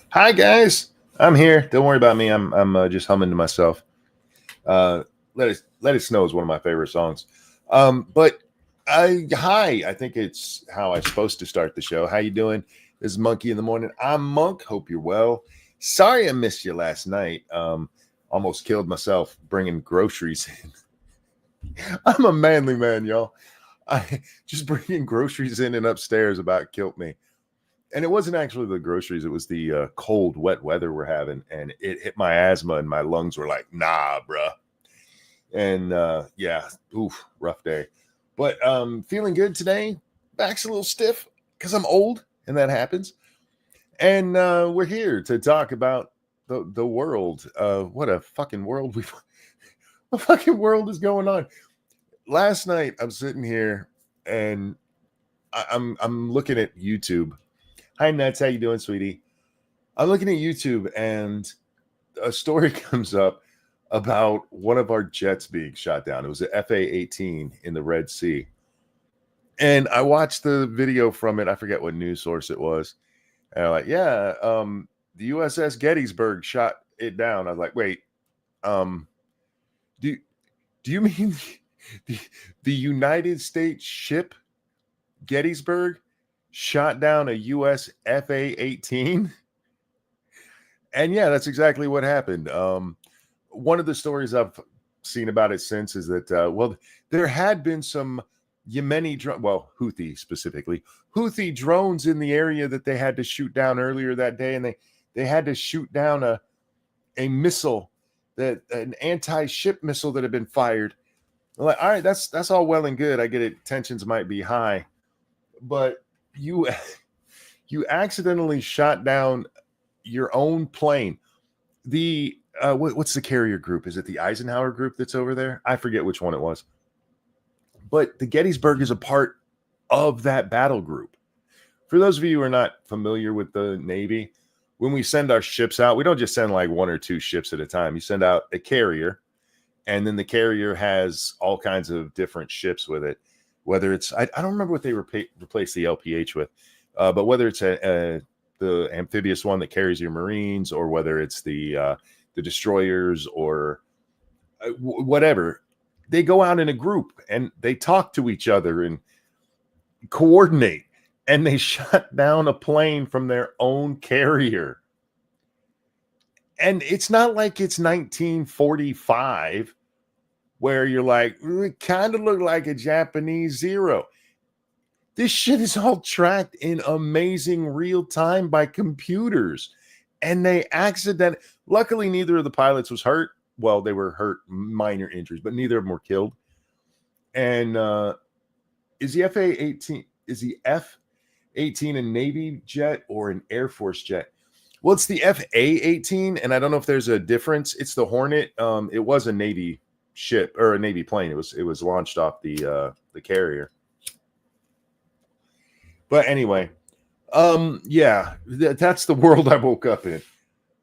Hi guys, I'm here. Don't worry about me. I'm just humming to myself. Let it snow is one of my favorite songs. But hi. I think it's how I'm supposed to start the show. How you doing? This is Monkey in the Morning. I'm Monk. Hope you're well. Sorry I missed you last night. Almost killed myself bringing groceries in. I'm a manly man, y'all. I just bringing groceries in and upstairs about killed me. And it wasn't actually the groceries; it was the cold, wet weather we're having, and it hit my asthma, and my lungs were like, "Nah, bruh." And yeah, oof, rough day. But feeling good today. Back's a little stiff because I'm old, and that happens. And we're here to talk about the world. What a fucking world we what fucking world is going on. Last night, I'm sitting here, and I'm looking at YouTube. Hi, Nets. How you doing, sweetie? I'm looking at YouTube, and a story comes up about one of our jets being shot down. It was an FA-18 in the Red Sea. And I watched the video from it. I forget what news source it was. And I'm like, yeah, the USS Gettysburg shot it down. I was like, wait, um, do you mean the United States ship Gettysburg shot down a US FA-18? And yeah, that's exactly what happened. One of the stories I've seen about it since is that there had been some Houthi specifically, Houthi drones in the area that they had to shoot down earlier that day, and they had to shoot down a missile, that an anti-ship missile that had been fired. I'm like, all right, that's all well and good. I get it, tensions might be high, but you you accidentally shot down your own plane. The what's the carrier group? Is it the Eisenhower group that's over there? I forget which one it was. But the Gettysburg is a part of that battle group. For those of you who are not familiar with the Navy, when we send our ships out, we don't just send like one or two ships at a time. You send out a carrier, and then the carrier has all kinds of different ships with it. Whether it's, I don't remember what they replaced the LPH with, but whether it's the amphibious one that carries your Marines, or whether it's the destroyers, or whatever, they go out in a group and they talk to each other and coordinate, and they shut down a plane from their own carrier. And it's not like it's 1945 where you're like, it kind of looked like a Japanese Zero. This shit is all tracked in amazing real time by computers. And they luckily, neither of the pilots was hurt. Well, they were hurt, minor injuries, but neither of them were killed. And is the F-18 a Navy jet or an Air Force jet? Well, it's the FA-18, and I don't know if there's a difference. It's the Hornet. It was a Navy ship, or a Navy plane. It was launched off the carrier. But anyway, yeah, that's the world I woke up in,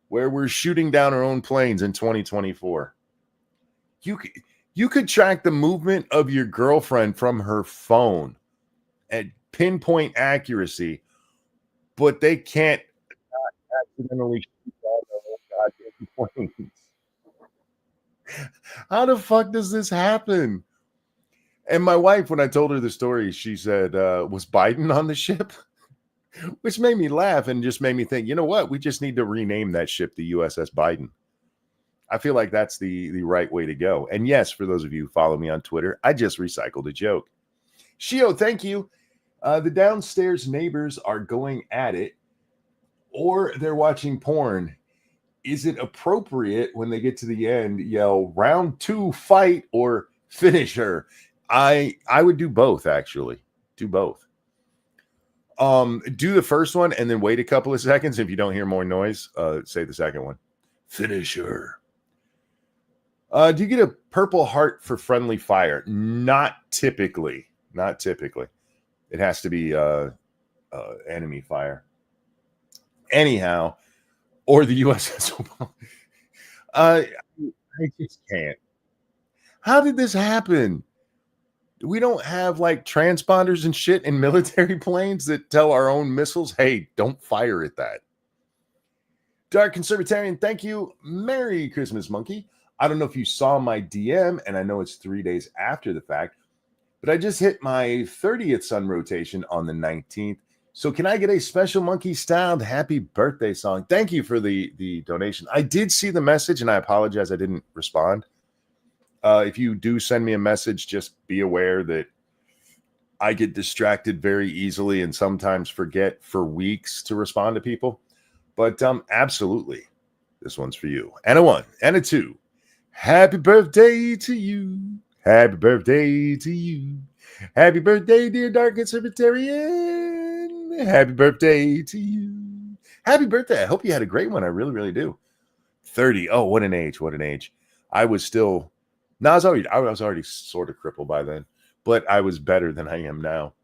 where we're shooting down our own planes in 2024. You could track the movement of your girlfriend from her phone at pinpoint accuracy, but they can't accidentally shoot down their own goddamn planes. How the fuck does this happen? And my wife, when I told her the story, she said, was Biden on the ship? Which made me laugh and just made me think, you know what? We just need to rename that ship the USS Biden. I feel like that's the right way to go. And yes, for those of you who follow me on Twitter, I just recycled a joke. Shio, thank you. The downstairs neighbors are going at it, or they're watching porn. Is it appropriate when they get to the end, yell round 2 fight or finish her? I would do both, actually. Do both. Do the first one and then wait a couple of seconds. If you don't hear more noise, say the second one. Finish her. Do you get a purple heart for friendly fire? Not typically. Not typically. It has to be enemy fire. Anyhow, or the USS Obama. I just can't. How did this happen? We don't have like transponders and shit in military planes that tell our own missiles, hey, don't fire at that. Dark Conservatarian, thank you. Merry Christmas, Monkey. I don't know if you saw my DM, and I know it's 3 days after the fact, but I just hit my 30th sun rotation on the 19th. So can I get a special monkey-styled happy birthday song? Thank you for the donation. I did see the message, and I apologize I didn't respond. If you do send me a message, just be aware that I get distracted very easily and sometimes forget for weeks to respond to people. But absolutely, this one's for you. And a 1 and a 2. Happy birthday to you. Happy birthday to you. Happy birthday, dear Dark Conservatarian. Happy birthday to you. Happy birthday. I hope you had a great one. I really, really do. 30. Oh, what an age. What an age. I was still... No, I was already sort of crippled by then, but I was better than I am now.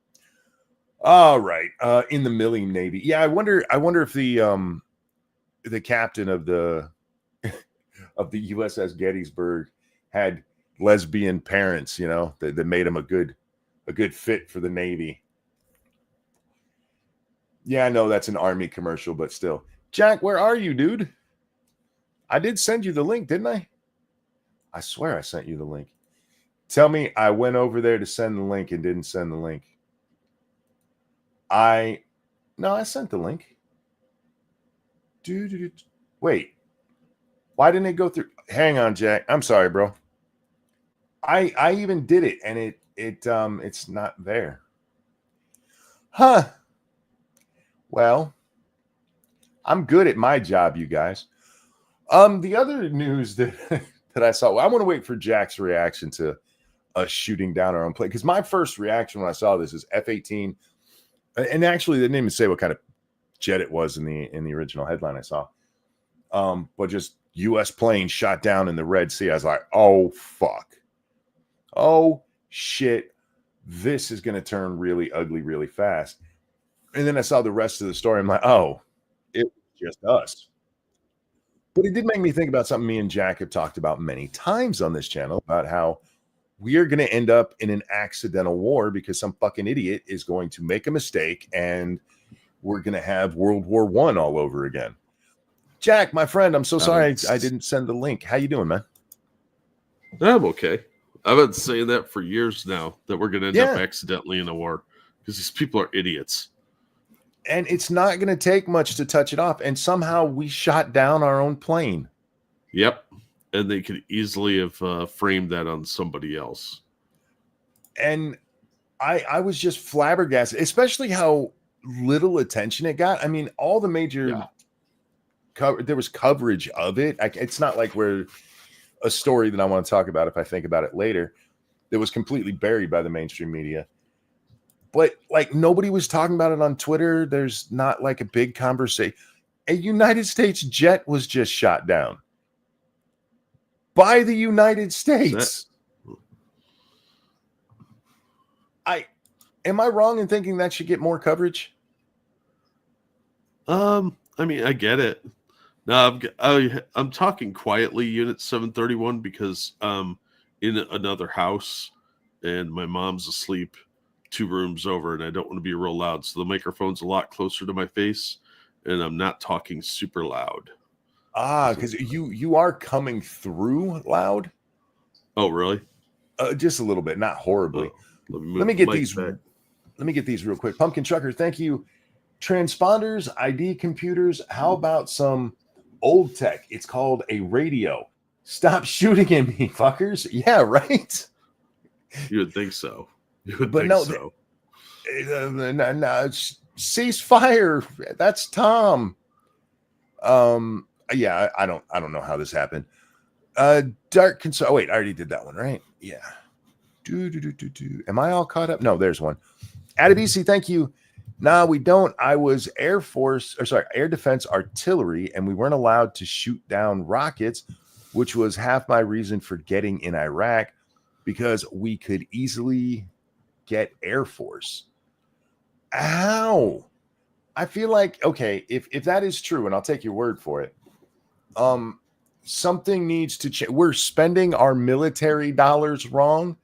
All right, in the milling Navy. Yeah, I wonder if the captain of the USS Gettysburg had lesbian parents, that made him a good fit for the Navy. Yeah, I know that's an Army commercial, but still. Jack, where are you, dude? I did send you the link, didn't I? I swear I sent you the link. Tell me I went over there to send the link and didn't send the link. I sent the link. Wait. Why didn't it go through? Hang on, Jack. I'm sorry, bro. I even did it and it's not there. Huh. Well, I'm good at my job, you guys. The other news that that I saw, I want to wait for Jack's reaction to us shooting down our own plane, because my first reaction when I saw this is F-18, and actually they didn't even say what kind of jet it was in the original headline I saw, but just U.S. plane shot down in the Red Sea. I was like, oh fuck, oh shit, this is going to turn really ugly really fast. And then I saw the rest of the story. I'm like, oh, it was just us. But it did make me think about something me and Jack have talked about many times on this channel, about how we are going to end up in an accidental war because some fucking idiot is going to make a mistake and we're going to have World War I all over again. Jack, my friend, I'm so sorry I didn't send the link. How you doing, man? I'm okay. I've been saying that for years now, that we're going to end up accidentally in a war because these people are idiots. And it's not going to take much to touch it off. And somehow we shot down our own plane. Yep. And they could easily have framed that on somebody else. And I was just flabbergasted, especially how little attention it got. I mean, all the major there was coverage of it. It's not like we're a story that I want to talk about if I think about it later. That was completely buried by the mainstream media. But like nobody was talking about it on Twitter. There's not like a big conversation. A United States jet was just shot down by the United States. Am I wrong in thinking that should get more coverage? I mean, I get it. Now I'm talking quietly, Unit 731, because in another house and my mom's asleep 2 rooms over, and I don't want to be real loud, so the microphone's a lot closer to my face, and I'm not talking super loud. Because you are coming through loud. Oh, really? Just a little bit, not horribly. Oh, let me get these. Back. Let me get these real quick. Pumpkin Trucker, thank you. Transponders, ID computers. How about some old tech? It's called a radio. Stop shooting at me, fuckers. Yeah, right. You would think so. But no, ceasefire. That's Tom. Yeah, I don't know how this happened. Dark concern. Oh wait, I already did that one, right? Yeah. Am I all caught up? No, there's one. Adibisi, thank you. No, we don't. I was Air Defense Artillery, and we weren't allowed to shoot down rockets, which was half my reason for getting in Iraq, because we could easily get Air Force. Ow. I feel like, okay, if that is true, and I'll take your word for it, something needs to change. We're spending our military dollars wrong.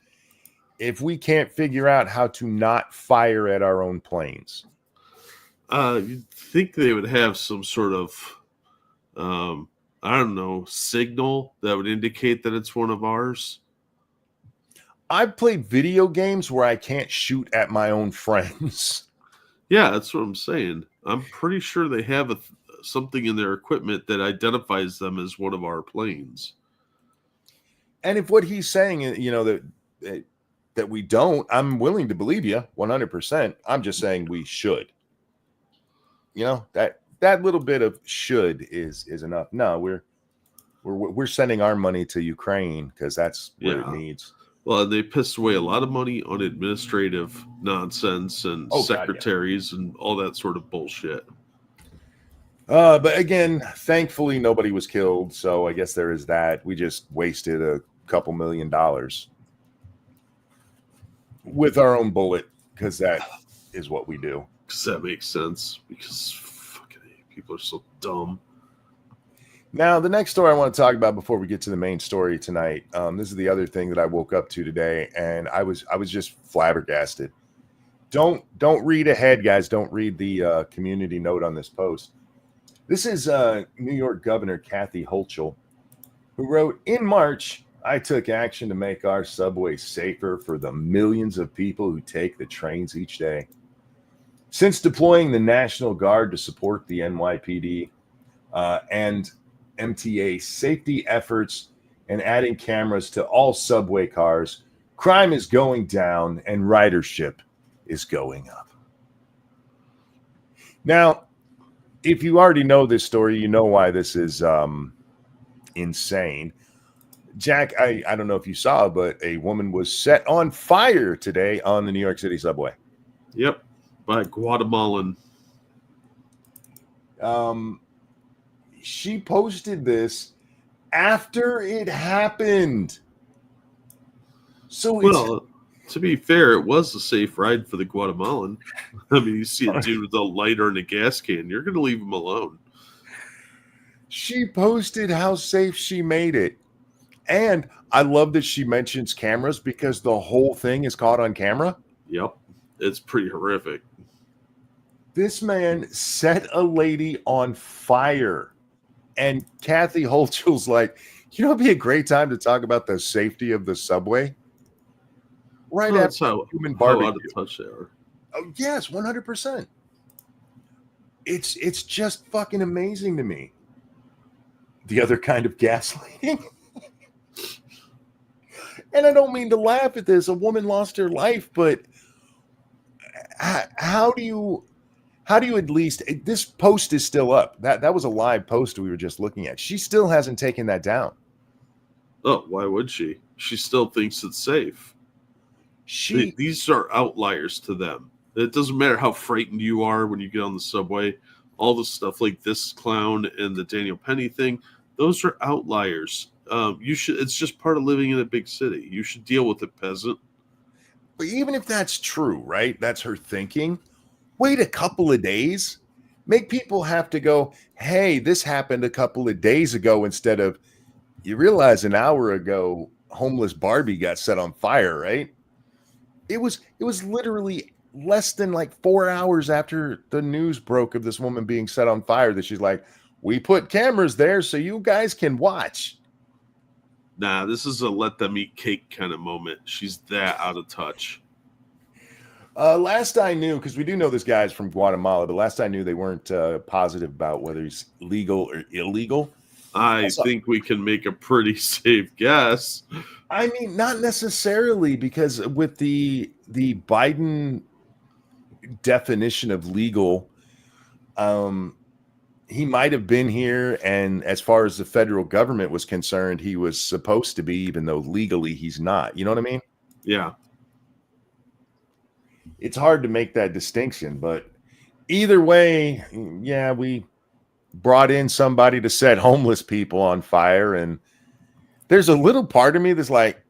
if we can't figure out how to not fire at our own planes? You'd think they would have some sort of, I don't know, signal that would indicate that it's one of ours. I've played video games where I can't shoot at my own friends. Yeah, that's what I'm saying. I'm pretty sure they have something in their equipment that identifies them as one of our planes. And if what he's saying, that we don't, I'm willing to believe you 100%. I'm just saying we should. That little bit of should is enough. No, we're sending our money to Ukraine because that's what it needs. Well, they pissed away a lot of money on administrative nonsense and secretaries and all that sort of bullshit. But again, thankfully nobody was killed, so I guess there is that. We just wasted a couple $1 million with our own bullet because that is what we do. Because that makes sense. Because fucking people are so dumb. Now, the next story I want to talk about before we get to the main story tonight. This is the other thing that I woke up to today, and I was just flabbergasted. Don't read ahead, guys. Don't read the community note on this post. This is New York Governor Kathy Hochul, who wrote, "In March, I took action to make our subway safer for the millions of people who take the trains each day. Since deploying the National Guard to support the NYPD and MTA safety efforts and adding cameras to all subway cars, crime is going down and ridership is going up." Now, if you already know this story, you know why this is insane. Jack, I don't know if you saw, but a woman was set on fire today on the New York City subway. Yep, by Guatemalan. She posted this after it happened. So to be fair, it was a safe ride for the Guatemalan. I mean, you see a dude with a lighter and a gas can, you're going to leave him alone. She posted how safe she made it. And I love that she mentions cameras because the whole thing is caught on camera. Yep. It's pretty horrific. This man set a lady on fire. And Kathy Hochul's like, it'd be a great time to talk about the safety of the subway. Right after human barbecue. How out of touch they are. Oh, yes, 100%. It's just fucking amazing to me. The other kind of gaslighting. And I don't mean to laugh at this. A woman lost her life, but how do you at least, this post is still up. That was a live post we were just looking at. She still hasn't taken that down. Oh, why would she? She still thinks it's safe. These are outliers to them. It doesn't matter how frightened you are when you get on the subway. All the stuff like this clown and the Daniel Penny thing, those are outliers. It's just part of living in a big city. You should deal with it, peasant. But even if that's true, right? That's her thinking. Wait a couple of days. Make people have to go, hey, this happened a couple of days ago, instead of, you realize an hour ago, homeless Barbie got set on fire, right? It was literally less than like 4 hours after the news broke of this woman being set on fire that she's like, we put cameras there so you guys can watch. Nah, this is a let them eat cake kind of moment. She's that out of touch. Last I knew, because we do know this guy's from Guatemala, but last I knew they weren't positive about whether he's legal or illegal. I think we can make a pretty safe guess. I mean, not necessarily, because with the Biden definition of legal, he might have been here, and as far as the federal government was concerned, he was supposed to be, even though legally he's not. You know what I mean? Yeah. It's hard to make that distinction, but either way, yeah, we brought in somebody to set homeless people on fire, and there's a little part of me that's like,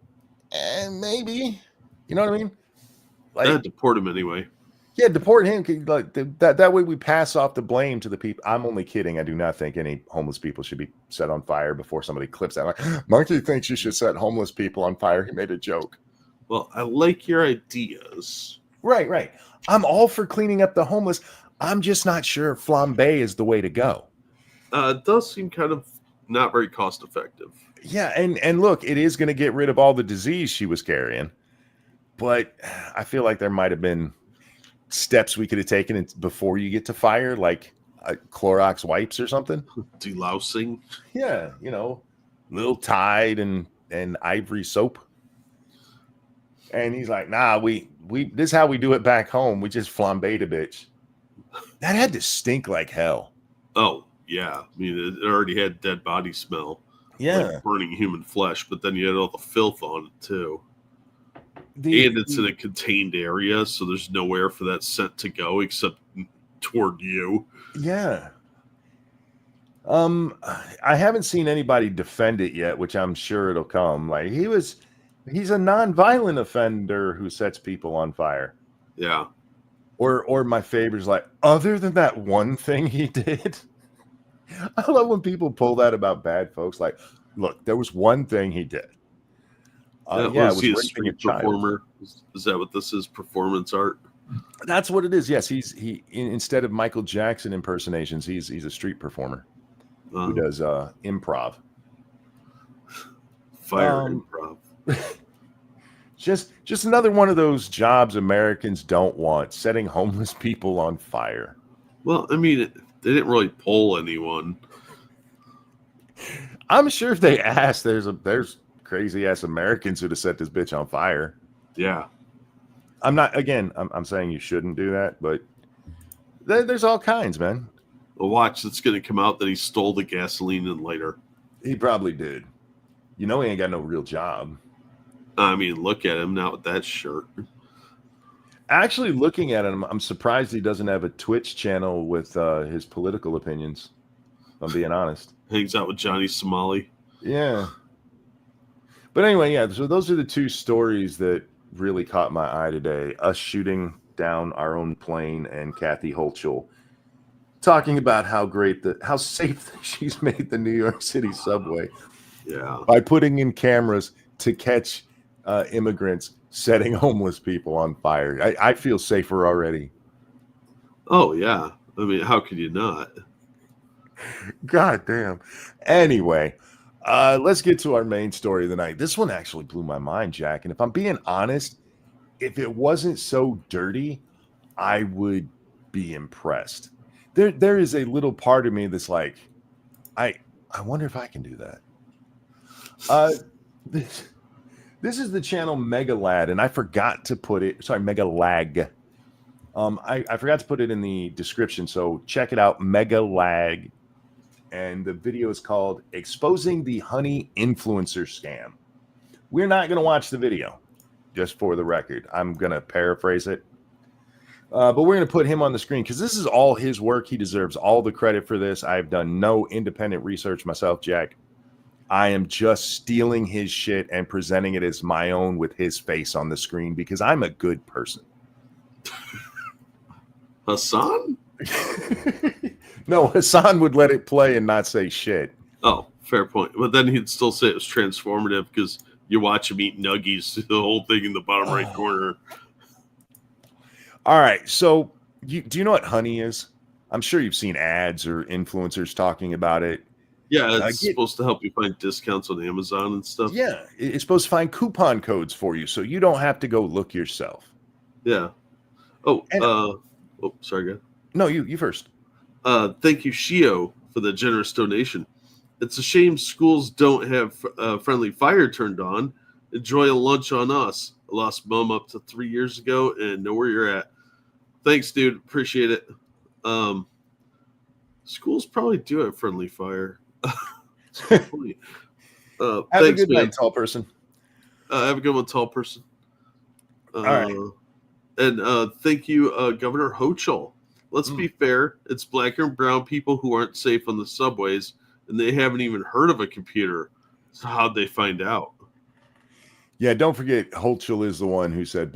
maybe, you know what I mean? Like, deport him anyway. Yeah, deport him. Like that way we pass off the blame to the people. I'm only kidding. I do not think any homeless people should be set on fire before somebody clips that. Like, Monkey thinks you should set homeless people on fire. He made a joke. Well, I like your ideas. Right, right. I'm all for cleaning up the homeless. I'm just not sure flambe is the way to go. It does seem kind of not very cost effective. Yeah, and look, it is going to get rid of all the disease she was carrying, but I feel like there might have been steps we could have taken before you get to fire, like Clorox wipes or something. Delousing. Yeah, little Tide and Ivory soap. And he's like, nah, we this is how we do it back home. We just flambéed a bitch. That had to stink like hell. Oh, yeah. I mean, it already had dead body smell. Yeah. Like burning human flesh, but then you had all the filth on it too. And it's in a contained area, so there's nowhere for that scent to go except toward you. Yeah. I haven't seen anybody defend it yet, which I'm sure it'll come. Like he's a non-violent offender who sets people on fire. Yeah. Or my favorite is like, other than that one thing he did. I love when people pull that about bad folks. Like, look, there was one thing he did. Was he a street performer? Is that what this is? Performance art? That's what it is. Yes, he instead of Michael Jackson impersonations, he's a street performer who does improv. Fire improv. Just another one of those jobs Americans don't want, setting homeless people on fire. Well, I mean, they didn't really poll anyone. I'm sure if they asked, there's crazy ass Americans who'd have set this bitch on fire. Yeah. I'm saying you shouldn't do that, but there's all kinds, man. Well, watch, it's going to come out that he stole the gasoline and lighter. He probably did. He ain't got no real job. I mean, look at him now with that shirt. Actually, looking at him, I'm surprised he doesn't have a Twitch channel with his political opinions. If I'm being honest. Hangs out with Johnny Somali. Yeah. But anyway, yeah, so those are the two stories that really caught my eye today. Us shooting down our own plane and Kathy Holtschul talking about how safe she's made the New York City subway. Yeah. By putting in cameras to catch immigrants setting homeless people on fire. I feel safer already. Oh, yeah. I mean, how could you not? God damn. Anyway, let's get to our main story of the night. This one actually blew my mind, Jack. And if I'm being honest, if it wasn't so dirty, I would be impressed. There is a little part of me that's like, I wonder if I can do that. This is the channel Megalad, and I forgot to put it. Sorry, Megalag. I forgot to put it in the description, so check it out, Megalag. And the video is called "Exposing the Honey Influencer Scam." We're not going to watch the video, just for the record. I'm going to paraphrase it. But we're going to put him on the screen because this is all his work. He deserves all the credit for this. I've done no independent research myself, Jack. I am just stealing his shit and presenting it as my own with his face on the screen because I'm a good person. Hassan? No, Hassan would let it play and not say shit. Oh, fair point. But then he'd still say it was transformative because you watch him eat nuggies, the whole thing in the bottom right corner. All right, so do you know what honey is? I'm sure you've seen ads or influencers talking about it. Yeah, it's supposed to help you find discounts on Amazon and stuff. Yeah, it's supposed to find coupon codes for you so you don't have to go look yourself. Yeah. Sorry, guys. No, you first. Thank you, Shio, for the generous donation. It's a shame schools don't have friendly fire turned on. Enjoy a lunch on us. I lost mom up to 3 years ago and know where you're at. Thanks, dude. Appreciate it. Schools probably do have friendly fire. Have thanks, a good man. night, tall person. Have a good one, tall person. All right. And thank you, Governor Hochul. Let's be fair. It's black and brown people who aren't safe on the subways, and they haven't even heard of a computer. So how'd they find out? Yeah, don't forget, Hochul is the one who said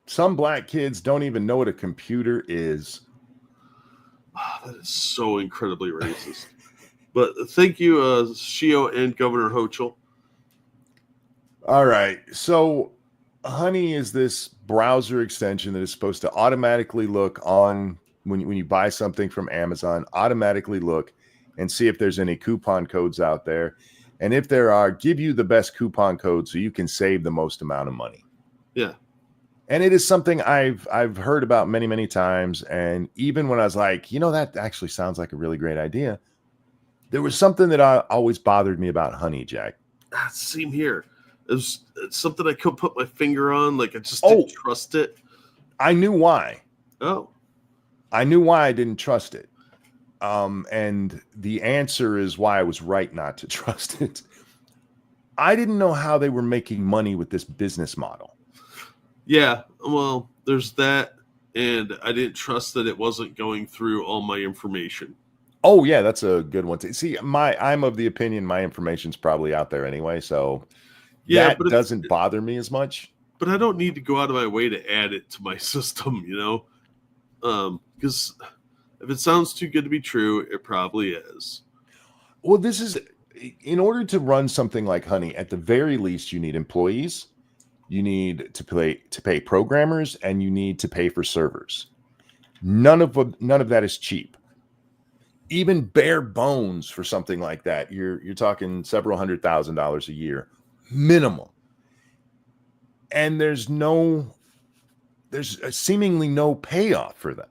some black kids don't even know what a computer is. That is so incredibly racist. But thank you, Shio and Governor Hochul. All right. So Honey is this browser extension that is supposed to automatically look on when you buy something from Amazon, automatically look and see if there's any coupon codes out there. And if there are, give you the best coupon code so you can save the most amount of money. Yeah. And it is something I've heard about many, many times. And even when I was like, that actually sounds like a really great idea, there was something that always bothered me about Honey, Jack. Same here. It's something I couldn't put my finger on. Like I just Oh, didn't trust it. I knew why. Oh, I knew why I didn't trust it. And the answer is why I was right not to trust it. I didn't know how they were making money with this business model. yeah. Well, there's that, and I didn't trust that it wasn't going through all my information. Oh yeah, that's a good one. See, I'm of the opinion my information's probably out there anyway, so Yeah, that doesn't bother me as much. But I don't need to go out of my way to add it to my system, because if it sounds too good to be true, it probably is. Well, this is in order to run something like Honey, at the very least, you need employees, you need to pay programmers, and you need to pay for servers. None of that is cheap. Even bare bones for something like that, you're talking several $100,000 a year minimum. And there's seemingly no payoff for them.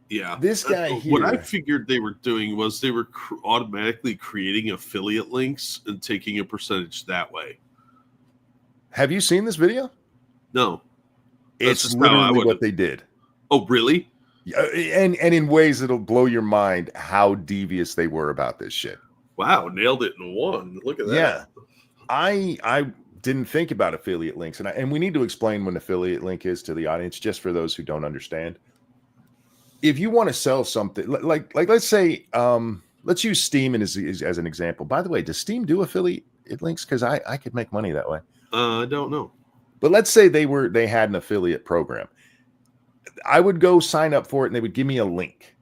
Yeah. This guy here. What I figured they were doing was they were automatically creating affiliate links and taking a percentage that way. Have you seen this video? No. It's literally what they did. Oh, really? And in ways that'll blow your mind how devious they were about this shit. Wow, nailed it in one. Look at that. Yeah. I didn't think about affiliate links, and we need to explain what an affiliate link is to the audience, just for those who don't understand. If you want to sell something, like let's say, let's use Steam as an example. By the way, does Steam do affiliate links? Because I could make money that way. I don't know. But let's say they had an affiliate program. I would go sign up for it, and they would give me a link.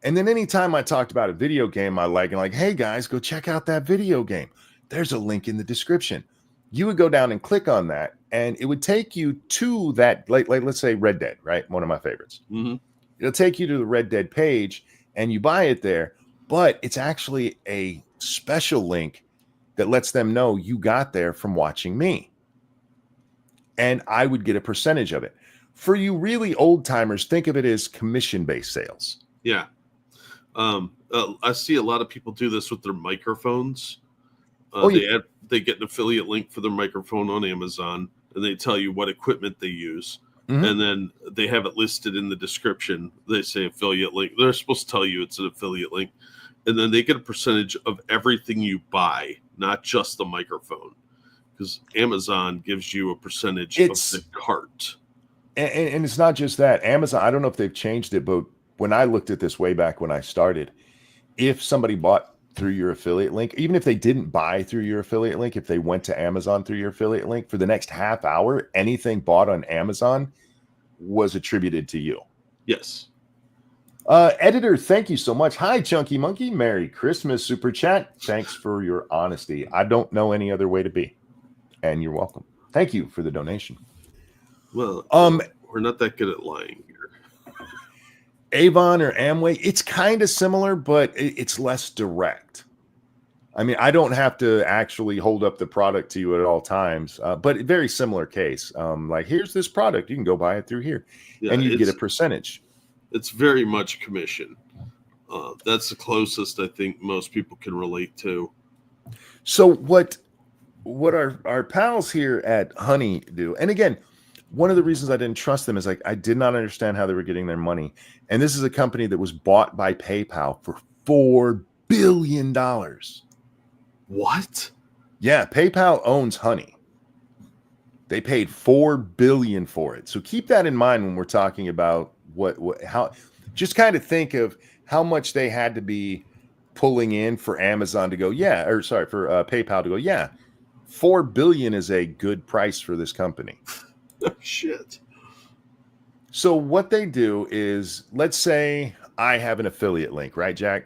And then anytime I talked about a video game I like, and like, hey guys, go check out that video game. There's a link in the description. You would go down and click on that, and it would take you to that, like let's say Red Dead, right? One of my favorites. Mm-hmm. It'll take you to the Red Dead page, and you buy it there, but it's actually a special link that lets them know you got there from watching me. And I would get a percentage of it. For you really old timers, think of it as commission-based sales. Yeah. I see a lot of people do this with their microphones. They get an affiliate link for their microphone on Amazon, and they tell you what equipment they use. Mm-hmm. And then they have it listed in the description. They say affiliate link. They're supposed to tell you it's an affiliate link. And then they get a percentage of everything you buy, not just the microphone. Because Amazon gives you a percentage of the cart. And it's not just that. Amazon, I don't know if they've changed it, but when I looked at this way back when I started, if somebody bought through your affiliate link, even if they didn't buy through your affiliate link, if they went to Amazon through your affiliate link, for the next half hour, anything bought on Amazon was attributed to you. Yes. Editor, thank you so much. Hi, Chunky Monkey. Merry Christmas, Super Chat. Thanks for your honesty. I don't know any other way to be. And you're welcome. Thank you for the donation. Well, we're not that good at lying here. Avon or Amway, it's kind of similar, but it's less direct. I mean, I don't have to actually hold up the product to you at all times, but very similar case. Like, here's this product. You can go buy it through here, and you get a percentage. It's very much commission. That's the closest I think most people can relate to. So what our pals here at Honey do, and again, one of the reasons I didn't trust them is like I did not understand how they were getting their money. And this is a company that was bought by PayPal for $4 billion. What? Yeah, PayPal owns Honey. They paid $4 billion for it. So keep that in mind when we're talking about how. Just kind of think of how much they had to be pulling in for Amazon to go, for PayPal to go, yeah, $4 billion is a good price for this company. Oh, shit. So what they do is, let's say I have an affiliate link, right, Jack?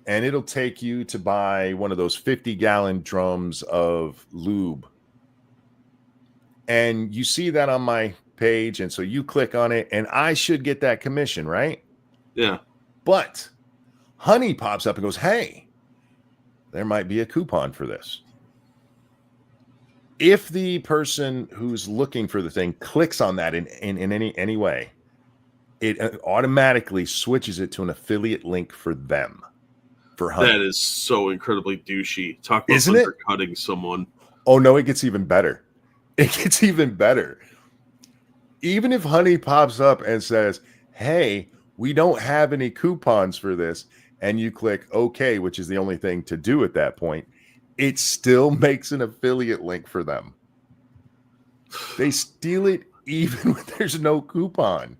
and it'll take you to buy one of those 50-gallon drums of lube. And you see that on my page, and so you click on it, and I should get that commission, right? Yeah. But Honey pops up and goes, hey, there might be a coupon for this. If the person who's looking for the thing clicks on that in any way, it automatically switches it to an affiliate link for them. For Honey. That is so incredibly douchey. Talk about Isn't it? undercutting someone. Oh, no, it gets even better. It gets even better. Even if Honey pops up and says, hey, we don't have any coupons for this, and you click OK, which is the only thing to do at that point, it still makes an affiliate link for them. They steal it even when there's no coupon.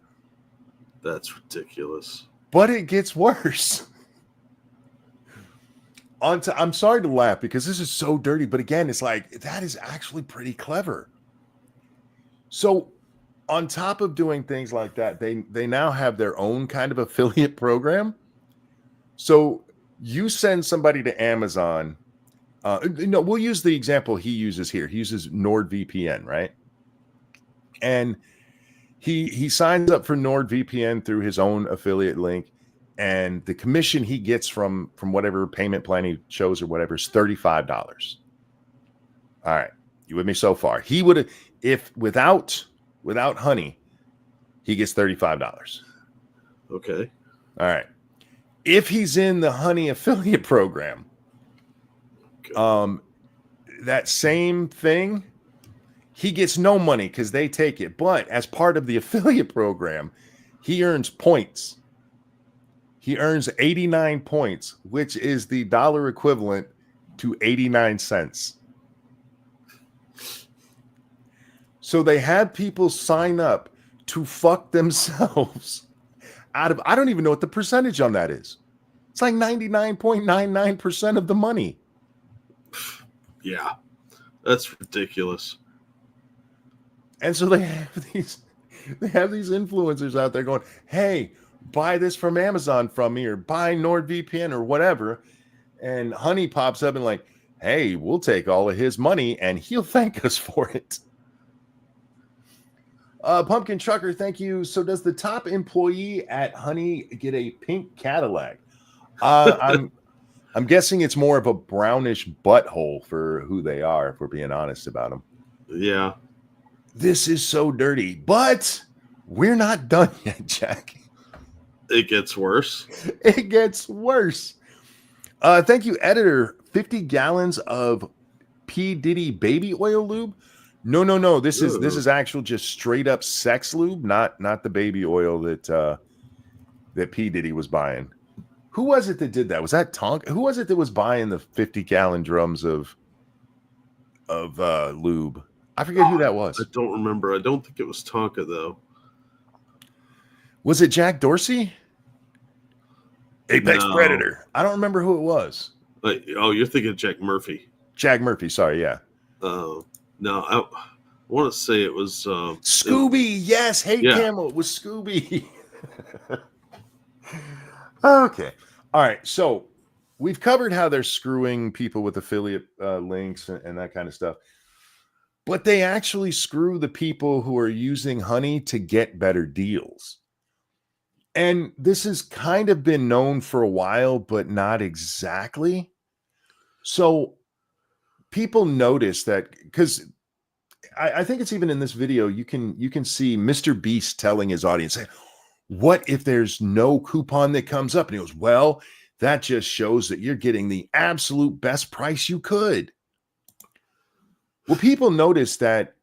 That's ridiculous. But it gets worse. I'm sorry to laugh because this is so dirty, but again, it's like, that is actually pretty clever. So on top of doing things like that, they now have their own kind of affiliate program. So you send somebody to Amazon. We'll use the example he uses here. He uses NordVPN, right? And he signs up for NordVPN through his own affiliate link. And the commission he gets from whatever payment plan he chose or whatever is $35. All right. You with me so far? He would have, if without Honey, he gets $35. Okay. All right. If he's in the Honey affiliate program, that same thing, he gets no money because they take it. But as part of the affiliate program, he earns points. He earns 89 points, which is the dollar equivalent to 89 cents. So they have people sign up to fuck themselves out of, I don't even know what the percentage on that is. It's like 99.99% of the money. Yeah, that's ridiculous. And so they have these influencers out there going, hey, buy this from Amazon from me, or buy NordVPN or whatever. And Honey pops up and like, hey, we'll take all of his money and he'll thank us for it. Pumpkin Trucker, thank you. So does the top employee at Honey get a pink Cadillac? I'm guessing it's more of a brownish butthole for who they are, if we're being honest about them. Yeah. This is so dirty, but we're not done yet, Jack. It gets worse. It gets worse. Thank you, editor. 50 gallons of P. Diddy baby oil lube. No. This is actual just straight up sex lube, not the baby oil that P. Diddy was buying. Who was it that did that? Was that Tonka? Who was it that was buying the 50-gallon drums of lube? I forget who that was. I don't remember. I don't think it was Tonka though. Was it Jack Dorsey? Apex Predator. I don't remember who it was. You're thinking of Jack Murphy. Jack Murphy. Sorry, yeah. No, I want to say it was Scooby. Yes, Camel. It was Scooby. Okay. All right. So we've covered how they're screwing people with affiliate links and that kind of stuff. But they actually screw the people who are using Honey to get better deals. And this has kind of been known for a while, but not exactly. So people notice that, because I think it's even in this video, you can see Mr. Beast telling his audience, what if there's no coupon that comes up? And he goes, well, that just shows that you're getting the absolute best price you could. Well, people notice that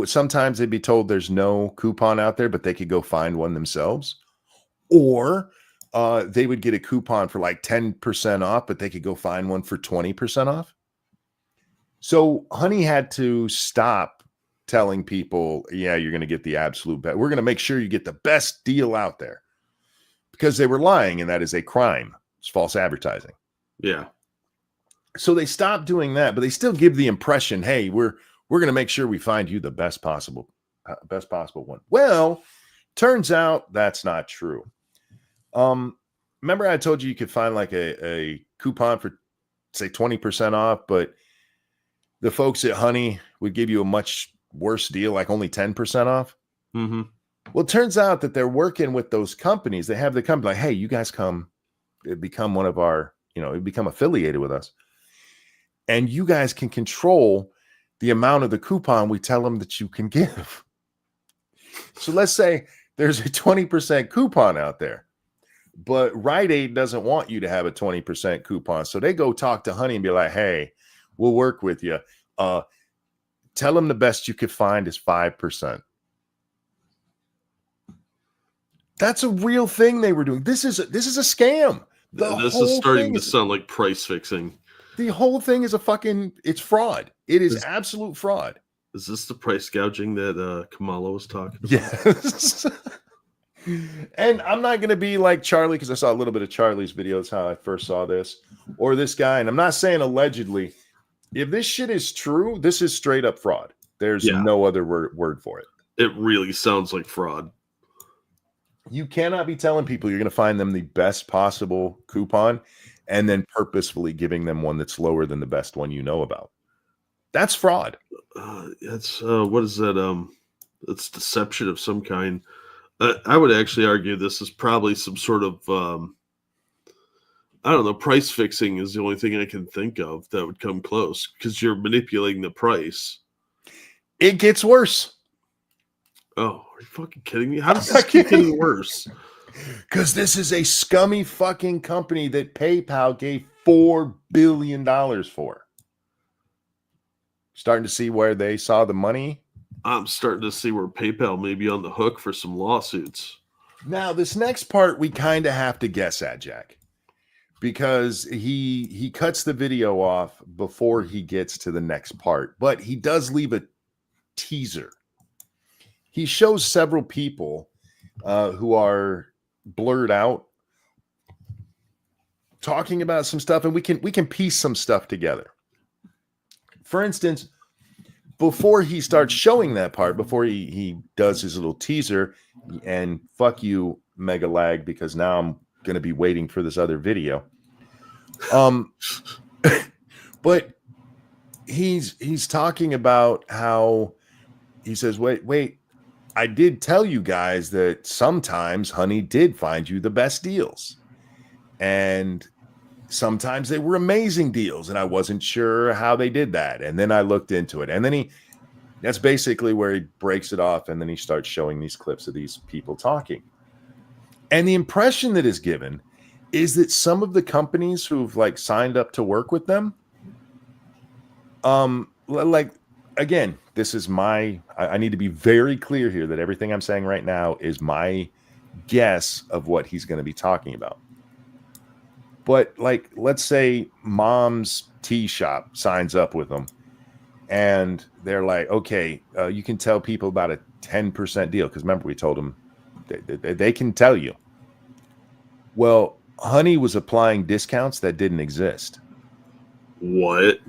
sometimes they'd be told there's no coupon out there, but they could go find one themselves. Or they would get a coupon for like 10% off, but they could go find one for 20% off. So Honey had to stop telling people, yeah, you're going to get the absolute best. We're going to make sure you get the best deal out there, because they were lying, and that is a crime. It's false advertising. Yeah. So they stopped doing that, but they still give the impression, hey, we're going to make sure we find you the best possible one. Well, turns out that's not true. remember I told you could find like a coupon for say 20% off, but the folks at Honey would give you a much worse deal, like only 10% off. Mm-hmm. Well, it turns out that they're working with those companies. They have the company like, hey, you guys come, become one of our, become affiliated with us. And you guys can control the amount of the coupon we tell them that you can give. So let's say there's a 20% coupon out there, but Rite Aid doesn't want you to have a 20% coupon. So they go talk to Honey and be like, hey, we'll work with you. Tell them the best you could find is 5%. That's a real thing they were doing. This is a scam. This is starting to sound like price fixing. The whole thing is it's fraud. It is absolute fraud. Is this the price gouging that Kamala was talking about? Yes. And I'm not going to be like Charlie, because I saw a little bit of Charlie's video. That's how I first saw this. Or this guy. And I'm not saying allegedly. If this shit is true, this is straight up fraud. There's no other word for it. It really sounds like fraud. You cannot be telling people you're going to find them the best possible coupon and then purposefully giving them one that's lower than the best one you know about. That's fraud. It's what is that? It's deception of some kind. I would actually argue this is probably some sort of I don't know. Price fixing is the only thing I can think of that would come close, because you're manipulating the price. It gets worse. Oh, are you fucking kidding me? How does this keep getting worse? Because this is a scummy fucking company that PayPal gave $4 billion for. Starting to see where they saw the money? I'm starting to see where PayPal may be on the hook for some lawsuits. Now, this next part we kind of have to guess at, Jack. Because he cuts the video off before he gets to the next part. But he does leave a teaser. He shows several people who are blurred out talking about some stuff, and we can piece some stuff together. For instance, before he starts showing that part, before he does his little teaser, and fuck you, Mega Lag, because now I'm going to be waiting for this other video. But he's talking about how he says, wait, I did tell you guys that sometimes Honey did find you the best deals. And sometimes they were amazing deals, and I wasn't sure how they did that. And then I looked into it. And then that's basically where he breaks it off, and then he starts showing these clips of these people talking. And the impression that is given is that some of the companies who've like signed up to work with them, like, again, this is I need to be very clear here that everything I'm saying right now is my guess of what he's going to be talking about. But like, let's say Mom's Tea Shop signs up with them, and they're like, okay, you can tell people about a 10% deal. Because remember, we told them they can tell you. Well, Honey was applying discounts that didn't exist. What?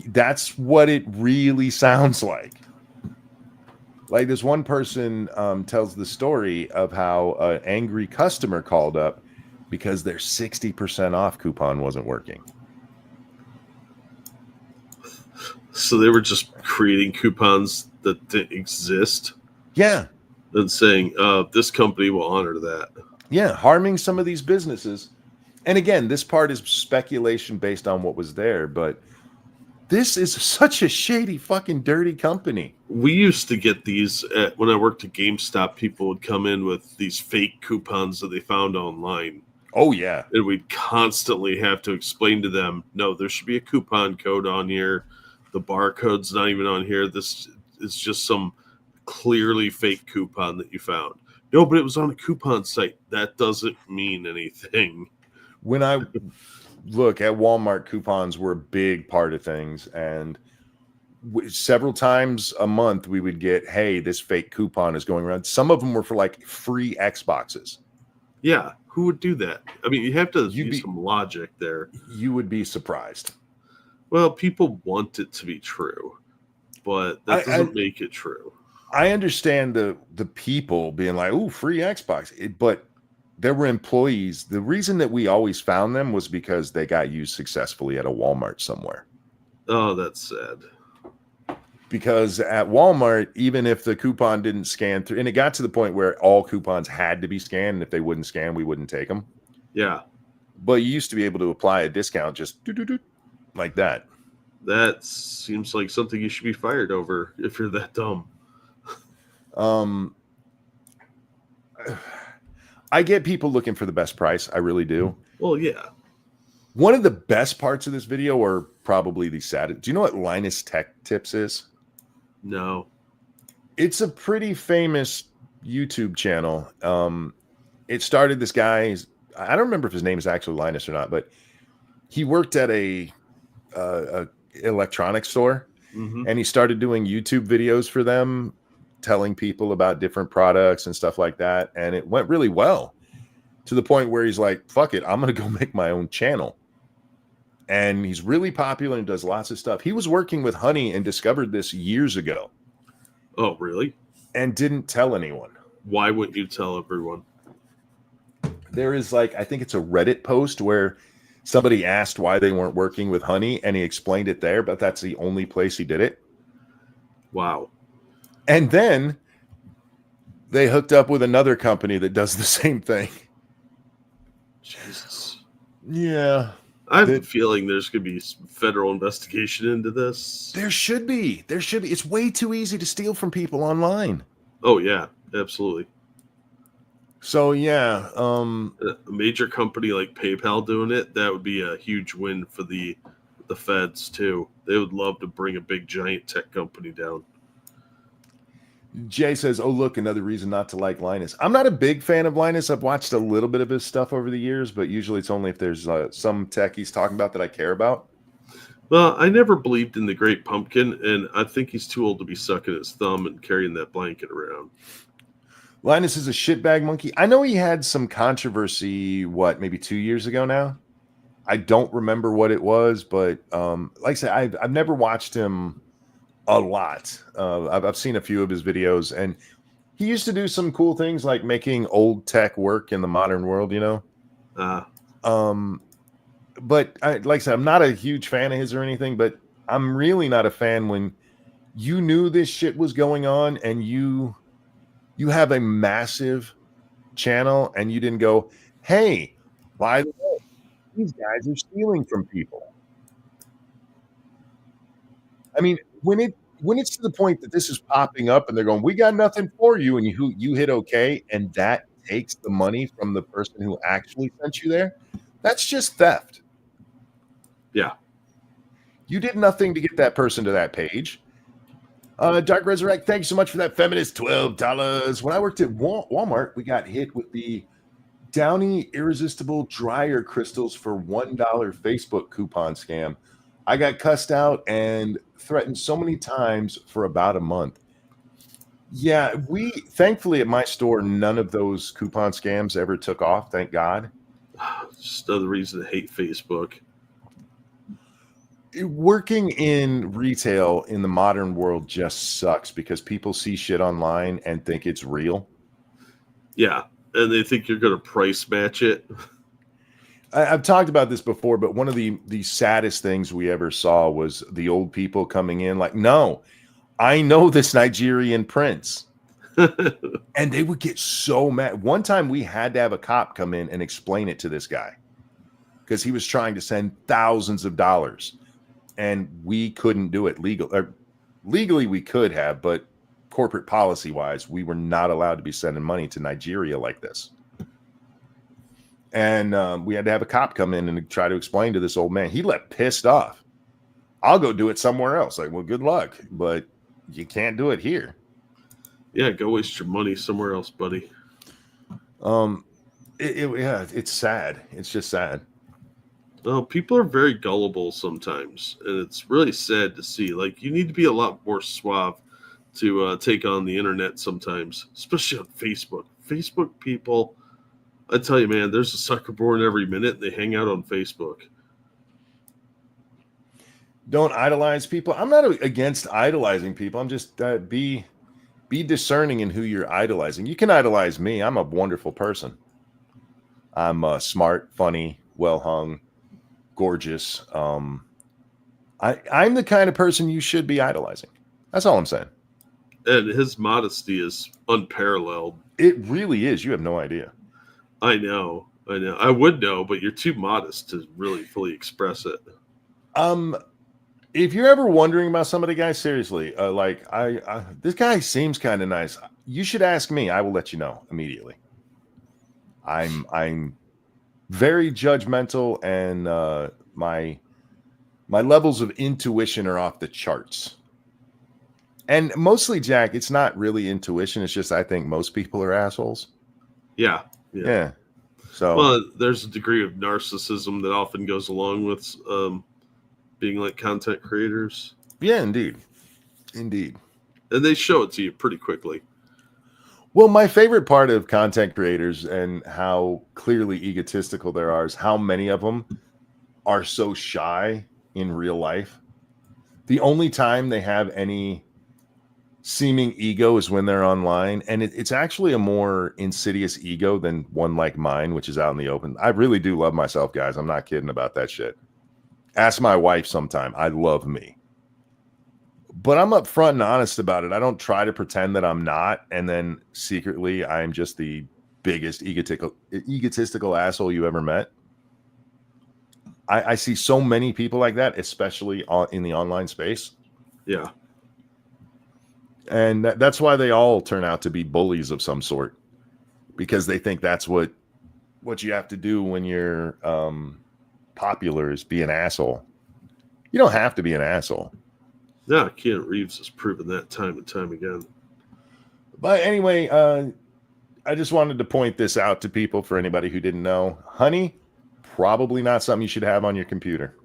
That's what it really sounds like. Like, this one person tells the story of how an angry customer called up because their 60% off coupon wasn't working. So they were just creating coupons that didn't exist? Yeah. And saying, this company will honor that. Yeah, harming some of these businesses. And again, this part is speculation based on what was there, but this is such a shady, fucking dirty company. We used to get these when I worked at GameStop. People would come in with these fake coupons that they found online. Oh, yeah. And we'd constantly have to explain to them, no, there should be a coupon code on here. The barcode's not even on here. This is just some clearly fake coupon that you found. No, but it was on a coupon site. That doesn't mean anything. When I look at Walmart, coupons were a big part of things. And several times a month, we would get, hey, this fake coupon is going around. Some of them were for like free Xboxes. Yeah, who would do that? I mean, you have to use some logic there. You would be surprised. Well, people want it to be true, but that doesn't make it true. I understand the people being like, "Ooh, free Xbox," but there were employees. The reason that we always found them was because they got used successfully at a Walmart somewhere. Oh, that's sad. Because at Walmart, even if the coupon didn't scan through, and it got to the point where all coupons had to be scanned, and if they wouldn't scan, we wouldn't take them. Yeah. But you used to be able to apply a discount just like that. That seems like something you should be fired over if you're that dumb. I get people looking for the best price. I really do. Well, yeah. One of the best parts of this video, or probably the saddest, do you know what Linus Tech Tips is? No. It's a pretty famous YouTube channel. It started this guy. I don't remember if his name is actually Linus or not, but he worked at a electronics store, and he started doing YouTube videos for them, telling people about different products and stuff like that. And it went really well to the point where he's like, fuck it, I'm going to go make my own channel. And he's really popular and does lots of stuff. He was working with Honey and discovered this years ago. Oh, really? And didn't tell anyone. Why wouldn't you tell everyone? There is I think it's a Reddit post where somebody asked why they weren't working with Honey, and he explained it there, but that's the only place he did it. Wow. And then they hooked up with another company that does the same thing. Jesus. Yeah. I have a feeling there's going to be some federal investigation into this. There should be. It's way too easy to steal from people online. Oh, yeah. Absolutely. So, yeah. A major company like PayPal doing it, that would be a huge win for the feds, too. They would love to bring a big, giant tech company down. Jay says, oh, look, another reason not to like Linus. I'm not a big fan of Linus. I've watched a little bit of his stuff over the years, but usually it's only if there's some tech he's talking about that I care about. Well, I never believed in the Great Pumpkin, and I think he's too old to be sucking his thumb and carrying that blanket around. Linus is a shitbag monkey. I know he had some controversy, maybe 2 years ago now? I don't remember what it was, but like I said, I've never watched him a lot. I've seen a few of his videos, and he used to do some cool things like making old tech work in the modern world, you know? But like I said, I'm not a huge fan of his or anything, but I'm really not a fan when you knew this shit was going on and you have a massive channel and you didn't go, hey, by the way, these guys are stealing from people. I mean, when it's to the point that this is popping up and they're going, we got nothing for you, and you hit okay, and that takes the money from the person who actually sent you there, that's just theft. Yeah. You did nothing to get that person to that page. Dark Resurrect, thanks so much for that feminist $12. When I worked at Walmart, we got hit with the Downy Irresistible Dryer Crystals for $1 Facebook coupon scam. I got cussed out and threatened so many times for about a month. Yeah, thankfully at my store, none of those coupon scams ever took off, thank God. Just another reason to hate Facebook. Working in retail in the modern world just sucks because people see shit online and think it's real. Yeah, and they think you're going to price match it. I've talked about this before, but one of the saddest things we ever saw was the old people coming in like, no, I know this Nigerian prince. And they would get so mad. One time we had to have a cop come in and explain it to this guy because he was trying to send thousands of dollars. And we couldn't do it legally. We could have, but corporate policy wise, we were not allowed to be sending money to Nigeria like this. And we had to have a cop come in and try to explain to this old man. He left pissed off. I'll go do it somewhere else. Like, well, good luck, but you can't do it here. Yeah, go waste your money somewhere else, buddy. It's sad. It's just sad. Well, people are very gullible sometimes, and it's really sad to see. Like, you need to be a lot more suave to take on the internet sometimes, especially on Facebook. Facebook people, I tell you, man, there's a sucker born every minute, and they hang out on Facebook. Don't idolize people. I'm not against idolizing people. I'm just be discerning in who you're idolizing. You can idolize me. I'm a wonderful person. I'm smart, funny, well hung, gorgeous. I'm the kind of person you should be idolizing. That's all I'm saying. And his modesty is unparalleled. It really is. You have no idea. I know. I would know, but you're too modest to really fully express it. If you're ever wondering about somebody, guys, seriously, this guy seems kind of nice. You should ask me. I will let you know immediately. I'm very judgmental, and my levels of intuition are off the charts. And mostly, Jack, it's not really intuition. It's just I think most people are assholes. Yeah. Yeah. So well, there's a degree of narcissism that often goes along with being like content creators. Yeah, indeed. And they show it to you pretty quickly. Well, my favorite part of content creators and how clearly egotistical there are is how many of them are so shy in real life. The only time they have any seeming ego is when they're online, and it's actually a more insidious ego than one like mine, which is out in the open. I really do love myself, guys. I'm not kidding about that shit. Ask my wife sometime. I love me. But I'm upfront and honest about it. I don't try to pretend that I'm not, and then secretly I'm just the biggest egotistical asshole you ever met. I see so many people like that, especially in the online space. Yeah. And that's why they all turn out to be bullies of some sort, because they think that's what you have to do when you're popular, is be an asshole. You don't have to be an asshole. Yeah, Keanu Reeves has proven that time and time again. But anyway, I just wanted to point this out to people for anybody who didn't know. Honey, probably not something you should have on your computer.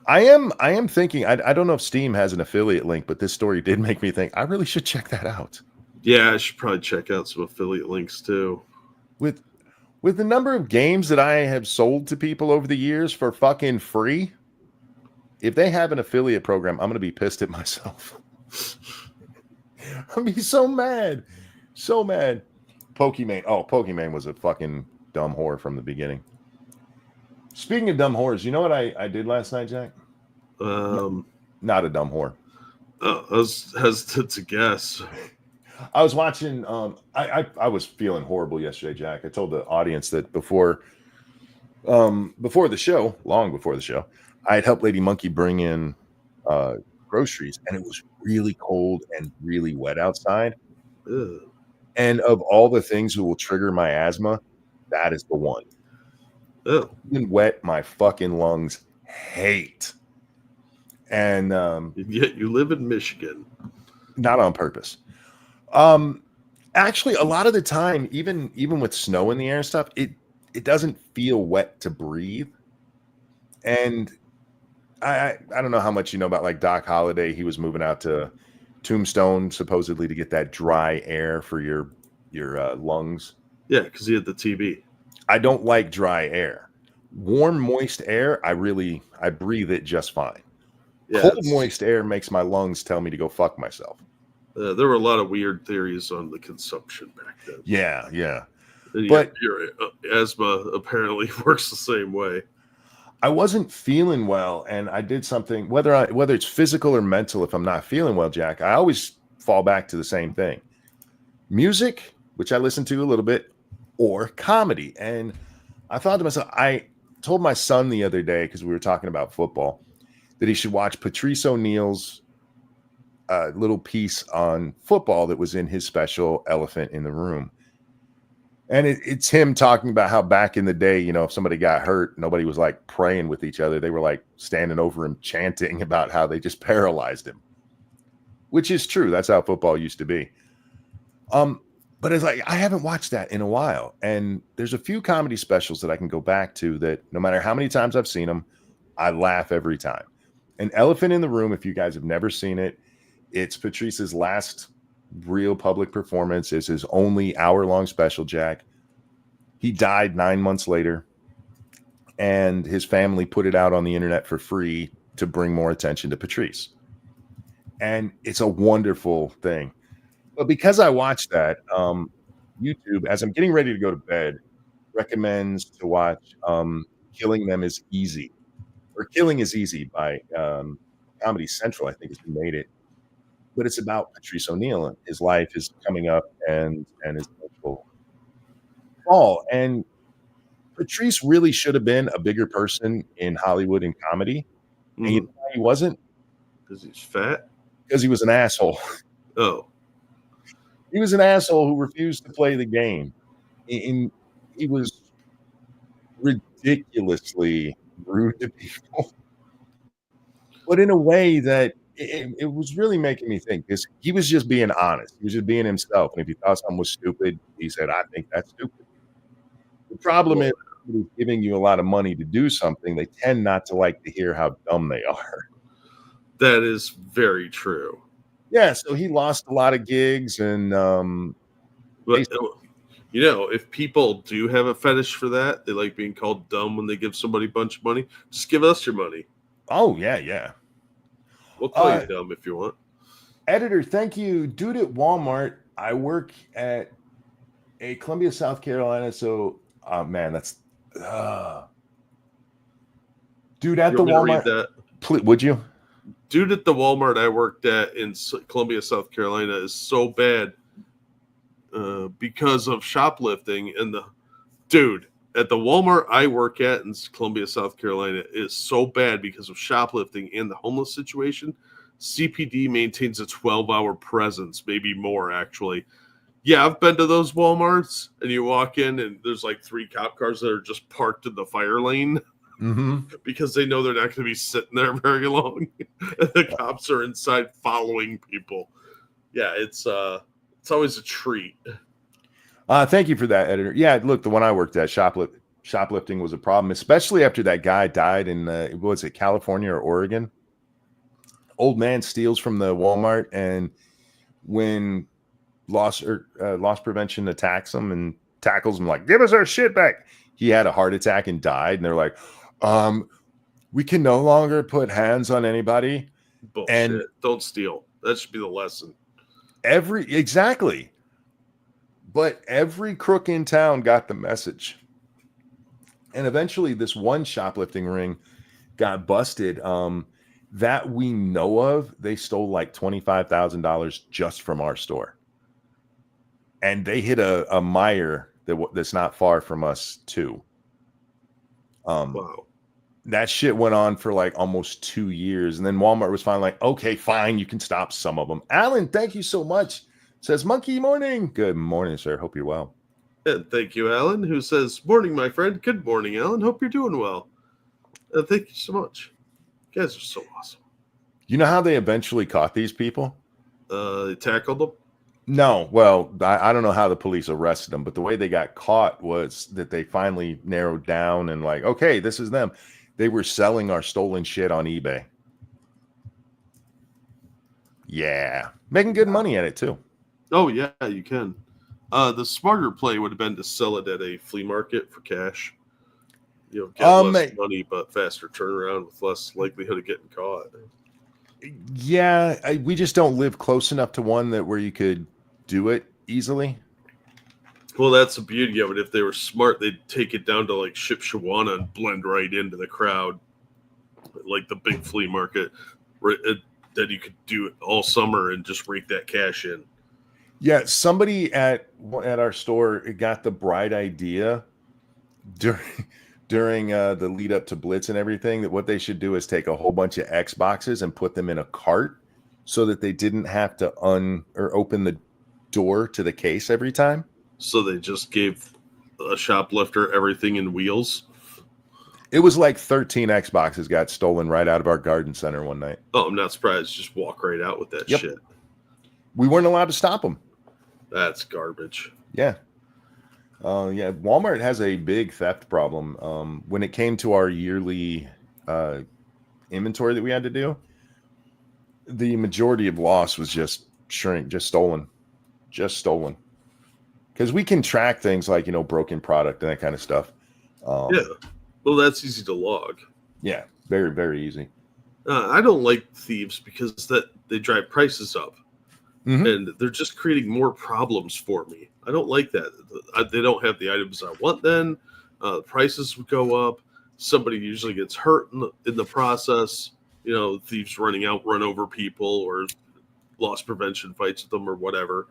I am thinking, I don't know if Steam has an affiliate link, but this story did make me think I really should check that out. Yeah, I should probably check out some affiliate links too. With the number of games that I have sold to people over the years for fucking free, if they have an affiliate program, I'm going to be pissed at myself. I'll be so mad. So mad. Pokimane. Oh, Pokimane was a fucking dumb whore from the beginning. Speaking of dumb whores, you know what I did last night, Jack? Not a dumb whore. I was hesitant to guess. I was watching. I was feeling horrible yesterday, Jack. I told the audience that before the show, long before the show, I had helped Lady Monkey bring in groceries, and it was really cold and really wet outside. Ugh. And of all the things that will trigger my asthma, that is the one. Oh. Even wet, my fucking lungs hate. And yet you live in Michigan. Not on purpose. Actually, a lot of the time, even with snow in the air and stuff, it doesn't feel wet to breathe. And I don't know how much you know about like Doc Holliday. He was moving out to Tombstone supposedly to get that dry air for your lungs. Yeah, because he had the TB. I don't like dry air. Warm, moist air, I breathe it just fine. Yeah, cold, moist air makes my lungs tell me to go fuck myself. There were a lot of weird theories on the consumption back then. Yeah. But your asthma apparently works the same way. I wasn't feeling well, and I did something, whether it's physical or mental. If I'm not feeling well, Jack, I always fall back to the same thing: music, which I listen to a little bit, or comedy. And I thought to myself, I told my son the other day, because we were talking about football, that he should watch Patrice O'Neal's little piece on football that was in his special Elephant in the Room. And it's him talking about how back in the day, if somebody got hurt, nobody was like praying with each other. They were like standing over him, chanting about how they just paralyzed him, which is true. That's how football used to be. But it's like, I haven't watched that in a while. And there's a few comedy specials that I can go back to that no matter how many times I've seen them, I laugh every time. An Elephant in the Room, if you guys have never seen it, it's Patrice's last real public performance. Is his only hour-long special, Jack. He died 9 months later, and his family put it out on the internet for free to bring more attention to Patrice. And it's a wonderful thing. But because I watched that, YouTube, as I'm getting ready to go to bed, recommends to watch Killing Them Is Easy, or Killing Is Easy by Comedy Central, I think is who made it. But it's about Patrice O'Neal and his life, his coming up, and his eventual fall. And Patrice really should have been a bigger person in Hollywood and comedy. And you know why he wasn't? Because he's fat. Because he was an asshole. Oh, He was an asshole who refused to play the game. And he was ridiculously rude to people, but in a way that it was really making me think, because he was just being honest. He was just being himself. And if he thought something was stupid, he said, I think that's stupid. The problem is, somebody's giving you a lot of money to do something, they tend not to like to hear how dumb they are. that is very true. Yeah, so he lost a lot of gigs, and But if people do have a fetish for that, they like being called dumb when they give somebody a bunch of money. Just give us your money. oh yeah. We'll call you dumb if you want. Editor, thank you. Dude at Walmart, I work at a Columbia, South Carolina. So, man, that's dude at the Walmart. Would you? Dude at the Walmart I worked at in Columbia, South Carolina is so bad because of shoplifting. And the dude at the Walmart I work at in Columbia, South Carolina is so bad because of shoplifting and the homeless situation. CPD maintains a 12-hour presence, maybe more actually. Yeah, I've been to those Walmarts, and you walk in, and there's like 3 cop cars that are just parked in the fire lane because they know they're not going to be sitting there very long. And the cops are inside following people. Yeah, it's always a treat. Thank you for that, editor. Yeah, look, the one I worked at, shoplifting was a problem, especially after that guy died in was it California or Oregon? Old man steals from the Walmart, and when loss prevention attacks him and tackles him like, give us our shit back, he had a heart attack and died. And they're like, we can no longer put hands on anybody. Bullshit. And don't steal. That should be the lesson. Exactly. But every crook in town got the message. And eventually this one shoplifting ring got busted. That we know of, they stole like $25,000 just from our store. And they hit a Meijer that's not far from us too. Wow. That shit went on for like almost 2 years. And then Walmart was finally like, okay, fine, you can stop some of them. Alan, thank you so much. Says, monkey morning. Good morning, sir. Hope you're well. And thank you, Alan, who says, morning, my friend. Good morning, Alan. Hope you're doing well. Thank you so much. You guys are so awesome. You know how they eventually caught these people? They tackled them? No. Well, I don't know how the police arrested them, but the way they got caught was that they finally narrowed down and like, okay, this is them. They were selling our stolen shit on eBay. Yeah. Making good money at it too. Oh, yeah, you can. The smarter play would have been to sell it at a flea market for cash. Get less money, but faster turnaround with less likelihood of getting caught. Yeah, we just don't live close enough to one where you could do it easily. Well, that's the beauty of it. If they were smart, they'd take it down to like Shipshawana and blend right into the crowd, like the big flea market that you could do it all summer and just rake that cash in. Yeah, somebody at our store got the bright idea during the lead up to Blitz and everything that what they should do is take a whole bunch of Xboxes and put them in a cart so that they didn't have to open the door to the case every time. So they just gave a shoplifter everything in wheels. It was like 13 Xboxes got stolen right out of our garden center one night. Oh, I'm not surprised. Just walk right out with that shit. We weren't allowed to stop them. That's garbage. Yeah. Yeah, Walmart has a big theft problem. When it came to our yearly inventory that we had to do, the majority of loss was just stolen. Because we can track things like, broken product and that kind of stuff. Yeah. Well, that's easy to log. Yeah, very, very easy. I don't like thieves because they drive prices up. Mm-hmm. And they're just creating more problems for me. I don't like that. They don't have the items I want. Then prices would go up. Somebody usually gets hurt in the process. You know, thieves running out, run over people, or loss prevention fights with them, or whatever.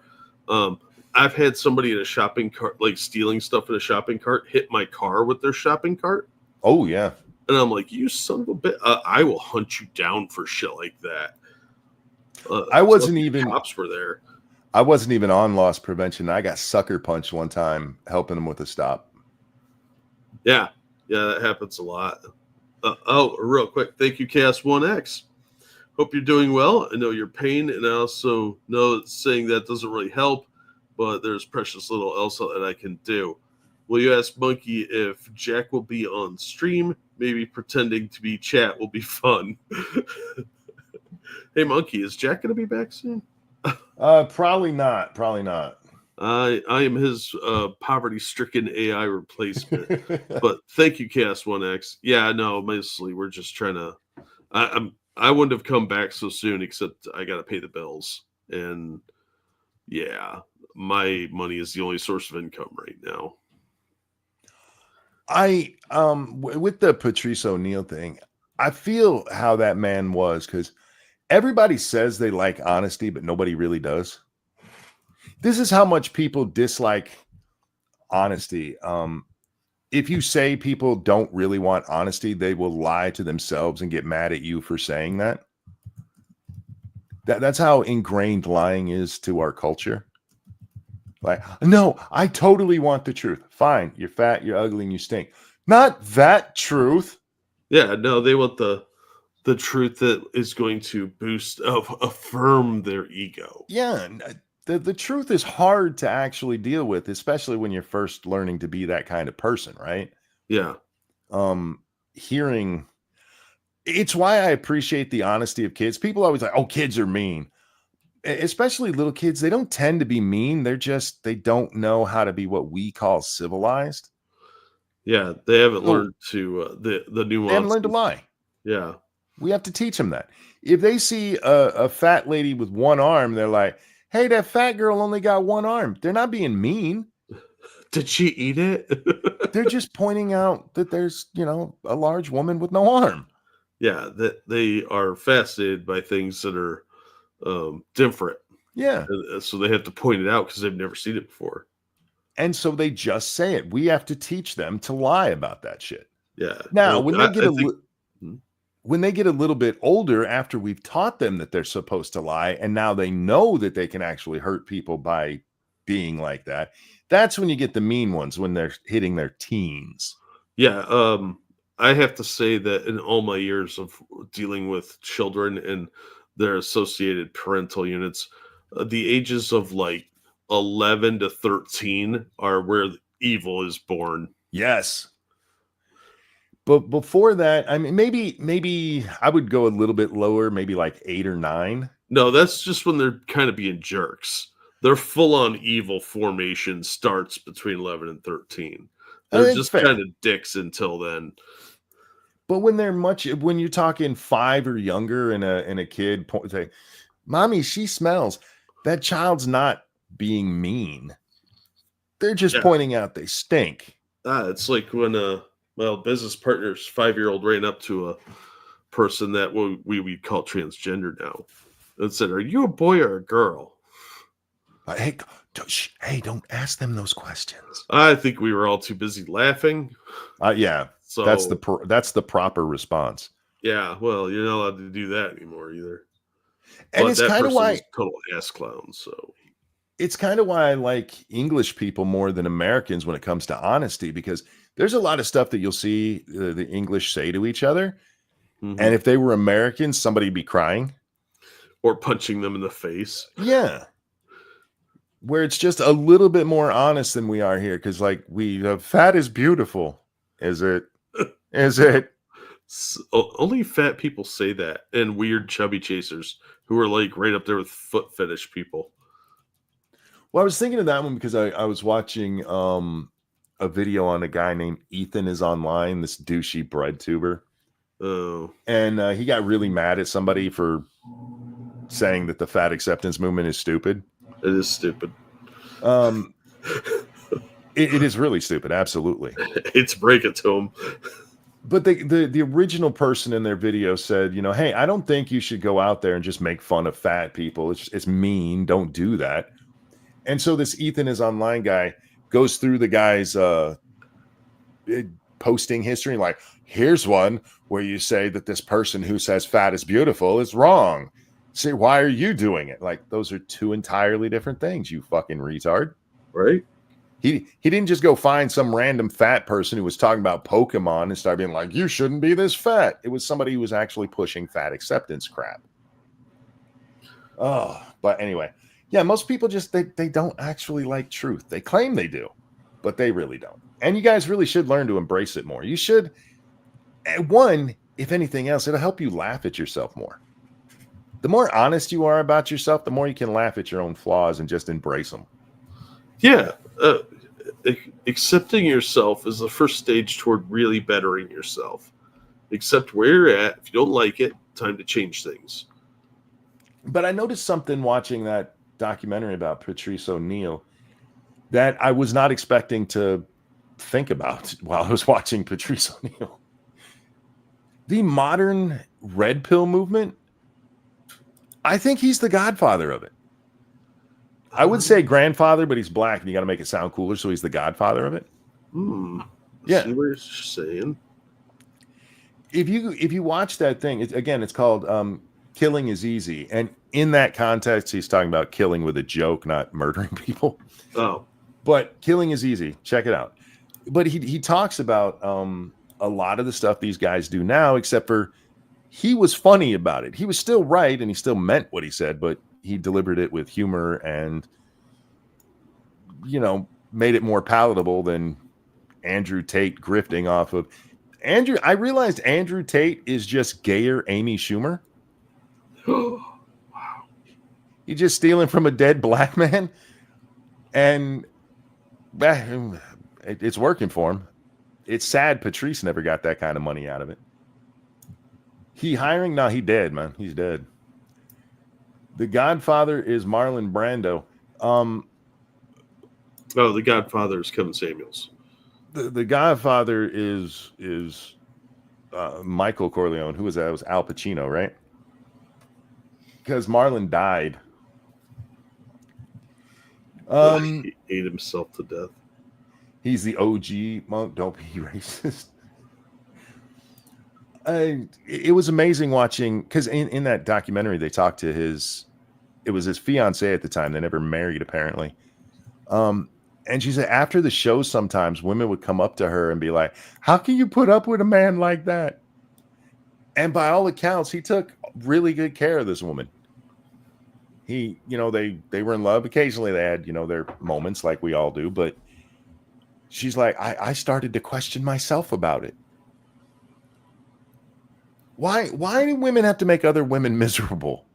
I've had somebody in a shopping cart, like stealing stuff in a shopping cart, hit my car with their shopping cart. Oh yeah. And I'm like, you son of a bitch! I will hunt you down for shit like that. I wasn't the even cops were there. I wasn't even on loss prevention. I got sucker punched one time helping them with a stop. Yeah, that happens a lot. Real quick, thank you, KS1X. Hope you're doing well. I know your pain, and I also know saying that doesn't really help, but there's precious little else that I can do. Will you ask Monkey if Jack will be on stream? Maybe pretending to be chat will be fun. Hey, Monkey, is Jack going to be back soon? Probably not. Probably not. I am his poverty-stricken AI replacement. But thank you, KS1X. Yeah, no, mostly we're just trying to. I wouldn't have come back so soon, except I got to pay the bills, and yeah, my money is the only source of income right now. With the Patrice O'Neill thing, I feel how that man was, because everybody says they like honesty, but nobody really does. This is how much people dislike honesty. If you say people don't really want honesty, they will lie to themselves and get mad at you for saying that. That's how ingrained lying is to our culture. Like, no, I totally want the truth. Fine, you're fat, you're ugly, and you stink. Not that truth. Yeah, no, they want the truth that is going to affirm their ego. Yeah, the truth is hard to actually deal with, especially when you're first learning to be that kind of person, right? Yeah. Hearing, it's why I appreciate the honesty of kids. People always like, oh, kids are mean. Especially little kids, they don't tend to be mean. They don't know how to be what we call civilized. Yeah, they haven't learned to the nuance. They haven't learned to lie. Yeah. We have to teach them that. If they see a fat lady with one arm, they're like, hey, that fat girl only got one arm. They're not being mean. Did she eat it? They're just pointing out that there's, a large woman with no arm. Yeah, that they are fascinated by things that are different. Yeah. So they have to point it out because they've never seen it before. And so they just say it. We have to teach them to lie about that shit. Yeah. Now, when they get a little bit older, after we've taught them that they're supposed to lie, and now they know that they can actually hurt people by being like that, that's when you get the mean ones, when they're hitting their teens. Yeah. I have to say that in all my years of dealing with children and their associated parental units, the ages of like 11 to 13 are where evil is born. Yes. But before that, I mean, maybe I would go a little bit lower, maybe like 8 or 9. No, that's just when they're kind of being jerks. Their full-on evil formation starts between 11 and 13. They're just kind of dicks until then. But when you're talking 5 or younger, and a kid say, "Mommy, she smells," that child's not being mean. They're just pointing out they stink. It's like when business partner's 5-year-old ran up to a person that we call transgender now and said, "Are you a boy or a girl?" Hey, don't ask them those questions. I think we were all too busy laughing. Yeah. So that's the proper response. Yeah, well, you're not allowed to do that anymore either. And it's kind of why total ass clown. So it's kind of why I like English people more than Americans when it comes to honesty, because there's a lot of stuff that you'll see the English say to each other, and if they were Americans, somebody'd be crying or punching them in the face. Yeah. Where it's just a little bit more honest than we are here, because like fat is beautiful. Is it? Is it? Only fat people say that, and weird chubby chasers who are like right up there with foot fetish people. Well, I was thinking of that one because I was watching a video on a guy named Ethan is Online, this douchey bread tuber. Oh. And he got really mad at somebody for saying that the fat acceptance movement is stupid. It is stupid. It is really stupid. Absolutely. It's break it to them. But the original person in their video said, hey, I don't think you should go out there and just make fun of fat people. It's mean. Don't do that. And so this Ethan is online guy goes through the guy's posting history, like, here's one where you say that this person who says fat is beautiful is wrong. Say, why are you doing it? Like, those are two entirely different things, you fucking retard. Right? He didn't just go find some random fat person who was talking about Pokemon and start being like, you shouldn't be this fat. It was somebody who was actually pushing fat acceptance crap. Oh, but anyway, yeah, most people just they don't actually like truth. They claim they do, but they really don't. And you guys really should learn to embrace it more. You should, one, if anything else, it'll help you laugh at yourself more. The more honest you are about yourself, the more you can laugh at your own flaws and just embrace them. Yeah. Accepting yourself is the first stage toward really bettering yourself. Accept where you're at. If you don't like it, time to change things. But I noticed something watching that documentary about Patrice O'Neill that I was not expecting to think about while I was watching Patrice O'Neill. The modern red pill movement, I think he's the godfather of it. I would say grandfather, but he's black, and you got to make it sound cooler, so he's the godfather of it. Yeah, see what you're saying. If you watch that thing, it's called "Killing Is Easy," and in that context, he's talking about killing with a joke, not murdering people. Oh, but killing is easy. Check it out. But he talks about a lot of the stuff these guys do now, except for he was funny about it. He was still right, and he still meant what he said, but he delivered it with humor and, made it more palatable than Andrew Tate grifting off of Andrew. I realized Andrew Tate is just gayer Amy Schumer. wow. He's just stealing from a dead black man. And it's working for him. It's sad Patrice never got that kind of money out of it. He hiring? No, he dead, man. He's dead. The Godfather is Marlon Brando. The Godfather is Kevin Samuels. The Godfather is Michael Corleone. Who was that? It was Al Pacino, right? Because Marlon died. He ate himself to death. He's the OG monk. Don't be racist. It was amazing watching, because in that documentary they talked to his fiance at the time. They never married, apparently. And she said after the show, sometimes women would come up to her and be like, "How can you put up with a man like that?" And by all accounts, he took really good care of this woman. He, they were in love. Occasionally they had, their moments like we all do, but she's like, I started to question myself about it. Why do women have to make other women miserable?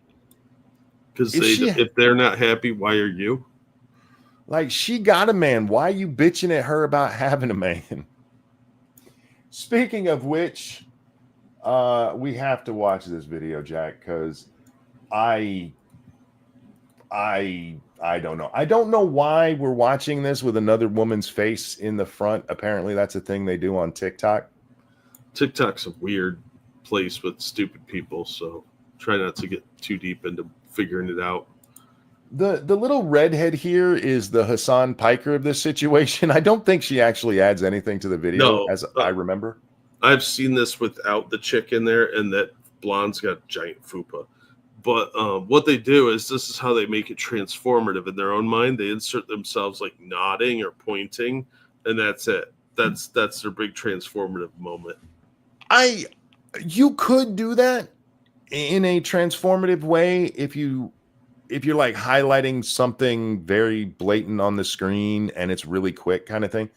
Because if they're not happy, why are you? Like, she got a man. Why are you bitching at her about having a man? Speaking of which, we have to watch this video, Jack, because I don't know. I don't know why we're watching this with another woman's face in the front. Apparently, that's a thing they do on TikTok. TikTok's a weird place with stupid people, so try not to get too deep into figuring it out. The little redhead here is the Hassan Piker of this situation. I don't think she actually adds anything to the video, as I remember. I've seen this without the chick in there, and that blonde's got giant fupa. But what they do is, this is how they make it transformative in their own mind. They insert themselves like nodding or pointing, and that's it. That's their big transformative moment. You could do that in a transformative way if you're like highlighting something very blatant on the screen and it's really quick kind of thing.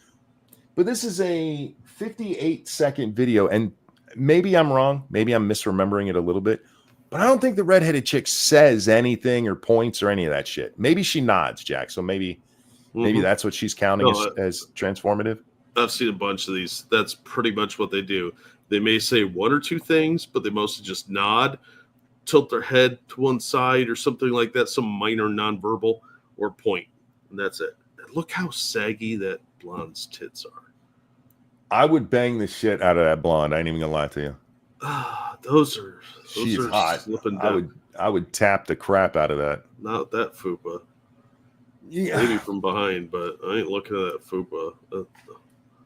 But this is a 58-second video, and maybe I'm wrong. Maybe I'm misremembering it a little bit. But I don't think the redheaded chick says anything or points or any of that shit. Maybe she nods, Jack. So maybe that's what she's counting as transformative. I've seen a bunch of these. That's pretty much what they do. They may say one or two things, but they mostly just nod, tilt their head to one side or something like that, some minor nonverbal, or point. And that's it. look how saggy that blonde's tits are. I would bang the shit out of that blonde. I ain't even gonna lie to you. Those are She's hot. slipping down. I would tap the crap out of that. Not that fupa. Yeah. Maybe from behind, but I ain't looking at that fupa.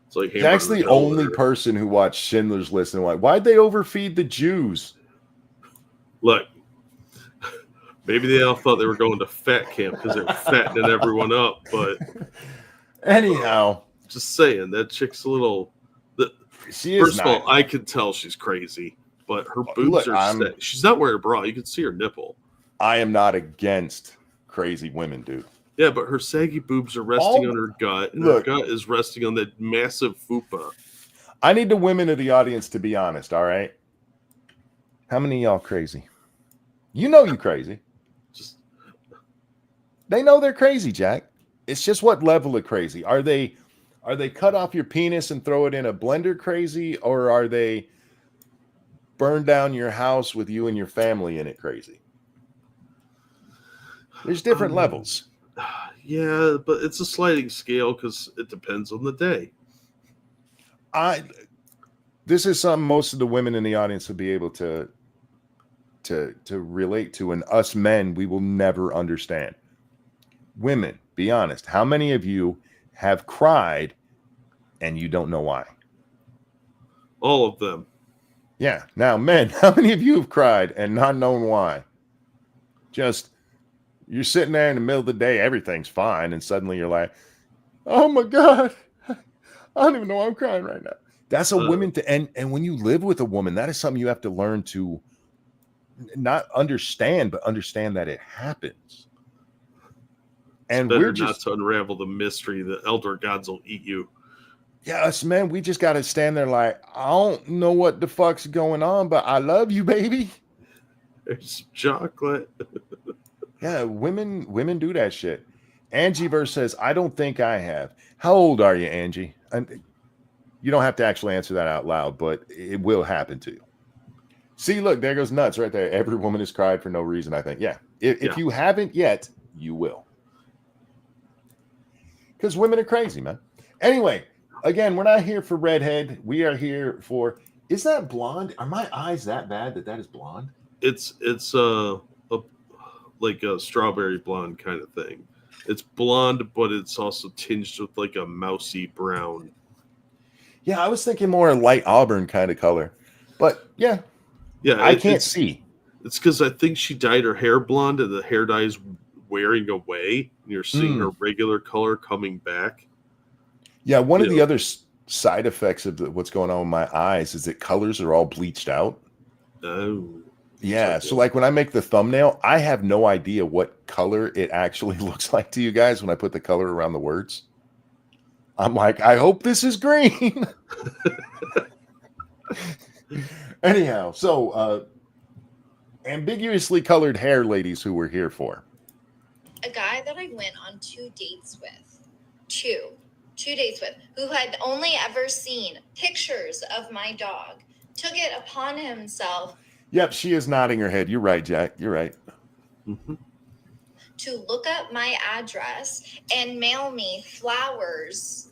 It's like Jack's the only person who watched Schindler's List and like, why'd they overfeed the Jews? Look, maybe they all thought they were going to fat camp because they were fattening everyone up. But anyhow, just saying, that chick's a little. She is. First of all, I can tell she's crazy, but her boobs are. She's not wearing a bra. You can see her nipple. I am not against crazy women, dude. Yeah, but her saggy boobs are resting on her gut, and her gut is resting on that massive fupa. I need the women of the audience to be honest, all right? How many of y'all crazy? You know you crazy. They know they're crazy, Jack. It's just what level of crazy. Are they cut off your penis and throw it in a blender crazy, or are they burn down your house with you and your family in it crazy? There's different levels. Yeah, but it's a sliding scale because it depends on the day. This is something most of the women in the audience will be able to relate to, and us men, we will never understand. Women, be honest. How many of you have cried and you don't know why? All of them. Yeah. Now, men, how many of you have cried and not known why? Just you're sitting there in the middle of the day, everything's fine, and suddenly you're like, "Oh my God, I don't even know why I'm crying right now." That's a woman to, and when you live with a woman, that is something you have to learn to not understand, but understand that it happens. And we're just not to unravel the mystery. The elder gods will eat you. Yeah, us men, we just got to stand there like, I don't know what the fuck's going on, but I love you, baby. There's chocolate. Yeah, women do that shit. Angie Verse says, I don't think I have. How old are you, Angie? And you don't have to actually answer that out loud, but it will happen to you. See, look, there goes nuts right there. Every woman has cried for no reason, I think. Yeah. If you haven't yet, you will. Because women are crazy, man. Anyway, again, we're not here for redhead. We are here for, is that blonde? Are my eyes that bad that is blonde? It's like a strawberry blonde kind of thing. It's blonde, but it's also tinged with like a mousy brown. Yeah, I was thinking more light auburn kind of color. But yeah, I can't see. It's because I think she dyed her hair blonde and the hair dye is wearing away. And you're seeing her regular color coming back. Yeah, one of the other side effects of what's going on with my eyes is that colors are all bleached out. Oh. Yeah, so like when I make the thumbnail, I have no idea what color it actually looks like to you guys when I put the color around the words. I'm like, I hope this is green. Anyhow, so ambiguously colored hair ladies who we're here for. A guy that I went on two dates with, who had only ever seen pictures of my dog, took it upon himself. Yep, she is nodding her head. You're right, Jack. You're right. Mm-hmm. To look up my address and mail me flowers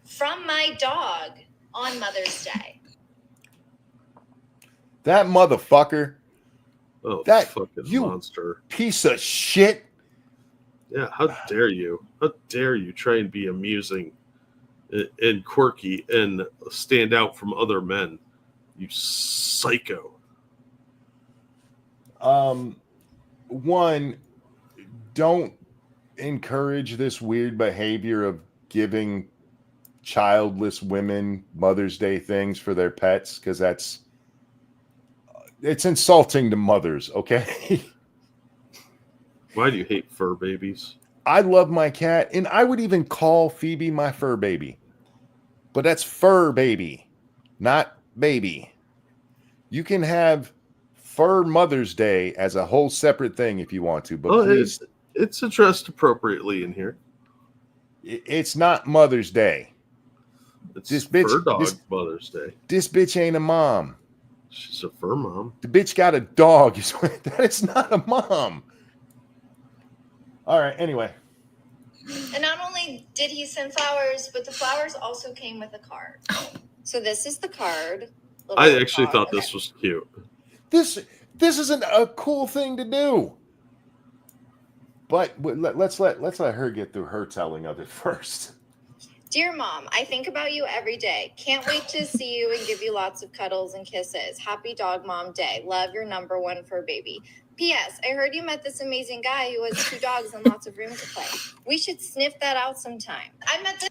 from my dog on Mother's Day. That motherfucker. Oh, that fucking monster. Piece of shit. Yeah, how dare you? How dare you try and be amusing and quirky and stand out from other men? You psycho. One, don't encourage this weird behavior of giving childless women Mother's Day things for their pets, because it's insulting to mothers, okay? Why do you hate fur babies? I love my cat, and I would even call Phoebe my fur baby. But that's fur baby, not baby. You can have Fur Mother's Day as a whole separate thing if you want to, but please, it's addressed appropriately in here. It's not Mother's Day. It's this bitch, fur dog Mother's Day. This bitch ain't a mom. She's a fur mom. The bitch got a dog. That is not a mom. All right. Anyway, And not only did he send flowers, but the flowers also came with a card. So this is the card. I actually thought this was cute. This isn't a cool thing to do. But let's let her get through her telling of it first. Dear Mom, I think about you every day. Can't wait to see you and give you lots of cuddles and kisses. Happy Dog Mom Day. Love, your number one fur baby. P.S. I heard you met this amazing guy who has 2 dogs and lots of room to play. We should sniff that out sometime. I met this.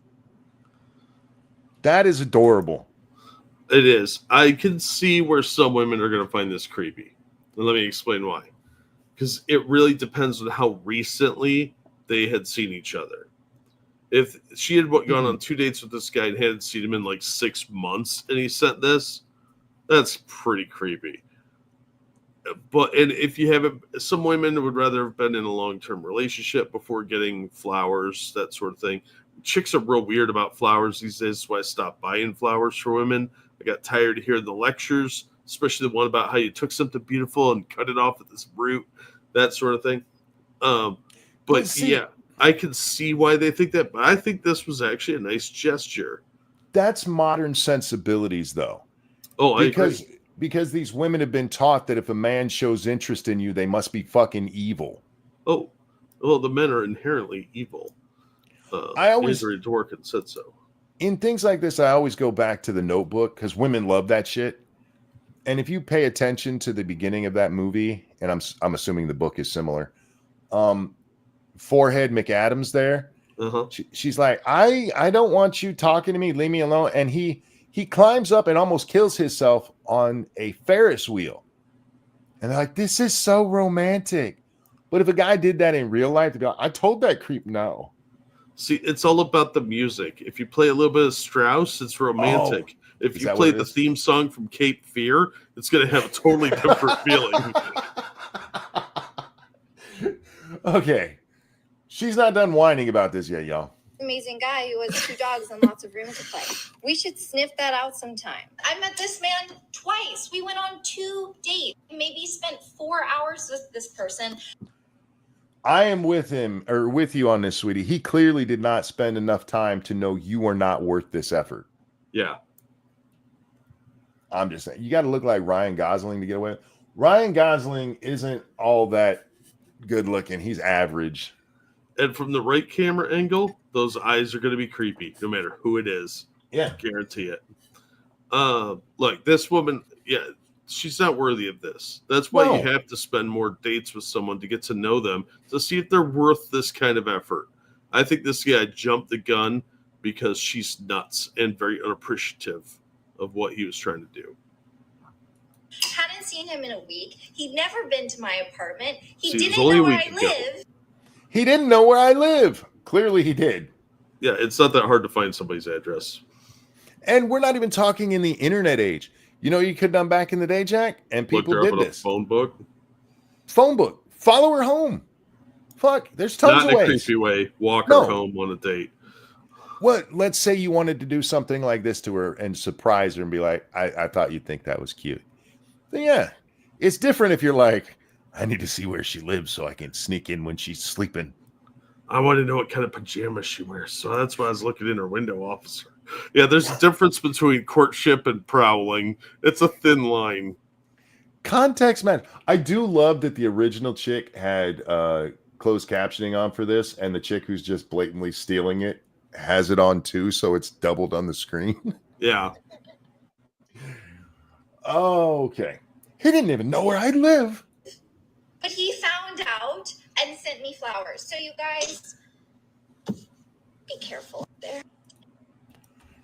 That is adorable. It is. I can see where some women are going to find this creepy. And let me explain why. Because it really depends on how recently they had seen each other. If she had gone on 2 dates with this guy and hadn't seen him in like 6 months and he sent this, that's pretty creepy. And if you haven't, some women would rather have been in a long-term relationship before getting flowers, that sort of thing. Chicks are real weird about flowers these days. That's why I stopped buying flowers for women. I got tired of hearing the lectures, especially the one about how you took something beautiful and cut it off at this root, that sort of thing. But see, yeah, I can see why they think that. But I think this was actually a nice gesture. That's modern sensibilities, though. Oh, I agree. Because these women have been taught that if a man shows interest in you, they must be fucking evil. Oh, well, the men are inherently evil. Andrew Dworkin said so. In things like this, I always go back to The Notebook because women love that shit. And if you pay attention to the beginning of that movie, and I'm assuming the book is similar, Forehead McAdams there, she's like, I don't want you talking to me, leave me alone. And he climbs up and almost kills himself on a Ferris wheel. And they're like, this is so romantic. But if a guy did that in real life, they'd be like, I told that creep no. See, it's all about the music. If you play a little bit of Strauss, it's romantic. If you play the theme song from Cape Fear, it's going to have a totally different feeling. Okay. She's not done whining about this yet, y'all. Amazing guy who has 2 dogs and lots of room to play. We should sniff that out sometime. I met this man twice. We went on 2 dates. Maybe spent 4 hours with this person. I am with you on this, sweetie. He clearly did not spend enough time to know you are not worth this effort. Yeah. I'm just saying, you got to look like Ryan Gosling to get away. Ryan Gosling isn't all that good looking. He's average. And from the right camera angle, those eyes are going to be creepy, no matter who it is. Yeah. Guarantee it. Like this woman, yeah, she's not worthy of this. That's why you have to spend more dates with someone to get to know them, to see if they're worth this kind of effort. I think this guy jumped the gun because she's nuts and very unappreciative of what he was trying to do. Hadn't seen him in a week. He'd never been to my apartment. He See, didn't know where I live. He didn't know where I live. Clearly he did. Yeah, it's not that hard to find somebody's address. And we're not even talking in the internet age. You know, you could have done back in the day, Jack, and people did this. Phone book. Follow her home. Fuck, there's tons of ways. Not in a creepy way. Walk her home on a date. What? Let's say you wanted to do something like this to her and surprise her and be like, I thought you'd think that was cute. Then yeah, it's different if you're like, I need to see where she lives so I can sneak in when she's sleeping. I want to know what kind of pajamas she wears. So that's why I was looking in her window, officer. Yeah, there's a difference between courtship and prowling. It's a thin line. Context, man. I do love that the original chick had closed captioning on for this, and the chick who's just blatantly stealing it has it on too, so it's doubled on the screen. Yeah. Okay. He didn't even know where I live. But he found out and sent me flowers. So you guys, be careful there.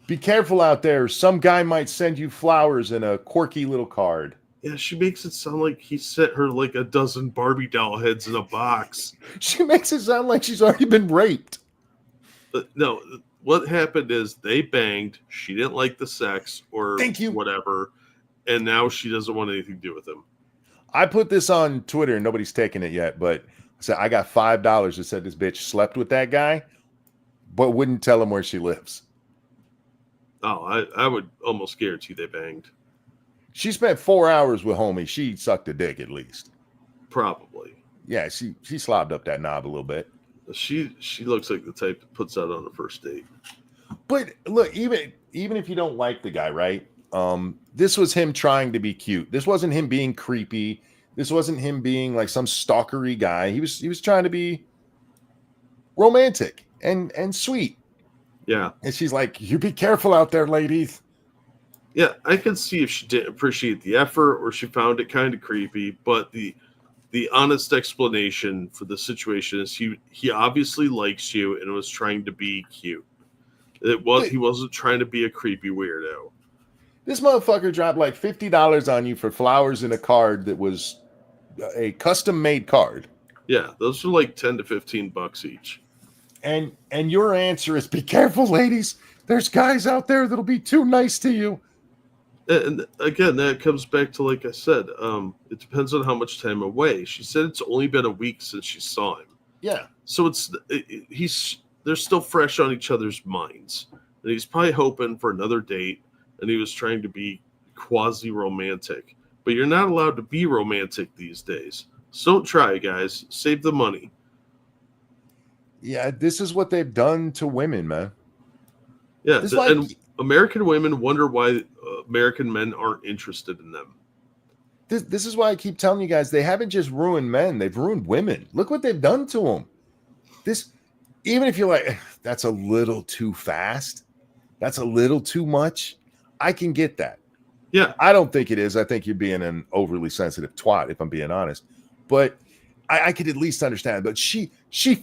Be careful out there. Some guy might send you flowers in a quirky little card. Yeah, she makes it sound like he sent her like a dozen Barbie doll heads in a box. She makes it sound like she's already been raped. No, what happened is they banged. She didn't like the sex or whatever. And now she doesn't want anything to do with him. I put this on Twitter and nobody's taken it yet, but I said I got $5 that said this bitch slept with that guy, but wouldn't tell him where she lives. Oh, I would almost guarantee they banged. She spent 4 hours with homie. She sucked a dick at least. Probably. Yeah, she slobbed up that knob a little bit. She looks like the type that puts out on a first date. But look, even if you don't like the guy, right? This was him trying to be cute. This wasn't him being creepy. This wasn't him being like some stalkery guy. He was trying to be romantic and sweet. Yeah. And she's like, "You be careful out there, ladies." Yeah, I could see if she didn't appreciate the effort or she found it kind of creepy, but the honest explanation for the situation is he obviously likes you and was trying to be cute. He wasn't trying to be a creepy weirdo. This motherfucker dropped like $50 on you for flowers in a card that was a custom made card. Yeah, those are like $10 to $15 each. And your answer is, be careful, ladies. There's guys out there that'll be too nice to you. And again, that comes back to, like I said, it depends on how much time away. She said it's only been a week since she saw him. Yeah. So they're still fresh on each other's minds. And he's probably hoping for another date, and he was trying to be quasi-romantic. But you're not allowed to be romantic these days. So don't try, guys. Save the money. Yeah, this is what they've done to women, man. Yeah, and American women wonder why American men aren't interested in them. This is why I keep telling you guys, they haven't just ruined men, they've ruined women. Look what they've done to them. Even if you're like, that's a little too fast, that's a little too much, I can get that. Yeah. I don't think it is. I think you're being an overly sensitive twat, if I'm being honest. But I could at least understand. But she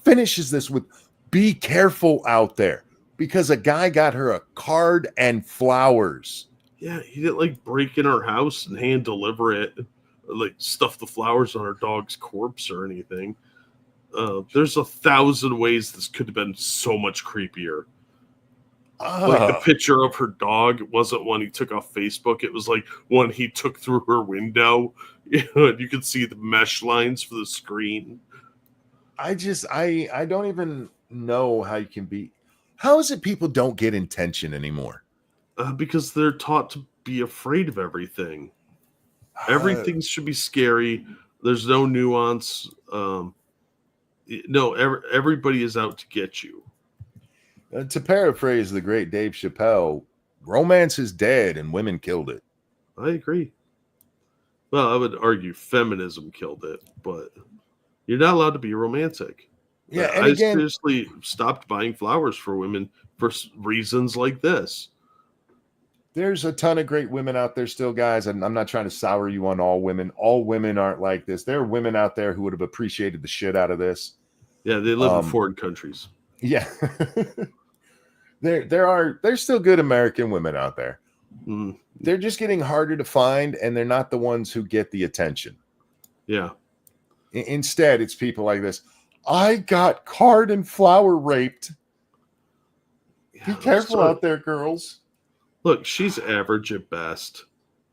finishes this with, be careful out there, because a guy got her a card and flowers. Yeah, he didn't like break in her house and hand deliver it, or like stuff the flowers on her dog's corpse or anything. There's 1,000 ways this could have been so much creepier. Like the picture of her dog wasn't one he took off Facebook. It was like one he took through her window. And you could see the mesh lines for the screen. I don't even know how you can be. How is it people don't get intention anymore? Because they're taught to be afraid of everything. Everything should be scary. There's no nuance. Everybody is out to get you. To paraphrase the great Dave Chappelle, romance is dead and women killed it. I agree. Well, I would argue feminism killed it, but you're not allowed to be romantic. Yeah, and I seriously stopped buying flowers for women for reasons like this. There's a ton of great women out there still, guys. And I'm not trying to sour you on all women. All women aren't like this. There are women out there who would have appreciated the shit out of this. Yeah, they live in foreign countries. Yeah. There's still good American women out there. Mm. They're just getting harder to find, and they're not the ones who get the attention. Yeah. Instead, it's people like this. I got card and flower raped. Be careful out there, girls. Look, she's average at best.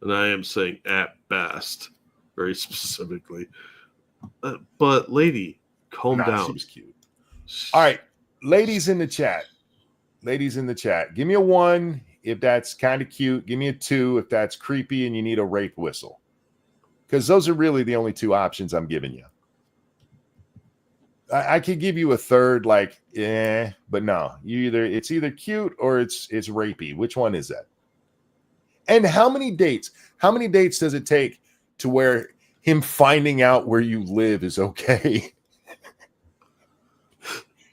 And I am saying at best, very specifically. But lady, calm down. She was cute. All right. Ladies in the chat, give me a 1 if that's kind of cute. Give me a 2 if that's creepy and you need a rape whistle. Because those are really the only 2 options I'm giving you. I could give you a third, like, but no. It's either cute or it's rapey. Which one is that? And how many dates? How many dates does it take to where him finding out where you live is okay?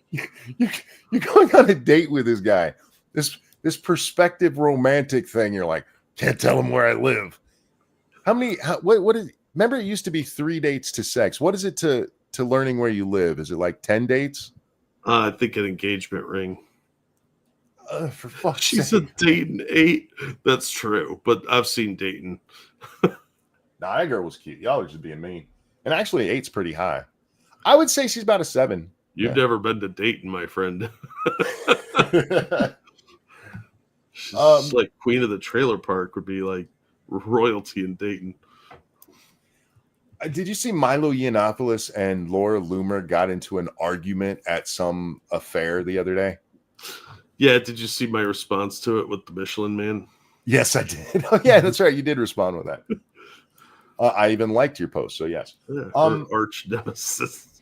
You're going on a date with this guy. This perspective romantic thing. You're like, can't tell him where I live. What is? Remember, it used to be 3 dates to sex. What is it to learning where you live? Is it like 10 dates? I think an engagement ring. For fuck's sake. She said Dayton 8. That's true, but I've seen Dayton. Nah, that girl was cute. Y'all are just being mean. And actually, 8's pretty high. I would say she's about a 7. You've never been to Dayton, my friend. She's like Queen of the Trailer Park would be like royalty in Dayton. Did you see Milo Yiannopoulos and Laura Loomer got into an argument at some affair the other day? Yeah, did you see my response to it with the Michelin Man? Yes, I did. Oh, yeah, that's right. You did respond with that. I even liked your post, so yes. Yeah, arch nemesis.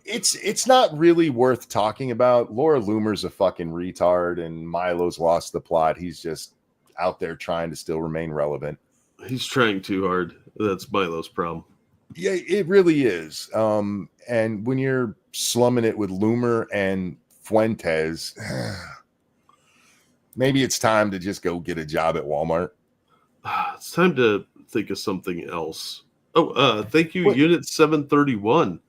It's not really worth talking about. Laura Loomer's a fucking retard, and Milo's lost the plot. He's just out there trying to still remain relevant. He's trying too hard. That's Milo's problem. Yeah, it really is. And when you're slumming it with Loomer and Fuentes, maybe it's time to just go get a job at Walmart. It's time to think of something else. Oh, thank you, What? Unit 731.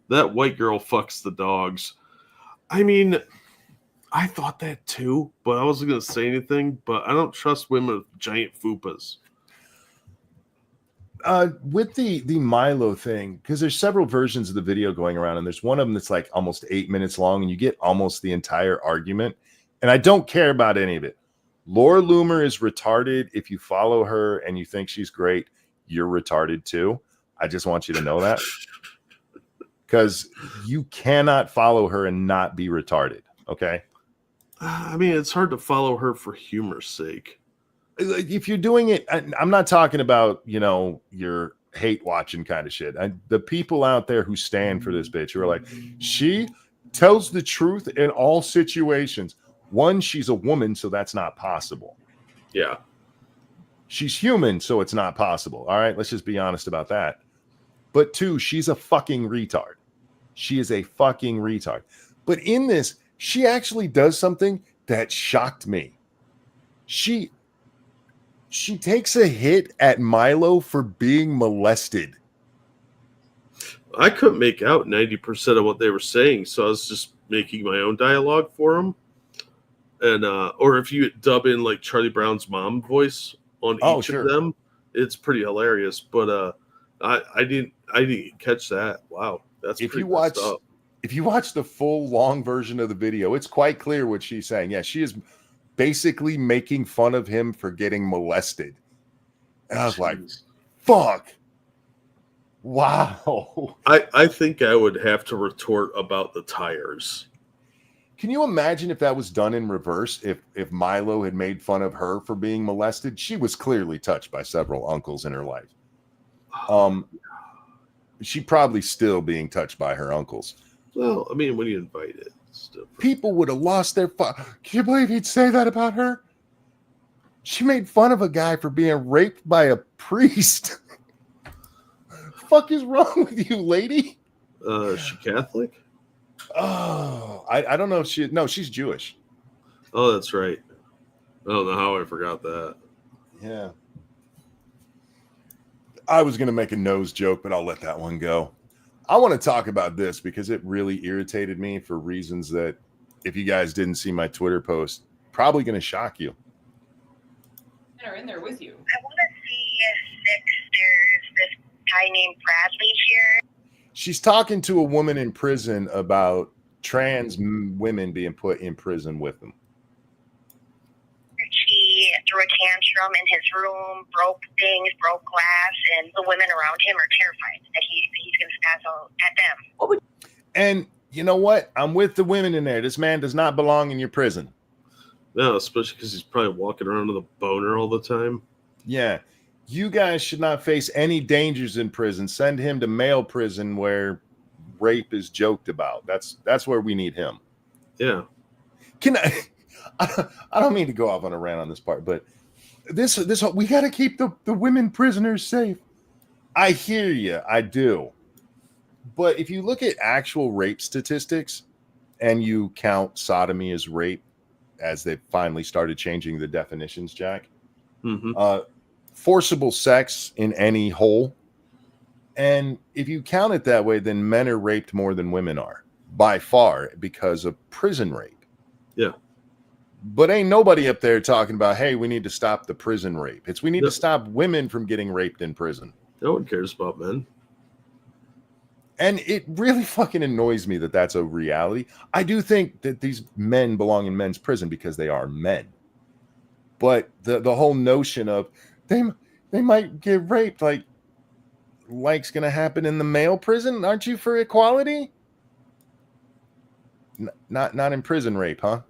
That white girl fucks the dogs. I mean, I thought that too, but I wasn't going to say anything. But I don't trust women with giant fupas. With the Milo thing, because there's several versions of the video going around, and there's one of them that's like almost 8 minutes long, and you get almost the entire argument. And I don't care about any of it. Laura Loomer is retarded. If you follow her and you think she's great, you're retarded too. I just want you to know that. Because you cannot follow her and not be retarded. Okay. I mean, it's hard to follow her for humor's sake. If you're doing it, I'm not talking about, your hate watching kind of shit. The people out there who stand for this bitch who are like, she tells the truth in all situations. One, she's a woman, so that's not possible. Yeah. She's human, so it's not possible. All right. Let's just be honest about that. But two, she's a fucking retard. She is a fucking retard. But in this, she actually does something that shocked me. She takes a hit at Milo for being molested. I couldn't make out 90% of what they were saying, so I was just making my own dialogue for them. And or if you dub in like Charlie Brown's mom voice on each of them, it's pretty hilarious. But I didn't catch that. Wow, that's if you watch the full long version of the video, it's quite clear what she's saying. Yeah, she is basically making fun of him for getting molested. And I was like, fuck. Wow. I think I would have to retort about the tires. Can you imagine if that was done in reverse? If Milo had made fun of her for being molested? She was clearly touched by several uncles in her life. She probably still being touched by her uncles. Well, I mean, when you invite it, people would have lost their Can you believe he'd say that about her? She made fun of a guy for being raped by a priest. Fuck is wrong with you, lady? Is she Catholic? Oh, I don't know if she's Jewish. Oh, that's right. I don't know how I forgot that. Yeah. I was going to make a nose joke, but I'll let that one go. I want to talk about this because it really irritated me for reasons that, if you guys didn't see my Twitter post, probably going to shock you. Are in there with you. I want to see if there's this guy named Bradley here. She's talking to a woman in prison about trans women being put in prison with them. She threw a tantrum in his room, broke things, broke glass, and the women around him are terrified that he's going to spaz out at them. And you know what? I'm with the women in there. This man does not belong in your prison. No, especially because he's probably walking around with a boner all the time. Yeah. You guys should not face any dangers in prison. Send him to male prison where rape is joked about. That's where we need him. Yeah. Can I don't mean to go off on a rant on this part, but this we got to keep the women prisoners safe. I hear you. I do. But if you look at actual rape statistics and you count sodomy as rape, as they finally started changing the definitions, Jack, forcible sex in any hole. And if you count it that way, then men are raped more than women are by far because of prison rape. Yeah. But ain't nobody up there talking about, hey, we need to stop the prison rape. We need to stop women from getting raped in prison. No one cares about men. And it really fucking annoys me that that's a reality. I do think that these men belong in men's prison because they are men. But the whole notion of they might get raped, like's going to happen in the male prison. Aren't you for equality? Not in prison rape, huh?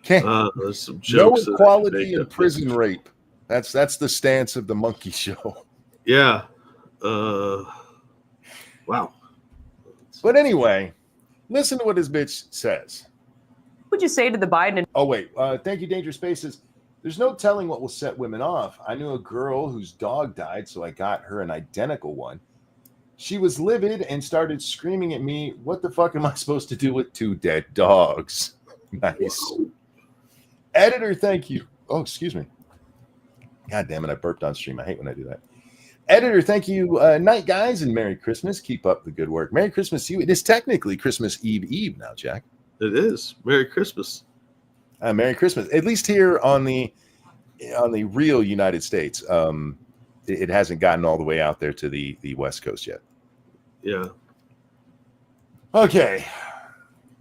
There's some jokes. No equality in prison rape. That's the stance of the Monkey Show. Yeah. Wow. But anyway, listen to what this bitch says. What would you say to the Biden? Oh, wait. Thank you, Dangerous Spaces. There's no telling what will set women off. I knew a girl whose dog died, so I got her an identical one. She was livid and started screaming at me, what the fuck am I supposed to do with 2 dead dogs? Nice. Editor, thank you. Oh, excuse me. God damn it, I burped on stream. I hate when I do that. Editor, thank you. Night, guys, and Merry Christmas. Keep up the good work. Merry Christmas to you. It is technically Christmas Eve now, Jack. It is. Merry Christmas. Merry Christmas. At least here on the real United States. It hasn't gotten all the way out there to the West Coast yet. Yeah. Okay.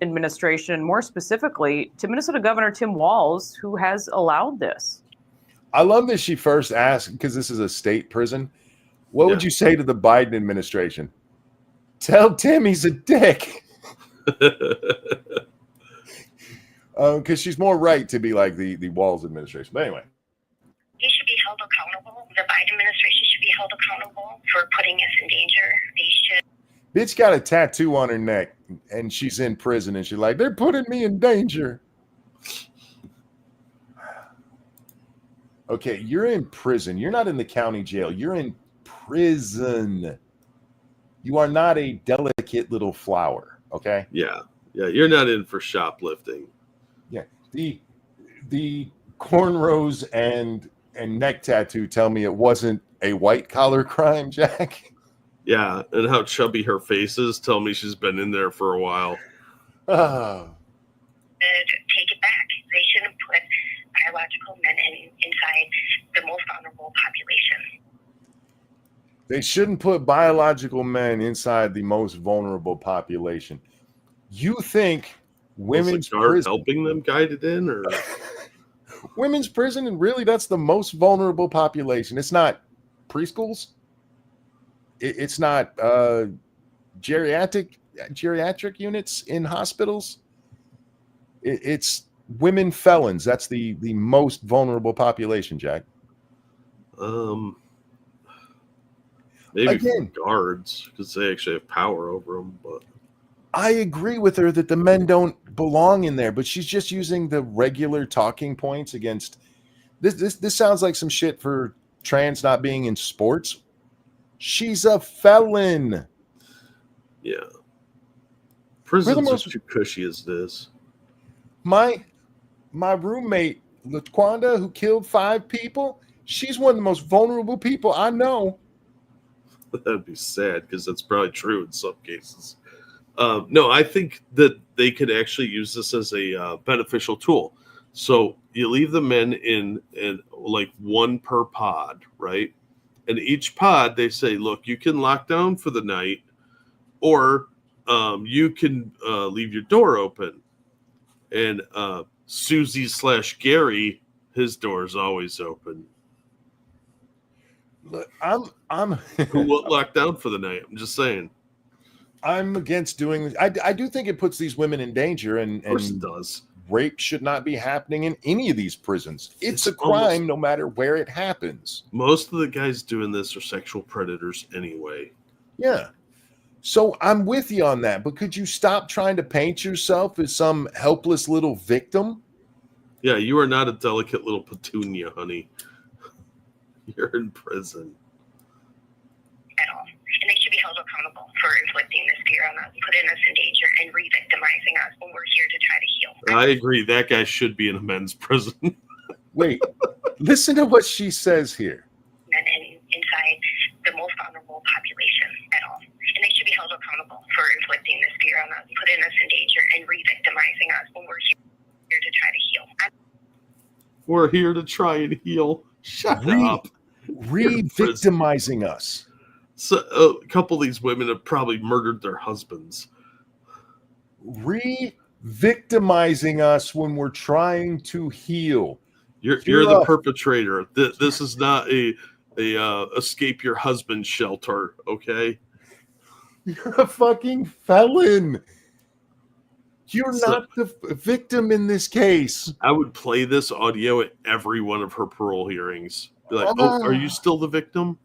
Administration, more specifically to Minnesota Governor Tim Walz, who has allowed this. I love that she first asked, because this is a state prison, what would you say to the Biden administration? Tell Tim he's a dick. Because she's more right to be like the Walz administration. But anyway. He should be held accountable. The Biden administration should be held accountable for putting us in danger. They should. Bitch got a tattoo on her neck, and she's in prison, and she's like, they're putting me in danger. Okay, you're in prison. You're not in the county jail. You're in prison. You are not a delicate little flower, okay? Yeah. Yeah, you're not in for shoplifting. Yeah. The cornrows and neck tattoo tell me it wasn't a white collar crime, Jack. Yeah, and how chubby her face is tell me she's been in there for a while. Oh. Take it back. They shouldn't put biological men inside the most vulnerable population. They shouldn't put biological men inside the most vulnerable population. You think women's prison helping them guided in, or women's prison, and really that's the most vulnerable population. It's not preschools. It's not geriatric units in hospitals. It's women felons. That's the most vulnerable population, Jack. Maybe again, guards, because they actually have power over them. But I agree with her that the men don't belong in there, but she's just using the regular talking points against this. This sounds like some shit for trans not being in sports. She's a felon. Yeah. Prison's just too cushy as it is. My roommate, LaQuanda, who killed 5 people, she's one of the most vulnerable people I know. That'd be sad, because that's probably true in some cases. No, I think that they could actually use this as a beneficial tool. So you leave the men in like one per pod, right? And each pod, they say, look, you can lock down for the night, or you can leave your door open. And Susie/Gary, his door is always open. Look, I'm who will lock down for the night? I'm just saying. I'm against doing this. I do think it puts these women in danger, and of course it does. Rape should not be happening in any of these prisons. It's a crime no matter where it happens. Most of the guys doing this are sexual predators anyway. Yeah. So I'm with you on that, but could you stop trying to paint yourself as some helpless little victim? Yeah, you are not a delicate little petunia, honey. You're in prison. At all. And they should be held accountable for inflicting this fear on us, putting us in danger, and re-victimizing us when we're here to try to heal. I agree. That guy should be in a men's prison. Wait, listen to what she says here. Men inside the most vulnerable population at all. And they should be held accountable for inflicting this fear on us, putting us in danger, and re-victimizing us when we're here to try to heal. We're here to try and heal. Shut up. Re-victimizing us. So a couple of these women have probably murdered their husbands. Re-victimizing us when we're trying to heal. You're the perpetrator. This is not a escape your husband shelter, okay? You're a fucking felon. You're not the victim in this case. I would play this audio at every one of her parole hearings. Be like, oh, are you still the victim?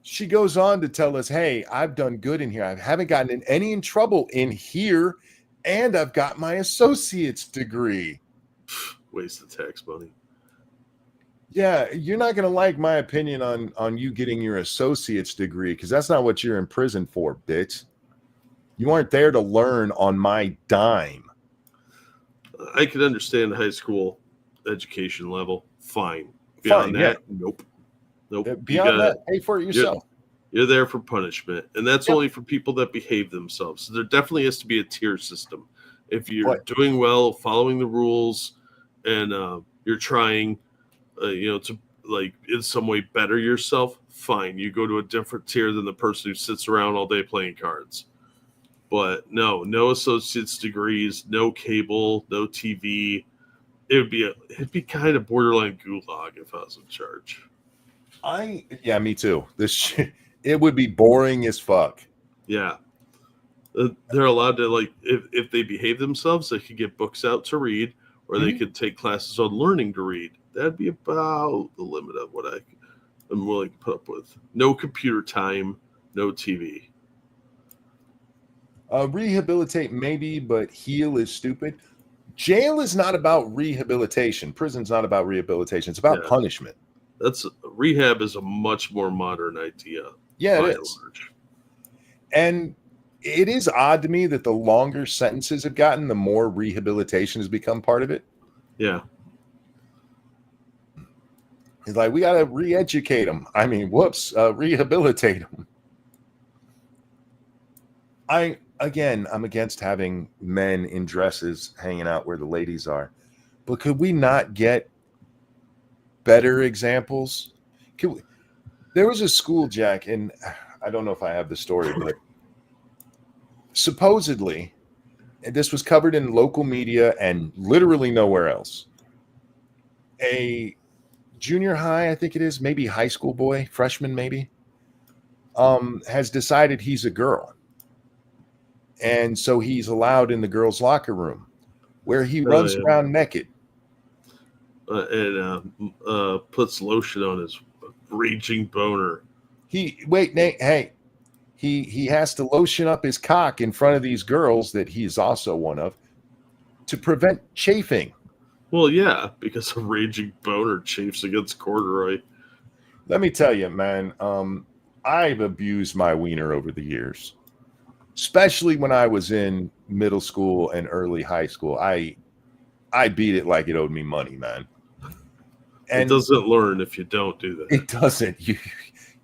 She goes on to tell us, hey, I've done good in here. I haven't gotten in any trouble in here, and I've got my associate's degree. Waste of tax money. Yeah, you're not going to like my opinion on you getting your associate's degree, because that's not what you're in prison for, bitch. You aren't there to learn on my dime. I can understand the high school education level. Fine. Beyond that, nope. Beyond that, pay for it yourself. You're there for punishment, and that's only for people that behave themselves. So there definitely has to be a tier system. If you're doing well, following the rules, and you're trying, to like in some way better yourself, fine. You go to a different tier than the person who sits around all day playing cards. But no associate's degrees, no cable, no TV. It'd be kind of borderline gulag if I was in charge. Me too. It would be boring as fuck. Yeah. They're allowed to, like, if they behave themselves, they could get books out to read, or they could take classes on learning to read. That'd be about the limit of what I'm willing to put up with. No computer time, no TV. Rehabilitate maybe, but heal is stupid. Jail is not about rehabilitation. Prison's not about rehabilitation. It's about punishment. Rehab is a much more modern idea. Yeah, it is. And it is odd to me that the longer sentences have gotten, the more rehabilitation has become part of it. Yeah. It's like, we got to re-educate them. I mean, rehabilitate them. I'm against having men in dresses hanging out where the ladies are. But could we not get better examples? There was a school, Jack, and I don't know if I have the story, but supposedly, and this was covered in local media and literally nowhere else, a junior high, I think it is, maybe high school boy, freshman maybe, has decided he's a girl. And so he's allowed in the girls' locker room where he runs around naked. And puts lotion on his raging boner. He has to lotion up his cock in front of these girls that he's also one of to prevent chafing. Well, yeah, because a raging boner chafes against corduroy. Let me tell you, man, I've abused my wiener over the years, especially when I was in middle school and early high school. I beat it like it owed me money, man. And it doesn't learn if you don't do that. It doesn't. You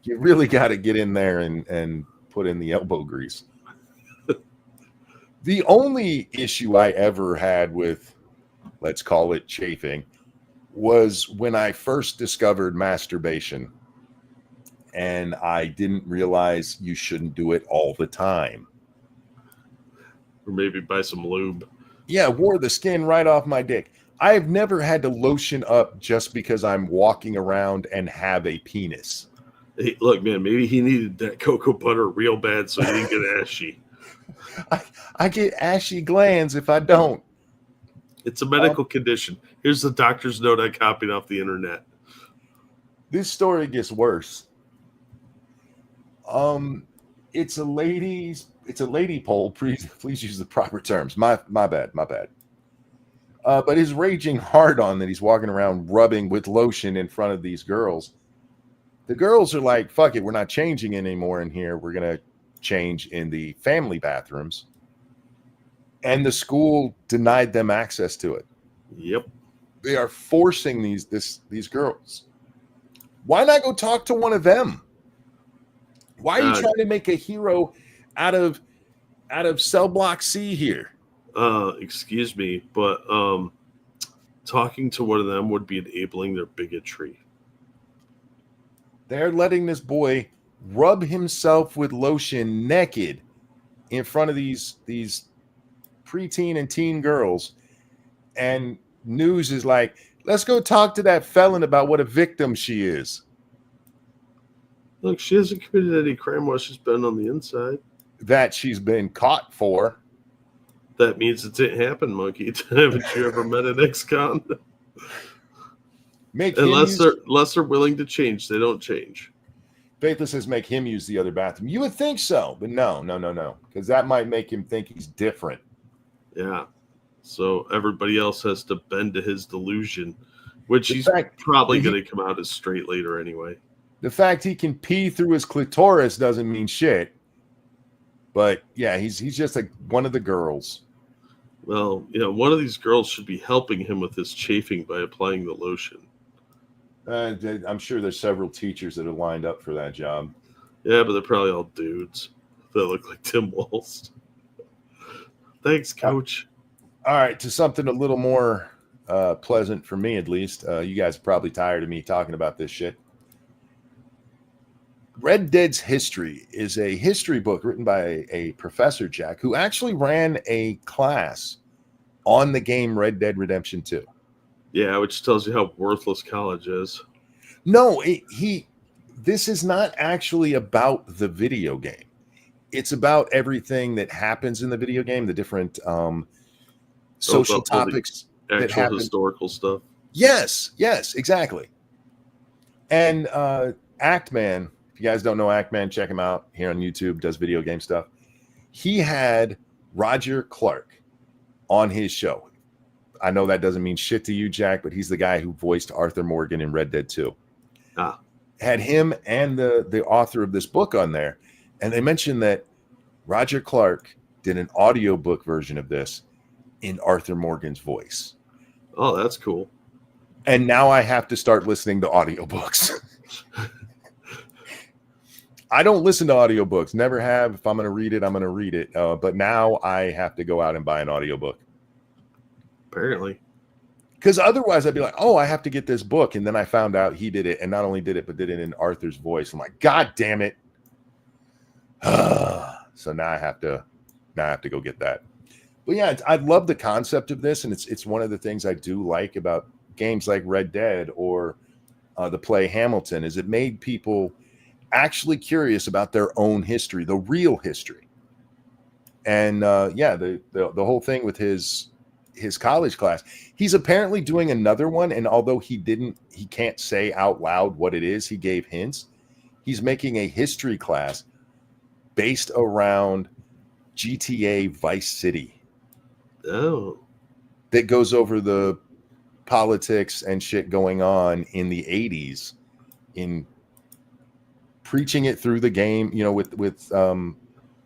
really got to get in there and put in the elbow grease. The only issue I ever had with, let's call it chafing, was when I first discovered masturbation. And I didn't realize you shouldn't do it all the time. Or maybe buy some lube. Yeah, wore the skin right off my dick. I've never had to lotion up just because I'm walking around and have a penis. Hey, look, man, maybe he needed that cocoa butter real bad so he didn't get ashy. I get ashy glands if I don't. It's a medical condition. Here's the doctor's note I copied off the internet. This story gets worse. It's a lady poll. Please use the proper terms. My bad. But his raging hard on that he's walking around rubbing with lotion in front of these girls. The girls are like, fuck it, we're not changing anymore in here. We're going to change in the family bathrooms. And the school denied them access to it. Yep. They are forcing these girls. Why not go talk to one of them? Why are you trying to make a hero out of cell block C here? Excuse me, but talking to one of them would be enabling their bigotry. They're letting this boy rub himself with lotion naked in front of these preteen and teen girls, and news is like, let's go talk to that felon about what a victim she is. Look, she hasn't committed any crime while she's been on the inside. That she's been caught for. That means it didn't happen, monkey. Haven't you ever met an ex-con? Unless they're willing to change, they don't change. Faithless says make him use the other bathroom. You would think so, but no, because that might make him think he's different. Yeah. So everybody else has to bend to his delusion, which The he's fact probably that going to come out as straight later anyway. The fact he can pee through his clitoris doesn't mean shit. But yeah, he's just like one of the girls. Well, one of these girls should be helping him with his chafing by applying the lotion. I'm sure there's several teachers that are lined up for that job. Yeah, but they're probably all dudes that look like Tim Walz. Thanks, Coach. All right, to something a little more pleasant for me, at least. You guys are probably tired of me talking about this shit. Red Dead's History is a history book written by a professor, Jack, who actually ran a class on the game Red Dead Redemption 2. Yeah, which tells you how worthless college is. No, this is not actually about the video game. It's about everything that happens in the video game, the different social topics, actual historical stuff. Yes, exactly. And Actman, if you guys don't know Actman, check him out here on YouTube, does video game stuff. He had Roger Clark on his show. I know that doesn't mean shit to you, Jack, but he's the guy who voiced Arthur Morgan in Red Dead 2. Had him and the author of this book on there. And they mentioned that Roger Clark did an audiobook version of this in Arthur Morgan's voice. Oh, that's cool. And now I have to start listening to audiobooks. I don't listen to audiobooks. Never have. If I'm going to read it, I'm going to read it. But now I have to go out and buy an audiobook. Apparently. Because otherwise I'd be like, oh, I have to get this book. And then I found out he did it. And not only did it, but did it in Arthur's voice. I'm like, God damn it. So now I have to go get that. But yeah, I love the concept of this. And it's one of the things I do like about games like Red Dead or the play Hamilton is it made people actually curious about their own history, the real history. And the whole thing with his college class, he's apparently doing another one. And although he can't say out loud what it is, he gave hints. He's making a history class based around GTA Vice City. Oh. That goes over the politics and shit going on in the 80s in preaching it through the game, with the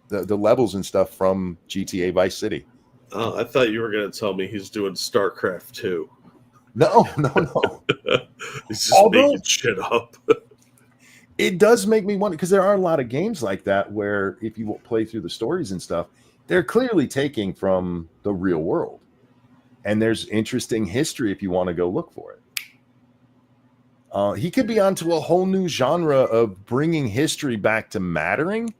levels and stuff from GTA Vice City. Oh, I thought you were going to tell me he's doing StarCraft 2. No. He's just making shit up. It does make me wonder, because there are a lot of games like that where if you play through the stories and stuff, they're clearly taking from the real world. And there's interesting history if you want to go look for it. He could be onto a whole new genre of bringing history back to mattering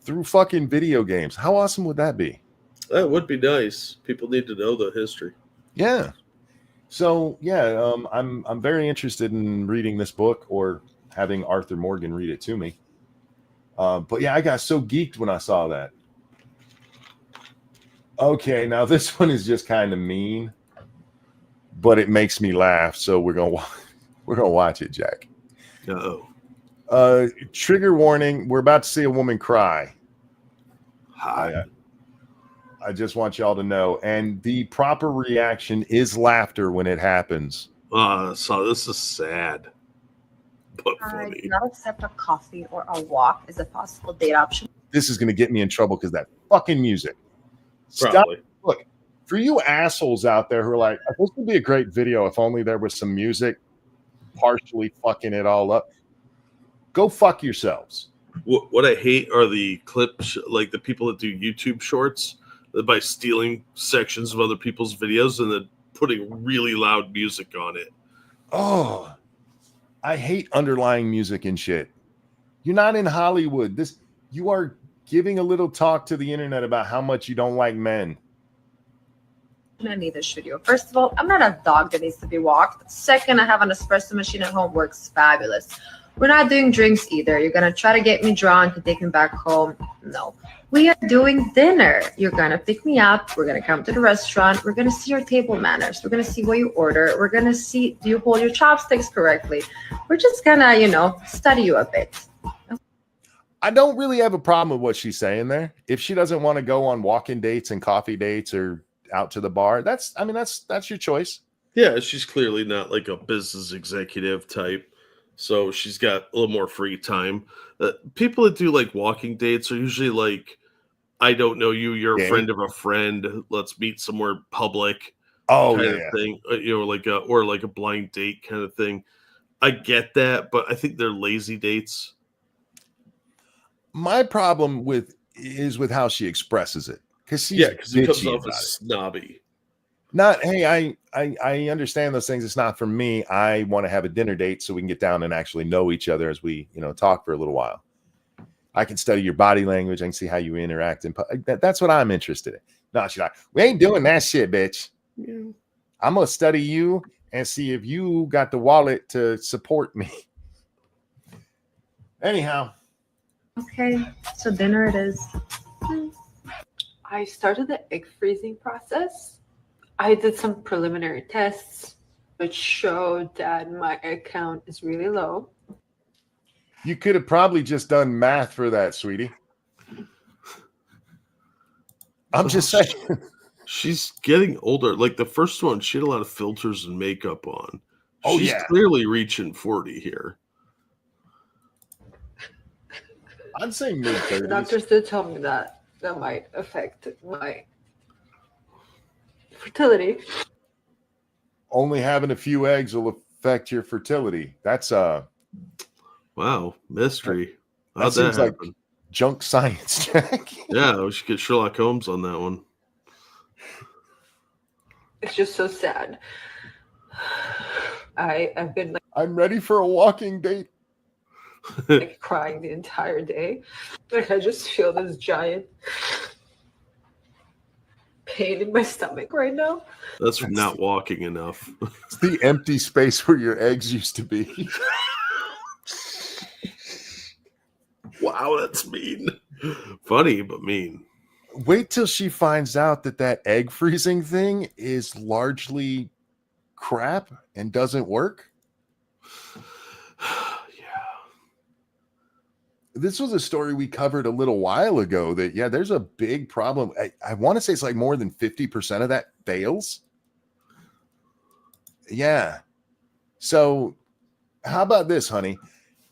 through fucking video games. How awesome would that be? That would be nice. People need to know the history. Yeah. So yeah, I'm very interested in reading this book or having Arthur Morgan read it to me. But yeah, I got so geeked when I saw that. Okay, now this one is just kind of mean, but it makes me laugh. So we're gonna watch it, Jack. Uh-oh. Trigger warning: we're about to see a woman cry. Hi. I just want y'all to know, and the proper reaction is laughter when it happens. So this is sad, but funny. Do not accept a coffee or a walk as a possible date option. This is going to get me in trouble because that fucking music. Probably. Stop. Look, for you assholes out there who are like, this would be a great video if only there was some music partially fucking it all up. Go fuck yourselves. What I hate are the clips, like the people that do YouTube shorts, by stealing sections of other people's videos and then putting really loud music on it. Oh, I hate underlying music and shit. You're not in Hollywood. You are giving a little talk to the internet about how much you don't like men. I need this video. First of all, I'm not a dog that needs to be walked. Second, I have an espresso machine at home. Works fabulous. We're not doing drinks either. You're going to try to get me drunk and take me back home. No. We are doing dinner. You're going to pick me up. We're going to come to the restaurant. We're going to see your table manners. We're going to see what you order. We're going to see, do you hold your chopsticks correctly? We're just going to, study you a bit. I don't really have a problem with what she's saying there. If she doesn't want to go on walking dates and coffee dates or out to the bar, that's your choice. Yeah, she's clearly not like a business executive type, so she's got a little more free time. People that do like walking dates are usually like, I don't know you, you're a Yeah. friend of a friend. Let's meet somewhere public, Oh kind yeah, of yeah. thing. Like a blind date kind of thing. I get that, but I think they're lazy dates. My problem is with how she expresses it, because she's Because it comes bitchy off about as it. snobby. Not, hey, I understand those things. It's not for me. I want to have a dinner date so we can get down and actually know each other as we, talk for a little while. I can study your body language. I can see how you interact. That's what I'm interested in. No, she's like, we ain't doing that shit, bitch. Yeah. I'm going to study you and see if you got the wallet to support me. Anyhow. Okay, so dinner it is. I started the egg freezing process. I did some preliminary tests, which showed that my egg count is really low. You could have probably just done math for that, sweetie. I'm just saying. She's getting older. Like the first one, she had a lot of filters and makeup on. Oh, She's yeah. clearly reaching 40 here. I'm saying The mid-30s. doctors did tell me that might affect my fertility. Only having a few eggs will affect your fertility. That's Wow, mystery. that How'd that seems like happen? junk science, Jack. Yeah, we should get Sherlock Holmes on that one. It's just so sad. I've been I'm ready for a walking date. like crying the entire day. Like I just feel this giant pain in my stomach right now. That's from not walking enough. It's the empty space where your eggs used to be. Wow, that's mean. Funny, but mean. Wait till she finds out that egg freezing thing is largely crap and doesn't work. This was a story we covered a little while ago that, yeah, there's a big problem. I want to say it's like more than 50% of that fails. Yeah. So how about this, honey?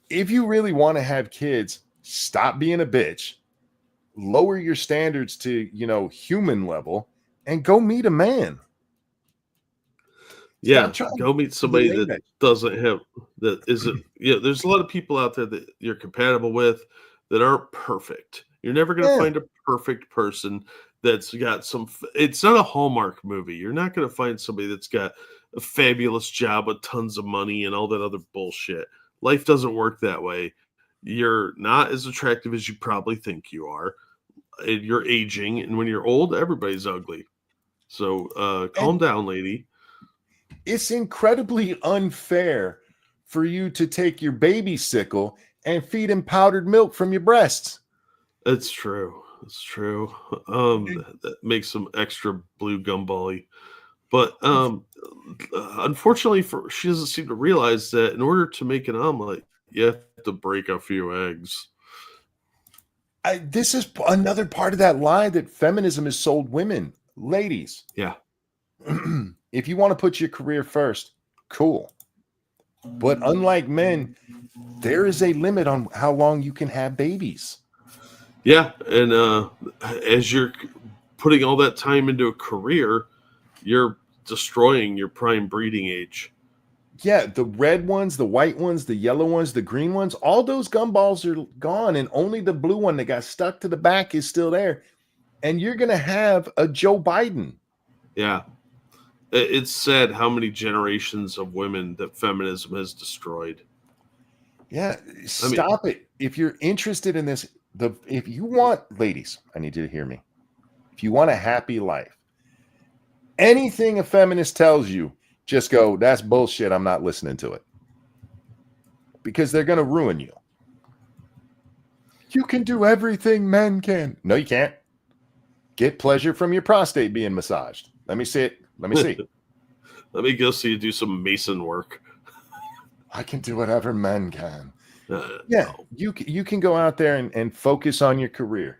If you really want to have kids, stop being a bitch, lower your standards to, human level, and go meet a man. Yeah, Stop trying go meet somebody to that doesn't have that isn't. Yeah, there's a lot of people out there that you're compatible with that aren't perfect. You're never going to find a perfect person that's got some. It's not a Hallmark movie. You're not going to find somebody that's got a fabulous job with tons of money and all that other bullshit. Life doesn't work that way. You're not as attractive as you probably think you are. And you're aging, and when you're old, everybody's ugly. So calm down, lady. It's incredibly unfair for you to take your baby sickle and feed him powdered milk from your breasts. It's true. It's true. That makes them extra blue gumball-y. But unfortunately, she doesn't seem to realize that in order to make an omelet, you have to break a few eggs. This is another part of that lie that feminism has sold women. Ladies. Yeah. If you want to put your career first, cool. But unlike men, there is a limit on how long you can have babies. Yeah, and as you're putting all that time into a career, you're destroying your prime breeding age. Yeah, the red ones, the white ones, the yellow ones, the green ones, all those gumballs are gone, and only the blue one that got stuck to the back is still there. And you're going to have a Joe Biden. Yeah. It's sad how many generations of women that feminism has destroyed. Yeah, stop it. If you're interested in this, if you want, ladies, I need you to hear me. If you want a happy life, anything a feminist tells you, just go, that's bullshit. I'm not listening to it. Because they're going to ruin you. You can do everything men can. No, you can't. Get pleasure from your prostate being massaged. Let me see it. Let me see. Let me go see you do some mason work. I can do whatever men can. Yeah, No. you can go out there and focus on your career.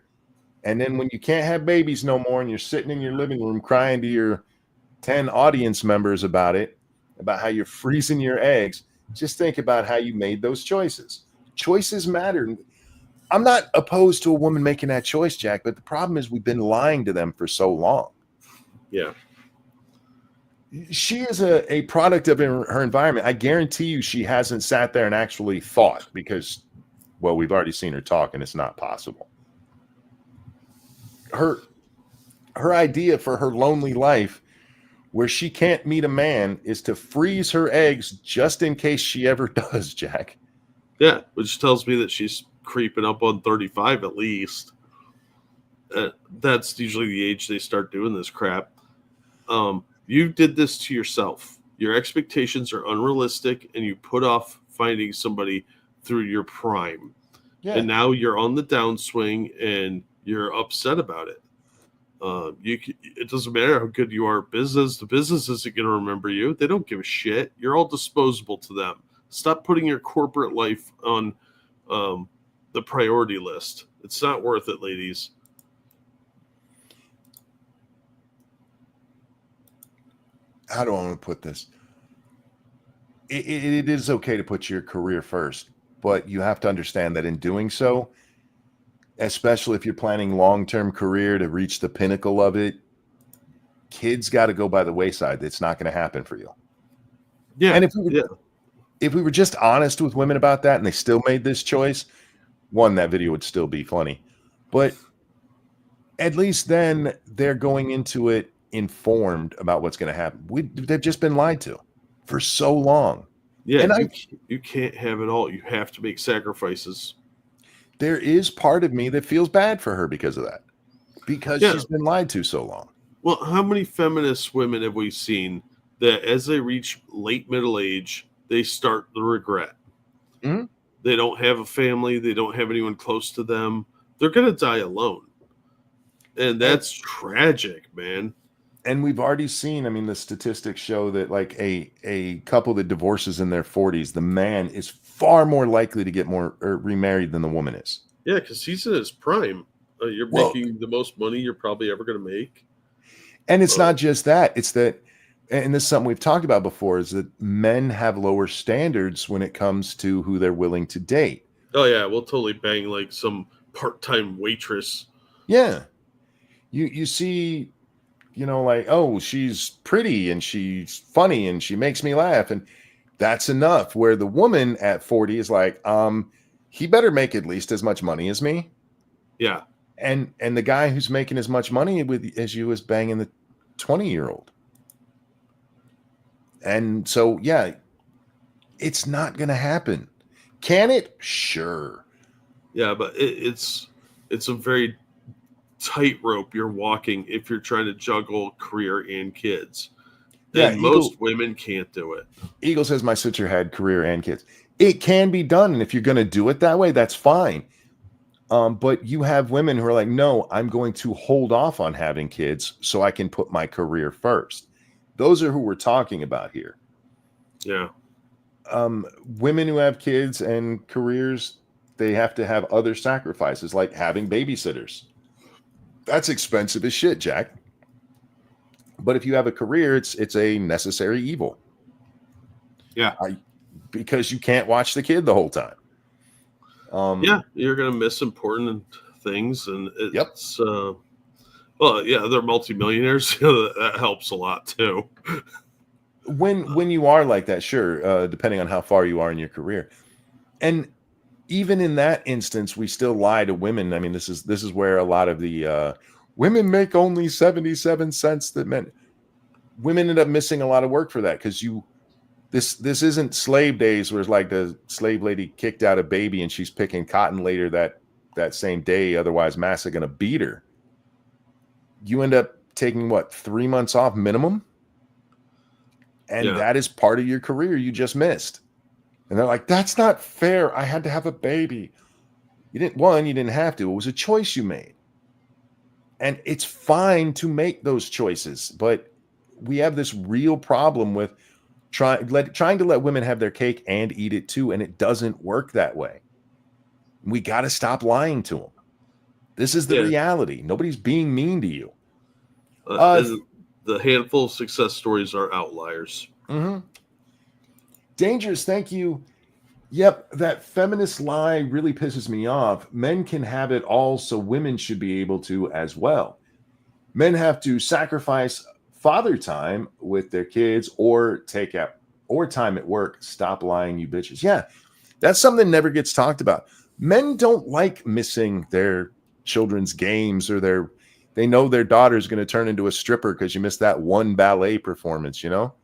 And then when you can't have babies no more and you're sitting in your living room crying to your 10 audience members about it, about how you're freezing your eggs, just think about how you made those choices. Choices matter. I'm not opposed to a woman making that choice, Jack, but the problem is we've been lying to them for so long. Yeah. She is a product of her environment. I guarantee you she hasn't sat there and actually thought because, well, we've already seen her talk and it's not possible. Her idea for her lonely life where she can't meet a man is to freeze her eggs just in case she ever does, Jack. Yeah, which tells me that she's creeping up on 35 at least. That's usually the age they start doing this crap. You did this to yourself. Your expectations are unrealistic, and you put off finding somebody through your prime. Yeah. And now you're on the downswing, and you're upset about it. It doesn't matter how good you are at business. The business isn't going to remember you. They don't give a shit. You're all disposable to them. Stop putting your corporate life on the priority list. It's not worth it, ladies. How do I want to put this? It is okay to put your career first, but you have to understand that in doing so, especially if you're planning long-term career to reach the pinnacle of it, kids got to go by the wayside. It's not going to happen for you. Yeah. And if we were just honest with women about that and they still made this choice, one, that video would still be funny. But at least then they're going into it informed about what's going to happen. They've just been lied to for so long. Yeah, and you can't have it all. You have to make sacrifices. There is part of me that feels bad for her because of that, because she's been lied to so long. Well, how many feminist women have we seen that as they reach late middle age, they start the regret? Mm-hmm. They don't have a family. They don't have anyone close to them. They're going to die alone. And that's tragic, man. And we've already seen, I mean, the statistics show that like a couple that divorces in their 40s, the man is far more likely to get remarried than the woman is. Yeah, because he's in his prime. You're making the most money you're probably ever going to make. And it's not just that. It's that, and this is something we've talked about before, is that men have lower standards when it comes to who they're willing to date. Oh, yeah. We'll totally bang like some part-time waitress. Yeah. You see, you know, like, oh, she's pretty and she's funny and she makes me laugh. And that's enough. Where the woman at 40 is like, he better make at least as much money as me. Yeah. And the guy who's making as much money as you is banging the 20-year-old. And so, yeah, it's not going to happen. Can it? Sure. Yeah, but it's a very tightrope you're walking if you're trying to juggle career and kids. And most women can't do it. Eagle says my sister had career and kids. It can be done, and if you're going to do it that way, that's fine. But you have women who are like, no, I'm going to hold off on having kids so I can put my career first. Those are who we're talking about here. Yeah. Women who have kids and careers, they have to have other sacrifices, like having babysitters. That's expensive as shit, Jack. But if you have a career, it's a necessary evil. Yeah. Because you can't watch the kid the whole time. Yeah, you're going to miss important things. And it's, well, yeah, they're multimillionaires. That helps a lot too. When you are like that, sure, depending on how far you are in your career. And even in that instance, we still lie to women. I mean, this is where a lot of the women make only 77 cents that men. Women end up missing a lot of work for that because this isn't slave days where it's like the slave lady kicked out a baby and she's picking cotton later that same day. Otherwise, Massa gonna beat her. You end up taking 3 months off minimum, and that is part of your career you just missed. And they're like, that's not fair. I had to have a baby. You didn't have to. It was a choice you made. And it's fine to make those choices. But we have this real problem with trying to let women have their cake and eat it too, and it doesn't work that way. We got to stop lying to them. This is the reality. Nobody's being mean to you. And the handful of success stories are outliers. Mm-hmm. Dangerous, thank you. Yep, that feminist lie really pisses me off. Men can have it all, so women should be able to as well. Men have to sacrifice father time with their kids or take out or time at work. Stop lying, you bitches. Yeah, that's something that never gets talked about. Men don't like missing their children's games or they know their daughter's going to turn into a stripper because you missed that one ballet performance, you know?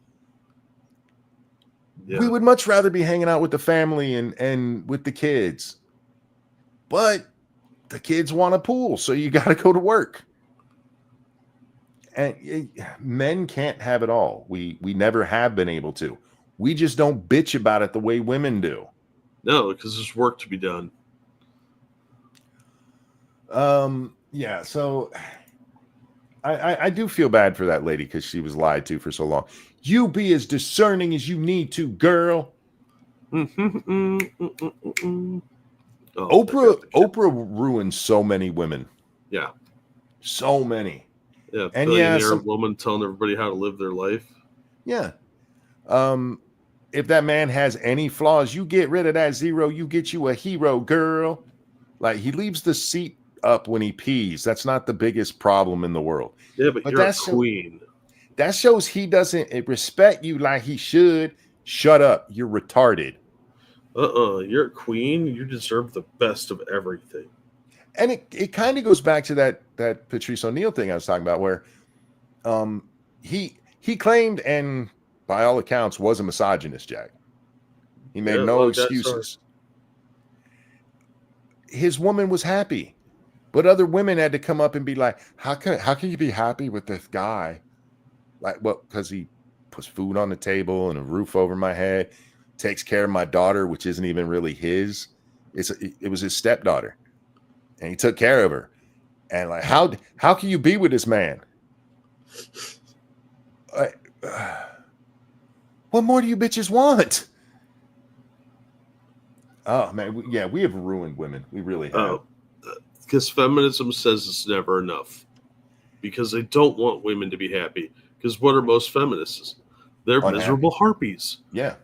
Yeah. We would much rather be hanging out with the family and with the kids. But the kids want a pool, so you got to go to work. And men can't have it all. We never have been able to. We just don't bitch about it the way women do. No, because there's work to be done. Yeah, so I do feel bad for that lady because she was lied to for so long. You be as discerning as you need to, girl. Oprah ruined so many women. Yeah. So many. Yeah, billionaire woman telling everybody how to live their life. Yeah. If that man has any flaws, you get rid of that zero, you get you a hero, girl. Like, he leaves the seat up when he pees. That's not the biggest problem in the world. Yeah, but you're a queen. That shows he doesn't respect you like he should. Shut up. You're retarded. You're a queen. You deserve the best of everything. And it kind of goes back to that Patrice O'Neal thing I was talking about, where he claimed, and by all accounts was a misogynist, Jack. He made no excuses. His woman was happy, but other women had to come up and be like, how can you be happy with this guy? Like, well, because he puts food on the table and a roof over my head, takes care of my daughter, which isn't even really his. It was his stepdaughter, and he took care of her. And like, how can you be with this man? What more do you bitches want? Oh man, we have ruined women. We really have. Because feminism says it's never enough. Because they don't want women to be happy. Because what are most feminists? They're unhappy. Miserable harpies. Yeah.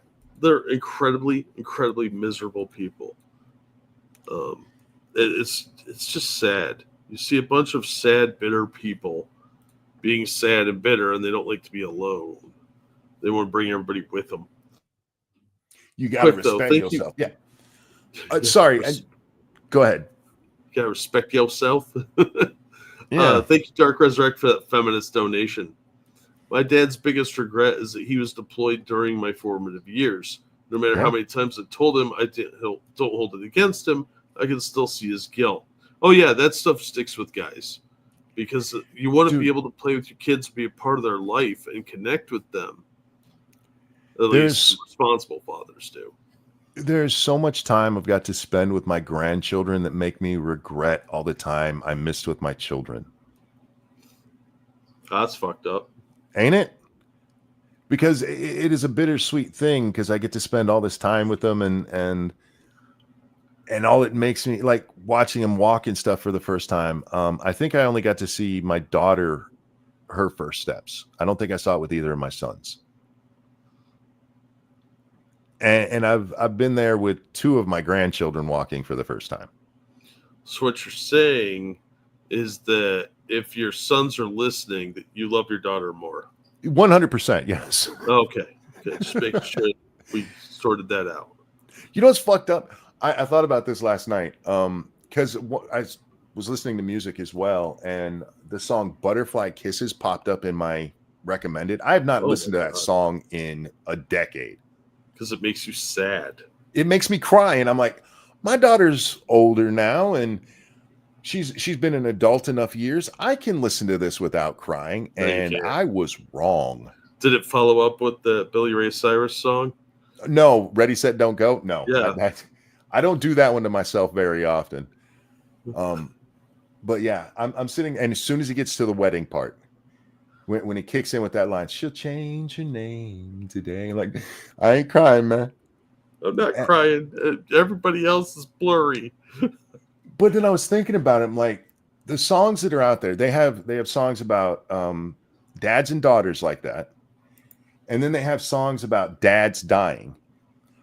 They're incredibly, incredibly miserable people. It's just sad. You see a bunch of sad, bitter people being sad and bitter, and they don't like to be alone. They want to bring everybody with them. You got to respect yourself. Yeah. Sorry. Go ahead. You got to respect yourself. Yeah. Thank you, Dark Resurrect, for that feminist donation. My dad's biggest regret is that he was deployed during my formative years. No matter how many times I told him don't hold it against him, I can still see his guilt. Oh, yeah, that stuff sticks with guys. Because you want to be able to play with your kids, be a part of their life, and connect with them. At least responsible fathers do. There's so much time I've got to spend with my grandchildren that make me regret all the time I missed with my children. That's fucked up. Ain't it? Because it is a bittersweet thing, because I get to spend all this time with them and all it makes me, like watching them walk and stuff for the first time. I think I only got to see my daughter, her first steps. I don't think I saw it with either of my sons. And I've been there with two of my grandchildren walking for the first time. So what you're saying is that if your sons are listening, that you love your daughter more. 100%, yes. Okay. Just making sure we sorted that out. You know what's fucked up? I thought about this last night because I was listening to music as well, and the song Butterfly Kisses popped up in my recommended. I have not listened to that song in a decade. Because it makes you sad. It makes me cry, and I'm like, my daughter's older now, and she's been an adult enough years. I can listen to this without crying, and I was wrong. Did it follow up with the Billy Ray Cyrus song? No, Ready, Set, Don't Go. No, yeah, I don't do that one to myself very often. But yeah, I'm sitting, and as soon as he gets to the wedding part, when it kicks in with that line, she'll change her name today. Like, I ain't crying, man. I'm not crying. Everybody else is blurry. But then I was thinking about it. I'm like, the songs that are out there, they have songs about dads and daughters like that. And then they have songs about dads dying.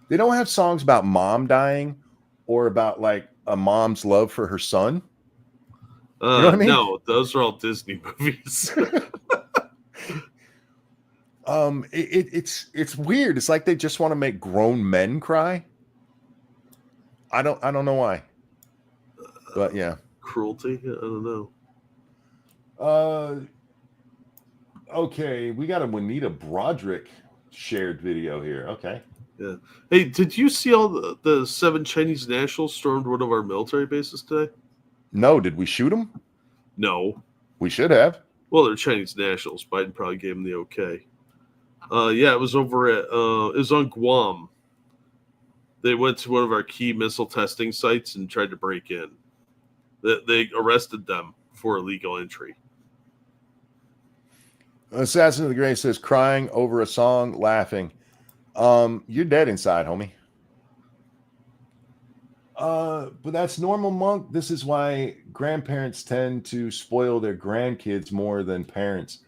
They don't have songs about mom dying or about like a mom's love for her son. You know what I mean? No, those are all Disney movies. It's weird. It's like they just want to make grown men cry. I don't know why. But yeah. Cruelty? I don't know. Okay, we got a Juanita Broderick shared video here. Okay. Yeah. Hey, did you see all the 7 Chinese nationals stormed one of our military bases today? No, did we shoot them? No. We should have. Well, they're Chinese nationals. Biden probably gave them the okay. Yeah, it was over at it was on Guam. They went to one of our key missile testing sites and tried to break in. They arrested them for illegal entry. Assassin of the Gray says, crying over a song, laughing. You're dead inside, homie. But that's normal, Monk. This is why grandparents tend to spoil their grandkids more than parents.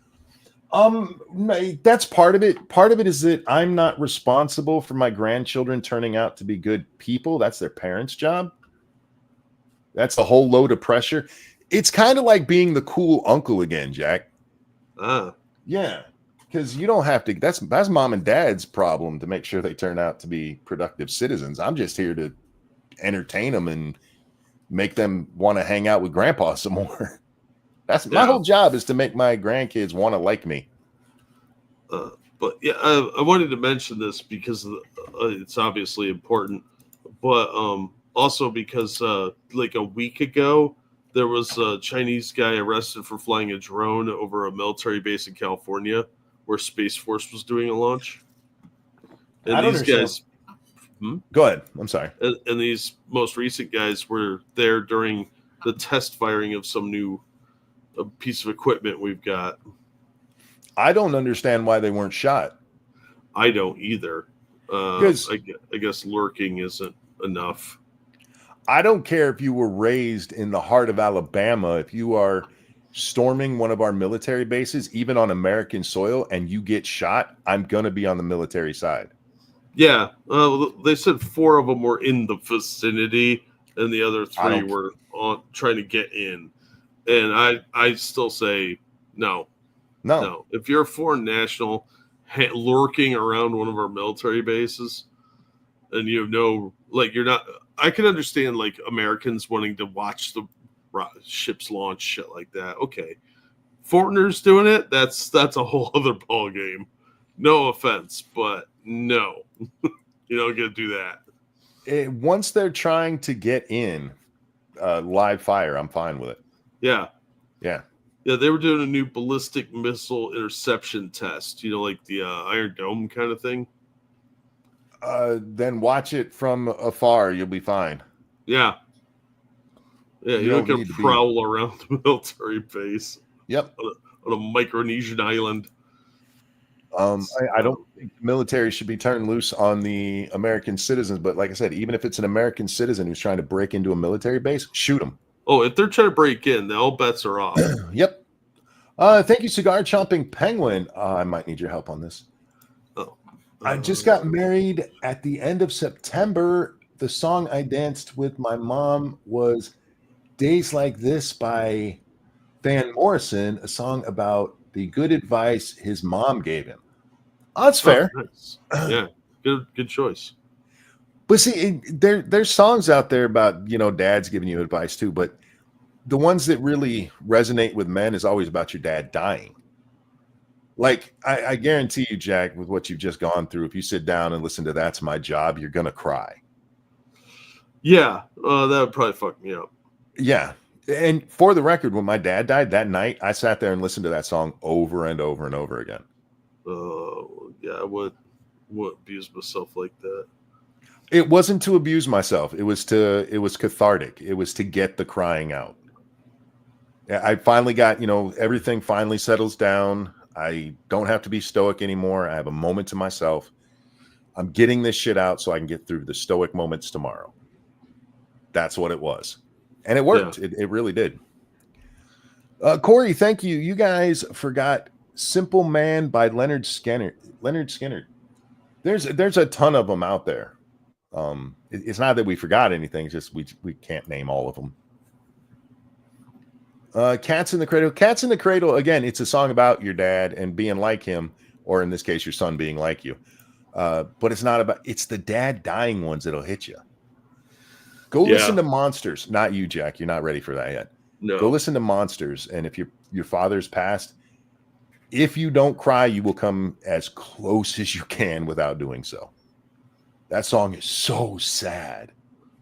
That's part of it. Part of it is that I'm not responsible for my grandchildren turning out to be good people. That's their parents' job. That's a whole load of pressure. It's kind of like being the cool uncle again, Jack. Yeah, because you don't have to. That's mom and dad's problem to make sure they turn out to be productive citizens. I'm just here to entertain them and make them want to hang out with grandpa some more. That's my whole job, is to make my grandkids want to like me. But yeah, I wanted to mention this because it's obviously important, but also because like a week ago, there was a Chinese guy arrested for flying a drone over a military base in California where Space Force was doing a launch. And these guys... Go ahead. I'm sorry. And these most recent guys were there during the test firing of some new piece of equipment we've got. I don't understand why they weren't shot. I don't either. I guess lurking isn't enough. I don't care if you were raised in the heart of Alabama. If you are storming one of our military bases, even on American soil, and you get shot, I'm going to be on the military side. Yeah. They said 4 of them were in the vicinity, and the other 3 were trying to get in. And I still say no. If you're a foreign national lurking around one of our military bases, and you have you're not. I can understand like Americans wanting to watch the ships launch, shit like that. Okay, foreigners doing it, that's a whole other ball game. No offense, but no, you don't get to do that. Once they're trying to get in live fire, I'm fine with it. Yeah. Yeah, they were doing a new ballistic missile interception test, like the Iron Dome kind of thing. Then watch it from afar. You'll be fine. Yeah, you don't get to prowl around the military base. Yep. On a Micronesian island. I don't think the military should be turned loose on the American citizens. But like I said, even if it's an American citizen who's trying to break into a military base, shoot them. Oh, if they're trying to break in, all bets are off. Yep. Thank you, Cigar Chomping Penguin. I might need your help on this. I just got married at the end of September. The song I danced with my mom was Days Like This by Van Morrison, a song about the good advice his mom gave him. Oh, that's fair. Nice. Yeah, good choice. But see, there's songs out there about, dads giving you advice too, but the ones that really resonate with men is always about your dad dying. Like, I guarantee you, Jack, with what you've just gone through, if you sit down and listen to That's My Job, you're going to cry. Yeah, that would probably fuck me up. Yeah. And for the record, when my dad died that night, I sat there and listened to that song over and over and over again. Yeah, I would abuse myself like that. It wasn't to abuse myself. It was cathartic. It was to get the crying out. I finally got, everything finally settles down. I don't have to be stoic anymore. I have a moment to myself. I'm getting this shit out so I can get through the stoic moments tomorrow. That's what it was. And it worked. Yeah. It really did. Corey, thank you. You guys forgot Simple Man by Leonard Skinner. Leonard Skinner. There's a ton of them out there. It's not that we forgot anything, it's just we can't name all of them. Cats in the Cradle. Cats in the Cradle, again, it's a song about your dad and being like him, or in this case, your son being like you. But it's not about, it's the dad dying ones that'll hit you. Go listen to Monsters. Not you, Jack. You're not ready for that yet. No. Go listen to Monsters. And if your father's passed, if you don't cry, you will come as close as you can without doing so. That song is so sad.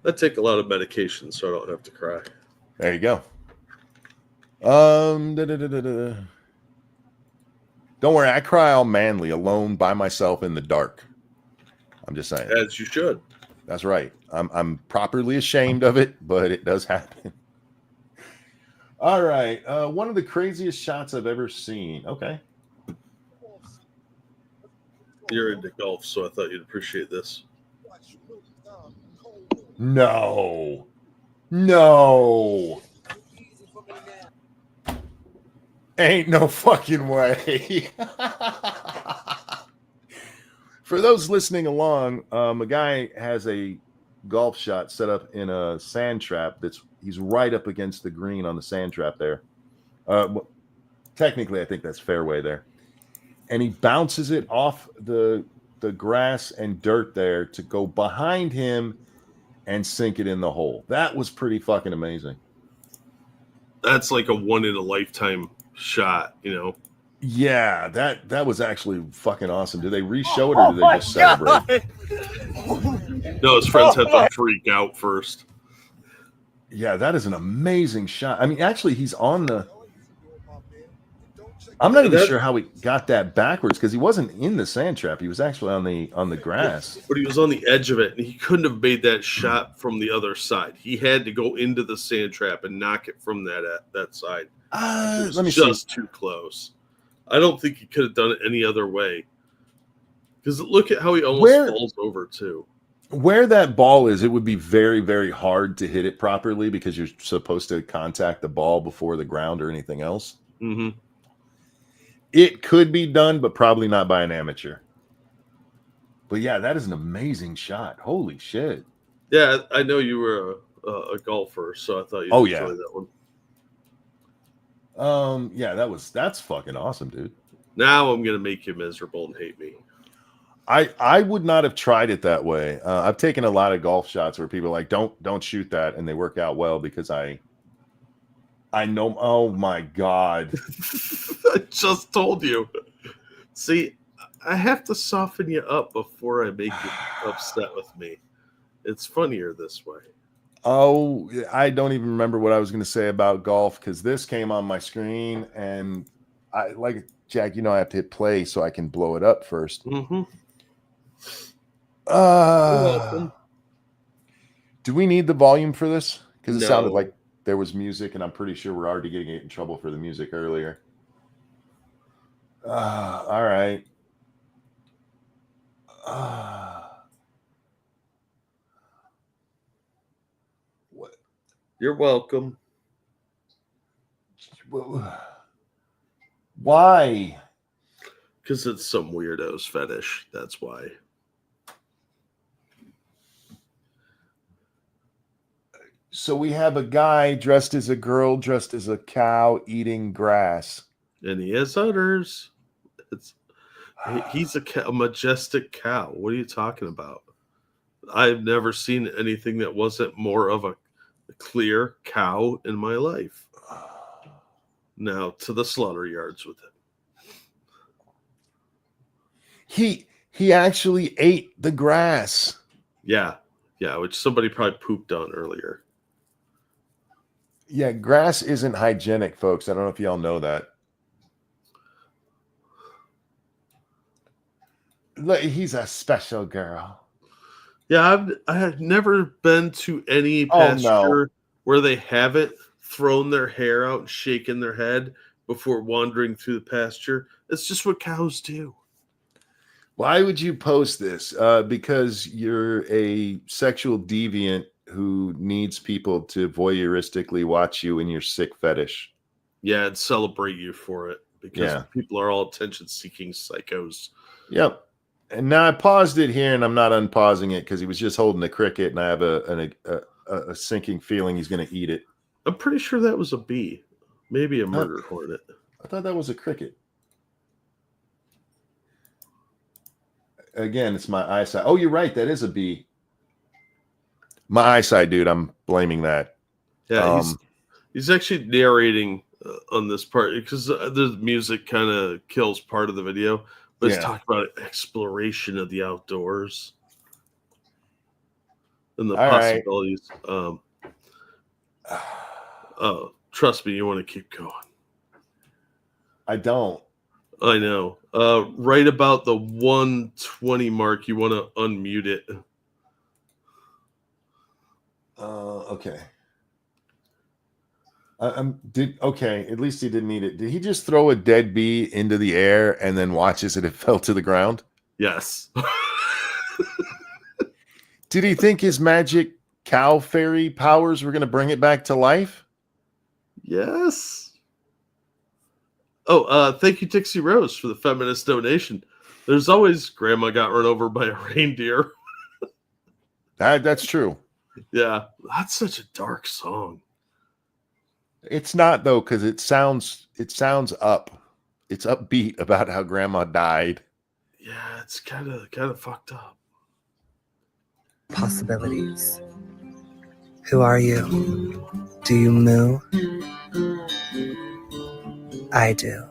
I take a lot of medication, so I don't have to cry. There you go. Don't worry, I cry all manly, alone by myself in the dark. I'm just saying. As you should. That's right. I'm properly ashamed of it, but it does happen. All right. One of the craziest shots I've ever seen. Okay. You're into golf, so I thought you'd appreciate this. No. Ain't no fucking way. For those listening along, a guy has a golf shot set up in a sand trap he's right up against the green on the sand trap there. Technically, I think that's fairway there. And he bounces it off the grass and dirt there to go behind him and sink it in the hole. That was pretty fucking amazing. That's like a one in a lifetime shot, you know. Yeah, that was actually fucking awesome. Did they re-show it or did they just celebrate? No, his friends had to freak out first. Yeah, that is an amazing shot. I mean, actually, he's on the. I'm not even sure how he got that backwards because he wasn't in the sand trap. He was actually on the grass. But he was on the edge of it, and he couldn't have made that shot from the other side. He had to go into the sand trap and knock it from that side. Let me just see. Too close. I don't think he could have done it any other way. Because look at how he almost falls over too. Where that ball is, it would be very, very hard to hit it properly because you're supposed to contact the ball before the ground or anything else. Mm-hmm. It could be done, but probably not by an amateur. But yeah, that is an amazing shot. Holy shit. Yeah, I know you were a golfer, so I thought you'd enjoy that one. Yeah, that's fucking awesome, dude. Now I'm gonna make you miserable and hate me. I would not have tried it that way. I've taken a lot of golf shots where people are like, don't shoot that, and they work out well because I know. Oh my god. I just told you. See, I have to soften you up before I make you upset with me. It's funnier this way. Oh, I don't even remember what I was going to say about golf because this came on my screen and I like Jack. I have to hit play so I can blow it up first. Mm-hmm. You're welcome. Do we need the volume for this? Because it sounded like there was music, and I'm pretty sure we're already getting in trouble for the music earlier. All right. What? You're welcome. Why? Because it's some weirdo's fetish. That's why. So we have a guy dressed as a girl, dressed as a cow, eating grass. And he has udders. He's a majestic cow. What are you talking about? I've never seen anything that wasn't more of a clear cow in my life. Now to the slaughter yards with it. He actually ate the grass. Yeah, which somebody probably pooped on earlier. Yeah, grass isn't hygienic, folks. I don't know if y'all know that. Look, he's a special girl. Yeah, I have never been to any pasture where they haven't thrown their hair out and shaken their head before wandering through the pasture. It's just what cows do. Why would you post this? Because you're a sexual deviant who needs people to voyeuristically watch you in your sick fetish. Yeah, and celebrate you for it because Yeah. people are all attention-seeking psychos. Yep. And now I paused it here, and I'm not unpausing it because he was just holding a cricket, and I have a sinking feeling he's going to eat it. I'm pretty sure that was a bee, maybe a murder hornet. I thought that was a cricket. Again, it's my eyesight. Oh, you're right. That is a bee. My eyesight, dude. I'm blaming that. Yeah, he's actually narrating on this part because the music kind of kills part of the video. But he's talking about exploration of the outdoors and the possibilities. Trust me, you want to keep going. I don't. I know. Right about the 120 mark, you want to unmute it. Okay. Okay. At least he didn't eat it. Did he just throw a dead bee into the air and then watch as it fell to the ground? Yes. Did he think his magic cow fairy powers were going to bring it back to life? Yes. Oh, thank you, Dixie Rose, for the feminist donation. There's always grandma got run over by a reindeer. That's true. Yeah, that's such a dark song. It's not though, because it sounds up. It's upbeat about how grandma died. Yeah, it's kind of fucked up. Possibilities. Who are you? Do you moo? I do.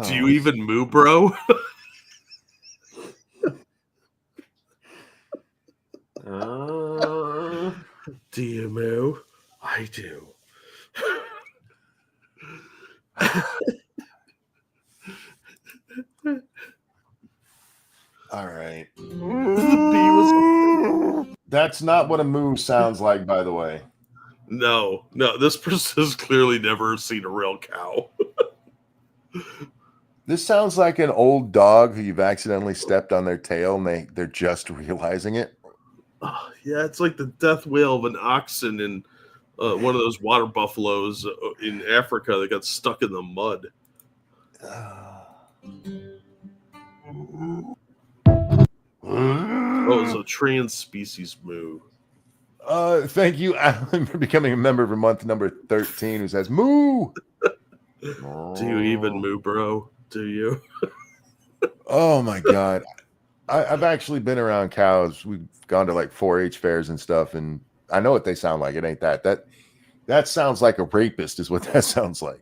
Do you even moo, bro? Do you moo? I do. All right. The bee was. That's not what a moo sounds like, by the way. No. This person has clearly never seen a real cow. This sounds like an old dog who you've accidentally stepped on their tail and they're just realizing it. Yeah, it's like the death wail of an oxen in one of those water buffaloes in Africa that got stuck in the mud. Oh, it was a trans-species moo. Thank you, Alan, for becoming a member for month number 13 who says, moo! Do you even moo, bro? Do you? Oh, my God. I've actually been around cows. We've gone to like 4-H fairs and stuff, and I know what they sound like. It ain't that. That sounds like a rapist is what that sounds like.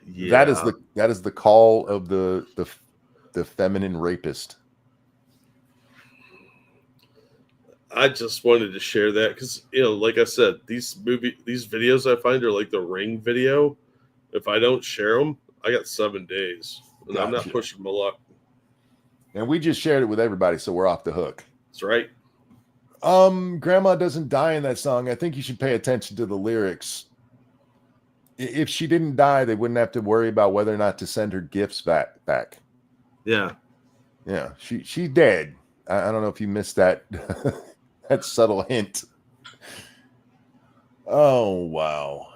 Yeah. That is the call of the feminine rapist. I just wanted to share that because, like I said, these videos I find are like the Ring video. If I don't share them, I got 7 days, and I'm not pushing my luck. And we just shared it with everybody, so we're off the hook. That's right. Grandma doesn't die in that song. I think you should pay attention to the lyrics. If she didn't die, they wouldn't have to worry about whether or not to send her gifts back. Yeah. Yeah, she's dead. I don't know if you missed that that subtle hint. Oh, wow.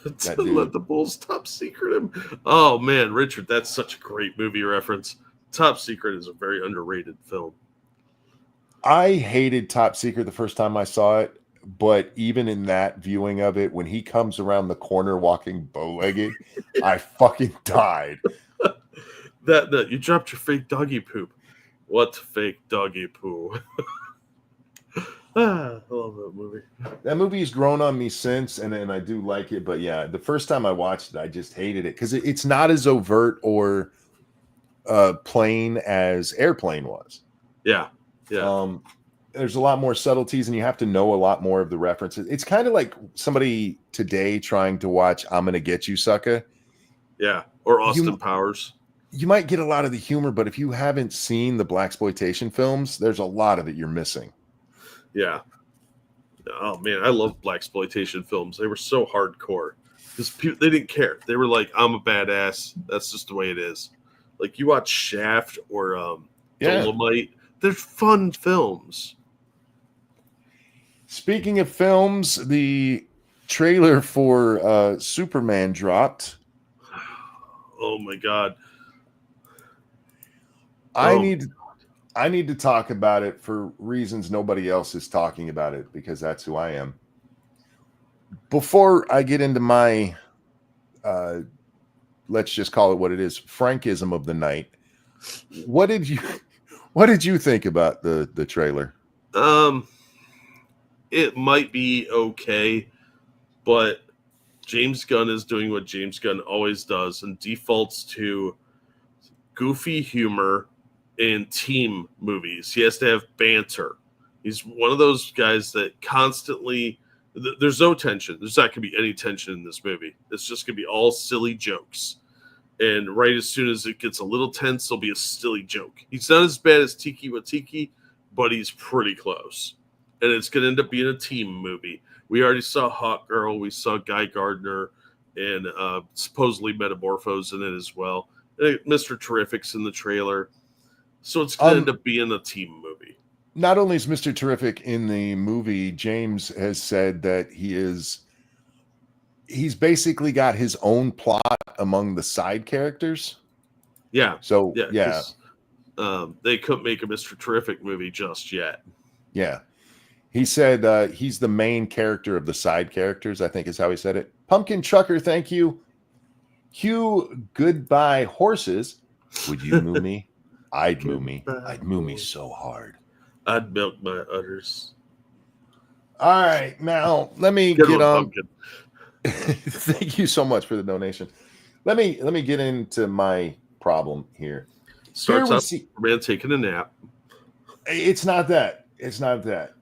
Let the Bulls Top Secret him. Oh, man, Richard, that's such a great movie reference. Top Secret is a very underrated film. I hated Top Secret the first time I saw it, but even in that viewing of it, when he comes around the corner walking bow-legged, I fucking died. That you dropped your fake doggy poop. What fake doggy poo? I love that movie. That movie's grown on me since, and I do like it. But yeah, the first time I watched it, I just hated it because it's not as overt or plain as Airplane was. Yeah. There's a lot more subtleties, and you have to know a lot more of the references. It's kind of like somebody today trying to watch "I'm Gonna Get You, Sucker." Yeah, or Austin Powers. you might get a lot of the humor, but if you haven't seen the blaxploitation films, there's a lot of it you're missing. Yeah. Oh man, I love blaxploitation films. They were so hardcore because they didn't care. They were like, "I'm a badass. That's just the way it is." Like you watch Shaft or Yeah. Dolomite. They're fun films. Speaking of films, the trailer for Superman dropped. Oh my god. I need to talk about it for reasons nobody else is talking about it, because that's who I am. Before I get into my let's just call it what it is, frankism of the night, what did you think about the trailer? It might be okay, but James Gunn is doing what James Gunn always does and defaults to goofy humor in team movies. He has to have banter. He's one of those guys that constantly there's no tension. There's not going to be any tension in this movie. It's just going to be all silly jokes. And right as soon as it gets a little tense, there'll be a silly joke. He's not as bad as Tiki Watiki, but he's pretty close. And it's going to end up being a team movie. We already saw Hawk Girl. We saw Guy Gardner and supposedly Metamorphose in it as well. And Mr. Terrific's in the trailer. So it's going to end up being a team movie. Not only is Mr. Terrific in the movie, James has said that he's basically got his own plot among the side characters. Yeah. So, yeah. They couldn't make a Mr. Terrific movie just yet. Yeah. He said he's the main character of the side characters, I think is how he said it. Pumpkin Trucker, thank you. Hugh, goodbye horses. Would you moo me? I'd moo me. I'd moo me so hard. I'd milk my udders. All right, now let me get on. Thank you so much for the donation. Let me get into my problem here. Starts out Superman taking a nap. It's not that. It's not that.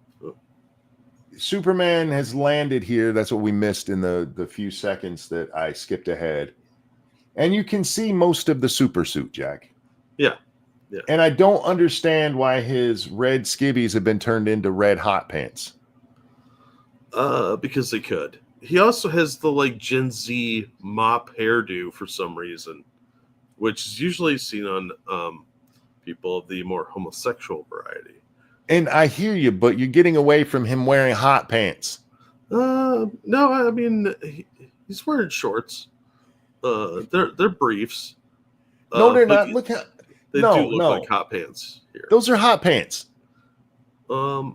Superman has landed here. That's what we missed in the few seconds that I skipped ahead. And you can see most of the super suit, Jack. Yeah. Yeah. And I don't understand why his red skivvies have been turned into red hot pants. Because they could. He also has the like Gen Z mop hairdo for some reason, which is usually seen on people of the more homosexual variety. And I hear you, but you're getting away from him wearing hot pants. No, I mean he's wearing shorts. They're briefs. No, they're not. Look how they do look like hot pants here. Those are hot pants.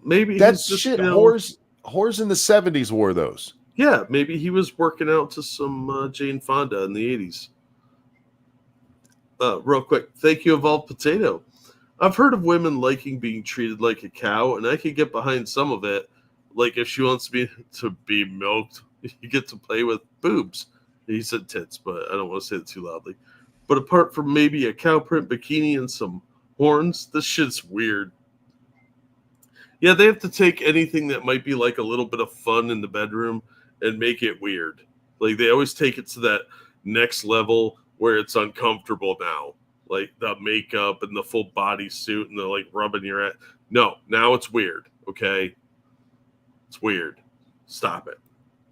Maybe that's shit. Whores in the 70s wore those. Yeah, maybe he was working out to some Jane Fonda in the 80s. Real quick, thank you, Evolved Potato. I've heard of women liking being treated like a cow, and I could get behind some of it. Like if she wants to be milked, you get to play with boobs. He said tits, but I don't want to say it too loudly. But apart from maybe a cow print bikini and some horns, this shit's weird. Yeah, they have to take anything that might be like a little bit of fun in the bedroom and make it weird. Like they always take it to that next level where it's uncomfortable now. Like the makeup and the full body suit and the like rubbing your ass. No, now it's weird. Okay. It's weird. Stop it.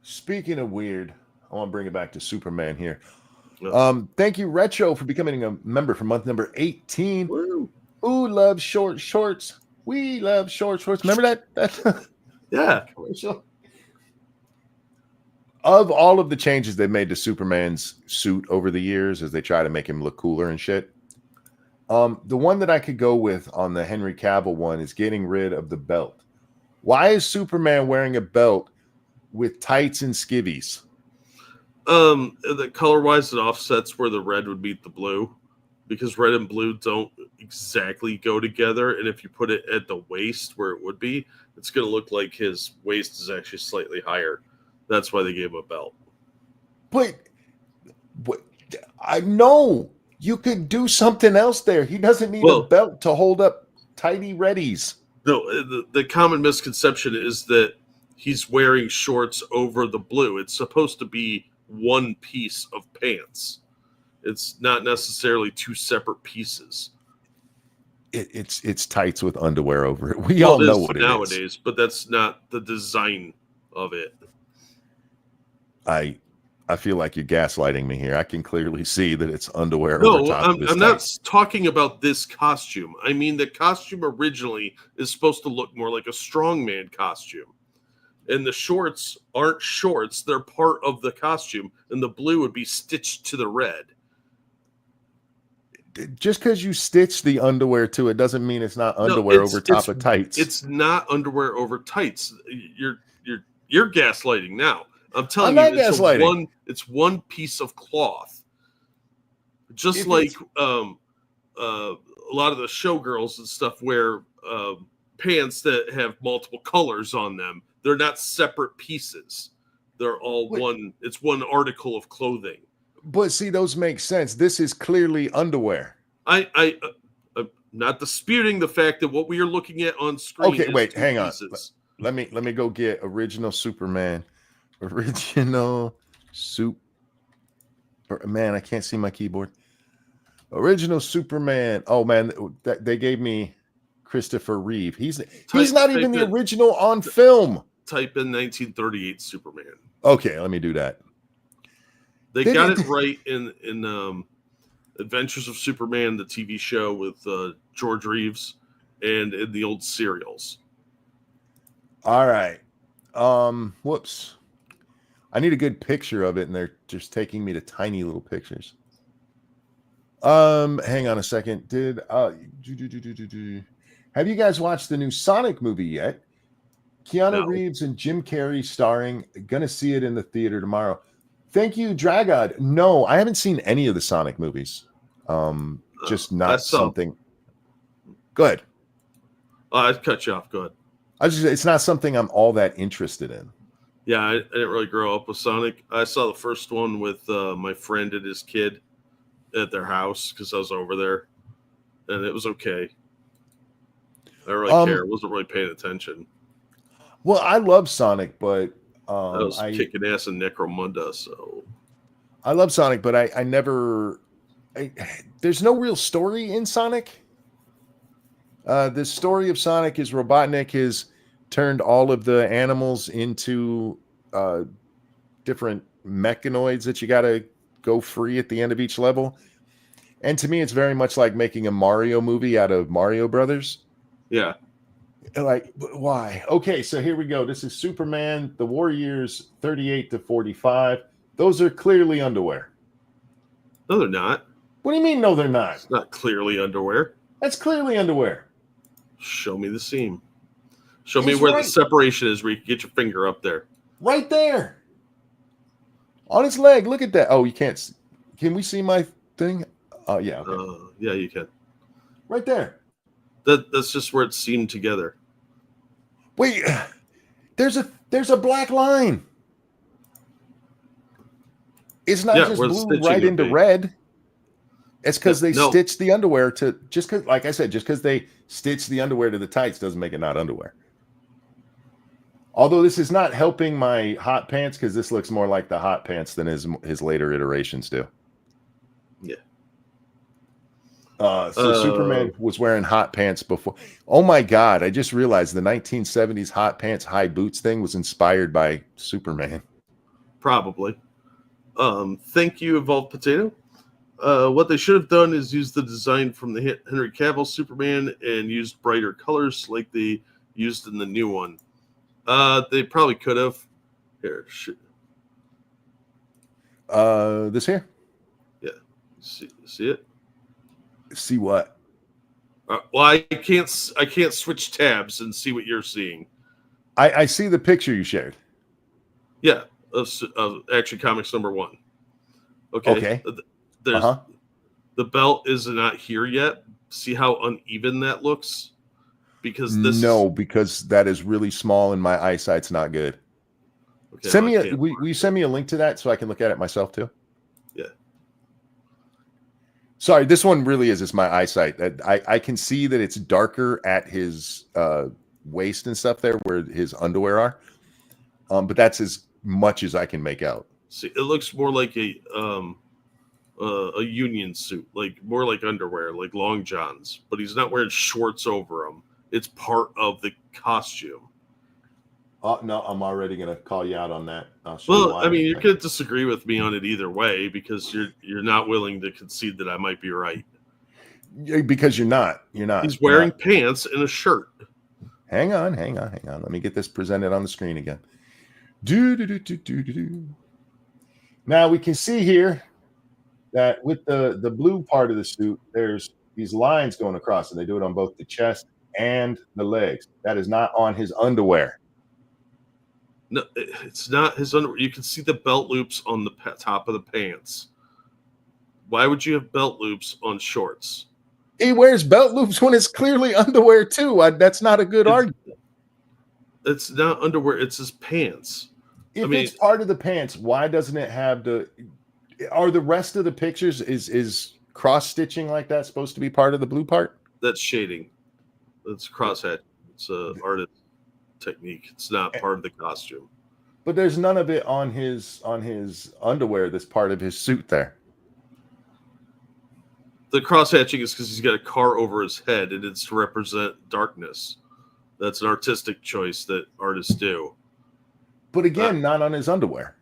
Speaking of weird, I want to bring it back to Superman here. No. Thank you, Retro, for becoming a member for month number 18. Woo. Ooh, love short shorts. We love short shorts. Remember that? Yeah. Commercial? Of all of the changes they've made to Superman's suit over the years as they try to make him look cooler and shit, the one that I could go with on the Henry Cavill one is getting rid of the belt. Why is Superman wearing a belt with tights and skivvies? The color-wise, it offsets where the red would meet the blue, because red and blue don't exactly go together. And if you put it at the waist where it would be, it's going to look like his waist is actually slightly higher. That's why they gave him a belt. But I know you could do something else there. He doesn't need a belt to hold up tidy reddies. No, the common misconception is that he's wearing shorts over the blue. It's supposed to be one piece of pants. It's not necessarily two separate pieces. It's tights with underwear over it. We all know what it is nowadays, but that's not the design of it. I feel like you're gaslighting me here. I can clearly see that it's underwear over top of his I'm tights. not talking about this costume. I mean, the costume originally is supposed to look more like a strongman costume. And the shorts aren't shorts. They're part of the costume. And the blue would be stitched to the red. Just because you stitch the underwear to it doesn't mean it's not underwear over top of tights. It's not underwear over tights. You're gaslighting now. I'm telling I'm you, not gaslighting. It's one piece of cloth. Just If like a lot of the showgirls and stuff wear pants that have multiple colors on them. They're not separate pieces. They're all one. It's one article of clothing. But see, those make sense. This is clearly underwear. I'm not disputing the fact that what we are looking at on screen. Okay, is wait, two hang pieces. on. Let me go get original Superman. Original soup. Man, I can't see my keyboard. Original Superman. Oh man, they gave me Christopher Reeve. He's not even the original on film. Type in 1938 Superman. Okay, let me do that. They got it right in Adventures of Superman, the TV show with George Reeves, and in the old serials. All right. Whoops. I need a good picture of it, and they're just taking me to tiny little pictures. Hang on a second. Have you guys watched the new Sonic movie yet? Keanu Reeves and Jim Carrey starring. Gonna see it in the theater tomorrow. Thank you, Dragod. No, I haven't seen any of the Sonic movies. Just not something. Go ahead. I cut you off. Go ahead. It's not something I'm all that interested in. Yeah, I didn't really grow up with Sonic. I saw the first one with my friend and his kid at their house because I was over there, and it was okay. I don't really care. I wasn't really paying attention. Well, I love Sonic, but I was kicking ass in Necromunda, so I love Sonic, but I never. There's no real story in Sonic. The story of Sonic is Robotnik has turned all of the animals into different mechanoids that you got to go free at the end of each level. And to me, it's very much like making a Mario movie out of Mario Brothers. Yeah. Like, why? Okay, so here we go. This is Superman, the War Years 38 to 45. Those are clearly underwear. No, they're not. What do you mean, no, they're not? It's not clearly underwear. That's clearly underwear. Show me the seam. Show me where the separation is where you can get your finger up there. Right there. On his leg. Look at that. Oh, you can't. Can we see my thing? Oh, yeah. Okay. Yeah, you can. Right there. That's just where it's seamed together. Wait. There's a black line. It's not just blue right into red. It's because they stitched the underwear to just because, like I said, just because they stitched the underwear to the tights doesn't make it not underwear. Although this is not helping my hot pants because this looks more like the hot pants than his later iterations do. Yeah. So Superman was wearing hot pants before. Oh my God! I just realized the 1970s hot pants, high boots thing was inspired by Superman. Probably. Thank you, Evolved Potato. What they should have done is use the design from the Henry Cavill Superman and used brighter colors like they used in the new one. They probably could have. Here, this here? Yeah. See it? See what? Well, I can't switch tabs and see what you're seeing. I see the picture you shared. Yeah, of Action Comics #1. Okay. There's the belt is not here yet. See how uneven that looks? Because because that is really small and my eyesight's not good. Okay, will you send me a link to that so I can look at it myself too? Yeah. Sorry, this one really is just my eyesight. I can see that it's darker at his waist and stuff there where his underwear are. But that's as much as I can make out. See, it looks more like a a union suit, like more like underwear, like long johns, but he's not wearing shorts over them. It's part of the costume. Oh no, I'm already gonna call you out on that. I'll show you Well, why I in a mean, you second. could disagree with me on it either way because you're not willing to concede that I might be right. Because you're not. You're not. He's You're wearing not. pants and a shirt. Hang on. Let me get this presented on the screen again. Do. Now we can see here that with the blue part of the suit, there's these lines going across, and they do it on both the chest and the legs. That is not on his underwear. No, it's not his underwear. You can see the belt loops on the top of the pants. Why would you have belt loops on shorts? He wears belt loops when it's clearly underwear too. That's not a good argument. It's not underwear. It's his pants. If it's part of the pants, why doesn't it have the? Are the rest of the pictures is cross stitching like that supposed to be part of the blue part? That's shading. That's crosshatch. It's a artist technique. It's not part of the costume. But there's none of it on his underwear that's part of his suit there. The cross-hatching is because he's got a car over his head, and it's to represent darkness. That's an artistic choice that artists do. But again, not on his underwear.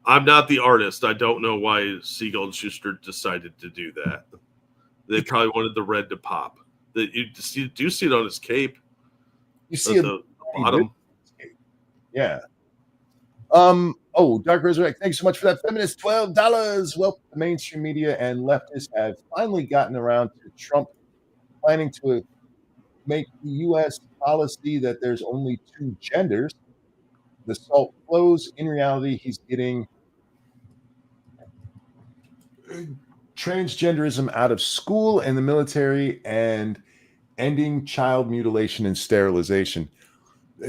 I'm not the artist. I don't know why Siegel and Schuster decided to do that. They probably wanted the red to pop. You do see it on his cape. You see at the bottom. Yeah. Dark Resurrect, thanks so much for that. Feminist, $12. Well, the mainstream media and leftists have finally gotten around to Trump planning to make the U.S. policy that there's only two genders. The salt flows. In reality, he's getting transgenderism out of school and the military and ending child mutilation and sterilization.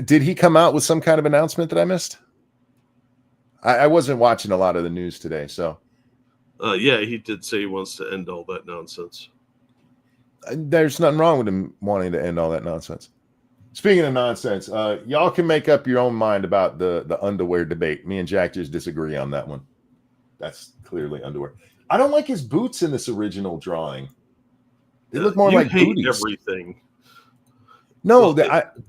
Did he come out with some kind of announcement that I missed? I wasn't watching a lot of the news today, so. Yeah, he did say he wants to end all that nonsense. There's nothing wrong with him wanting to end all that nonsense. Speaking of nonsense, y'all can make up your own mind about the underwear debate. Me and Jack just disagree on that one. That's clearly underwear. I don't like his boots in this original drawing. They look more like booties. Everything. No,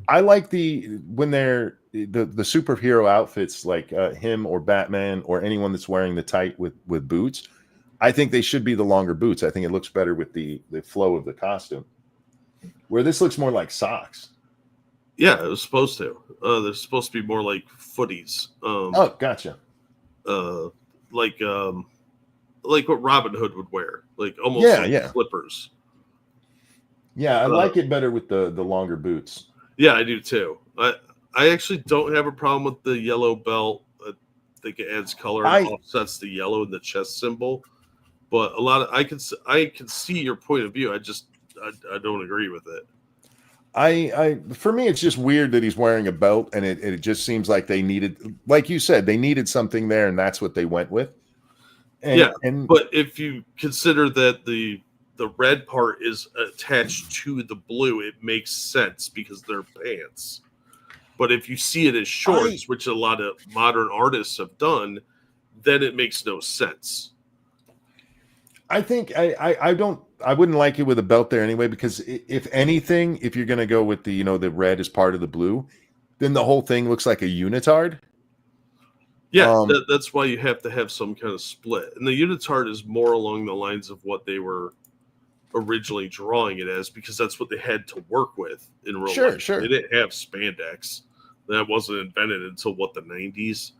I like when they're the superhero outfits like him or Batman or anyone that's wearing the tight with boots. I think they should be the longer boots. I think it looks better with the flow of the costume. Where this looks more like socks. Yeah, it was supposed to. They're supposed to be more like footies. Gotcha. Like what Robin Hood would wear, like almost like slippers. Yeah, I like it better with the longer boots. Yeah, I do too. I actually don't have a problem with the yellow belt. I think it adds color and offsets the yellow in the chest symbol. But I can see your point of view. I don't agree with it. For me, it's just weird that he's wearing a belt, and it just seems like they needed, like you said, they needed something there, and that's what they went with. But if you consider that the red part is attached to the blue, it makes sense because they're pants. But if you see it as shorts, which a lot of modern artists have done, then it makes no sense. I think I wouldn't like it with a belt there anyway, because if anything, if you're going to go with the red as part of the blue, then the whole thing looks like a unitard. Yeah, that's why you have to have some kind of split. And the unitard is more along the lines of what they were originally drawing it as, because that's what they had to work with in real life. Sure. They didn't have spandex. That wasn't invented until the 90s.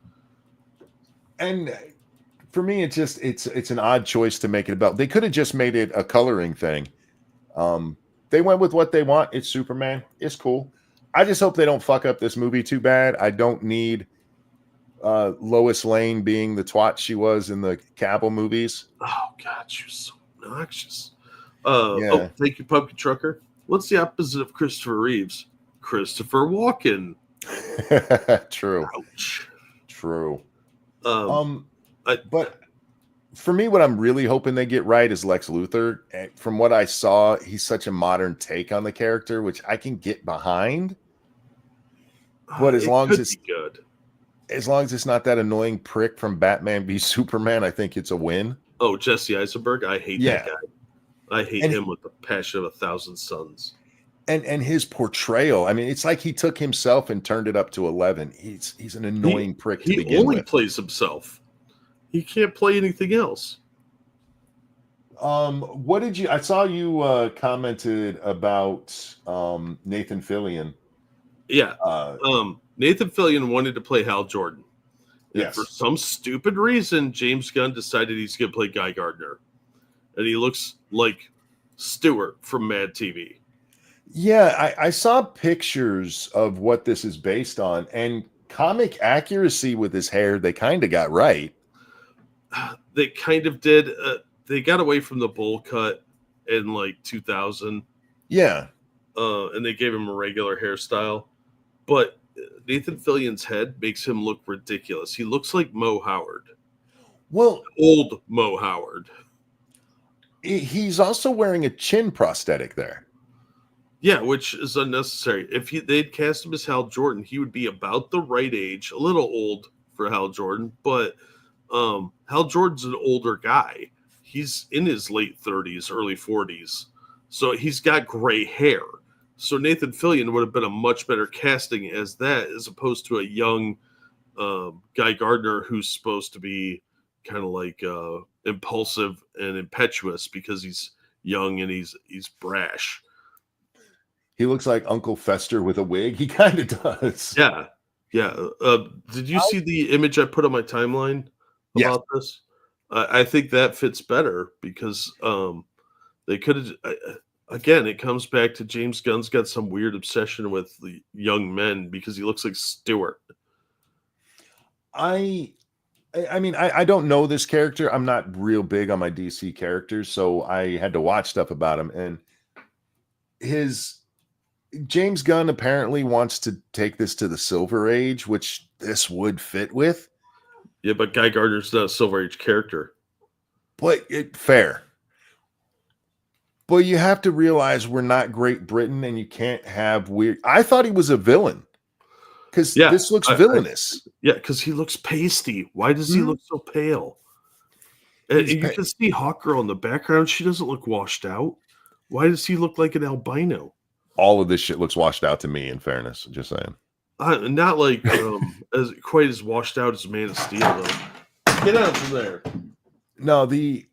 And for me, it's an odd choice to make it a belt. They could have just made it a coloring thing. They went with what they want. It's Superman. It's cool. I just hope they don't fuck up this movie too bad. I don't need Lois Lane being the twat she was in the Cavill movies. Oh God, you're so obnoxious. Thank you, Pumpkin Trucker. What's the opposite of Christopher Reeves? Christopher Walken. True. Ouch. True. But for me, what I'm really hoping they get right is Lex Luthor. And from what I saw, he's such a modern take on the character, which I can get behind. But as long as it's good, as long as it's not that annoying prick from Batman v Superman, I think it's a win. Oh, Jesse Eisenberg. I hate Yeah. that guy. I hate And him with the passion of 1,000 suns. And his portrayal, I mean, it's like he took himself and turned it up to 11. He's an annoying prick to He begin only with. plays himself. He can't play anything else. What did you? I saw you commented about Nathan Fillion. Yeah. Nathan Fillion wanted to play Hal Jordan. And Yes. for some stupid reason, James Gunn decided he's going to play Guy Gardner. And he looks like Stewart from Mad TV. Yeah, I saw pictures of what this is based on, and comic accuracy with his hair, they kind of got right. They kind of did. They got away from the bowl cut in like 2000. Yeah. And they gave him a regular hairstyle. But Nathan Fillion's head makes him look ridiculous. He looks like Mo Howard. Well, old Mo Howard. He's also wearing a chin prosthetic there. Yeah, which is unnecessary. If they'd cast him as Hal Jordan, he would be about the right age, a little old for Hal Jordan, but Hal Jordan's an older guy. He's in his late 30s, early 40s. So he's got gray hair. So Nathan Fillion would have been a much better casting as that, as opposed to a young Guy Gardner who's supposed to be kind of like impulsive and impetuous because he's young and he's brash. He looks like Uncle Fester with a wig. He kind of does. Yeah. Yeah. Did you see the image I put on my timeline about this? I think that fits better because they could have. Again, it comes back to James Gunn's got some weird obsession with the young men because he looks like Stewart. I mean, I don't know this character. I'm not real big on my DC characters, so I had to watch stuff about him. And James Gunn apparently wants to take this to the Silver Age, which this would fit with. Yeah, but Guy Gardner's not a Silver Age character. But fair. But you have to realize we're not Great Britain, and you can't have weird. I thought he was a villain because this looks villainous. Because he looks pasty. Why does he look so pale? And you can see Hawkgirl in the background. She doesn't look washed out. Why does he look like an albino? All of this shit looks washed out to me, in fairness. Just saying. Not like as quite as washed out as Man of Steel, though. Get out from there. No, the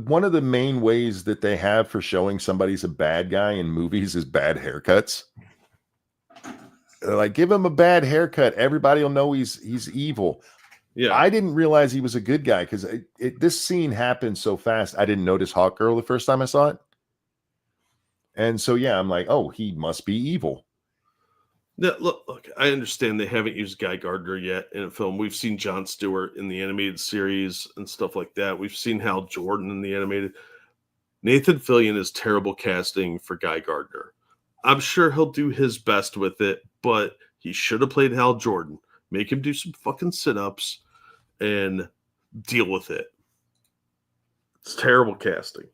one of the main ways that they have for showing somebody's a bad guy in movies is bad haircuts. Like, give him a bad haircut, everybody will know he's evil. Yeah, I didn't realize he was a good guy because this scene happened so fast. I didn't notice Hawkgirl the first time I saw it, and so yeah, I'm like, oh, he must be evil. No, look, I understand they haven't used Guy Gardner yet in a film. We've seen Jon Stewart in the animated series and stuff like that. We've seen Hal Jordan in the animated. Nathan Fillion is terrible casting for Guy Gardner. I'm sure he'll do his best with it, but he should have played Hal Jordan. Make him do some fucking sit-ups and deal with it. It's terrible casting.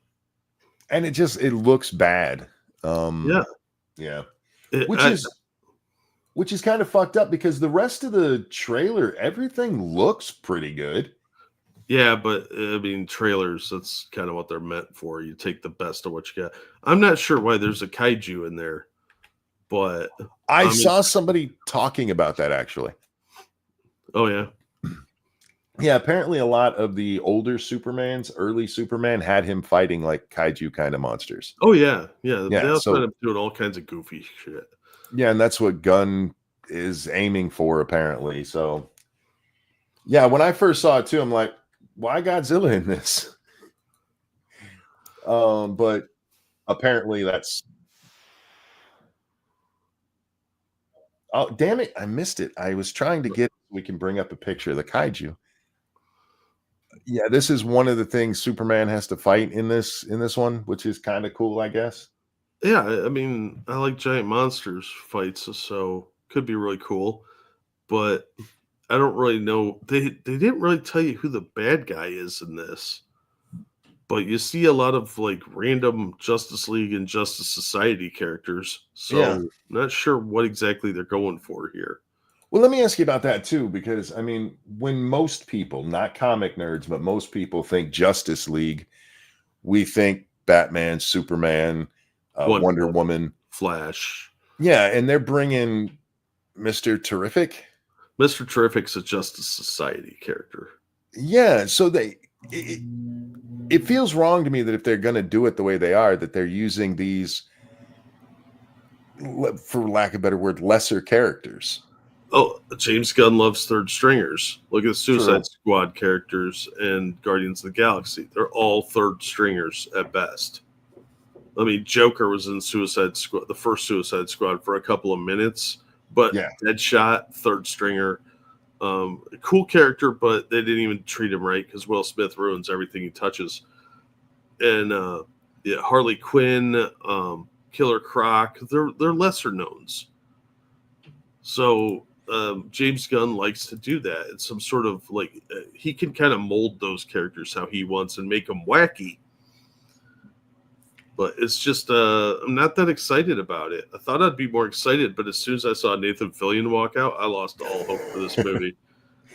And it looks bad. Yeah. Which is kind of fucked up because the rest of the trailer, everything looks pretty good. Yeah, but I mean, trailers, that's kind of what they're meant for. You take the best of what you got. I'm not sure why there's a kaiju in there, but I saw somebody talking about that actually. Oh, yeah. Yeah, apparently a lot of the older Supermans, early Superman, had him fighting like kaiju kind of monsters. Oh, yeah. Yeah. They also so, had him doing all kinds of goofy shit. Yeah, and that's what Gunn is aiming for, apparently. So, yeah, when I first saw it too, I'm like, why Godzilla in this? But apparently that's. Oh, damn it. I missed it. I was trying to get. We can bring up a picture of the kaiju. Yeah, this is one of the things Superman has to fight in this one, which is kind of cool, I guess. Yeah, I mean, I like giant monsters fights, so could be really cool. But I don't really know. They didn't really tell you who the bad guy is in this. But you see a lot of like random Justice League and Justice Society characters. So I'm not sure what exactly they're going for here. Well, let me ask you about that too, because I mean, when most people, not comic nerds, but most people think Justice League, we think Batman, Superman, Wonder Woman, Flash. yeah, and they're bringing Mr. Terrific. Mr. Terrific's a Justice Society character. Yeah, so it feels wrong to me that if they're going to do it the way they are, that they're using these, for lack of a better word, lesser characters. Oh, James Gunn loves third stringers. Look at the Suicide True. Squad characters and Guardians of the Galaxy. They're all third stringers at best. I mean, Joker was in Suicide Squad, the first Suicide Squad, for a couple of minutes, but Yeah. Deadshot, third stringer. Cool character, but they didn't even treat him right because Will Smith ruins everything he touches. And yeah, Harley Quinn, Killer Croc, they're lesser knowns. So James Gunn likes to do that. It's some sort of like he can kind of mold those characters how he wants and make them wacky. But it's just I'm not that excited about it. I thought I'd be more excited, but as soon as I saw Nathan Fillion walk out, I lost all hope for this movie.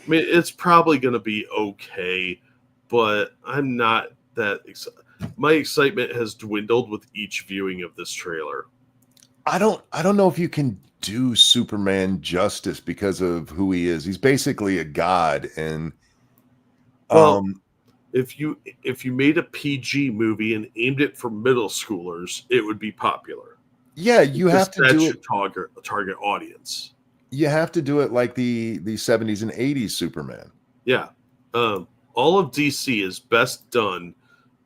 I mean, it's probably going to be okay, but I'm not that excited. My excitement has dwindled with each viewing of this trailer. I don't know if you can do Superman justice because of who he is. He's basically a god, and well, if you made a PG movie and aimed it for middle schoolers, it would be popular. Yeah, you have to do it. Target audience. You have to do it like the 70s and 80s Superman. Yeah, all of DC is best done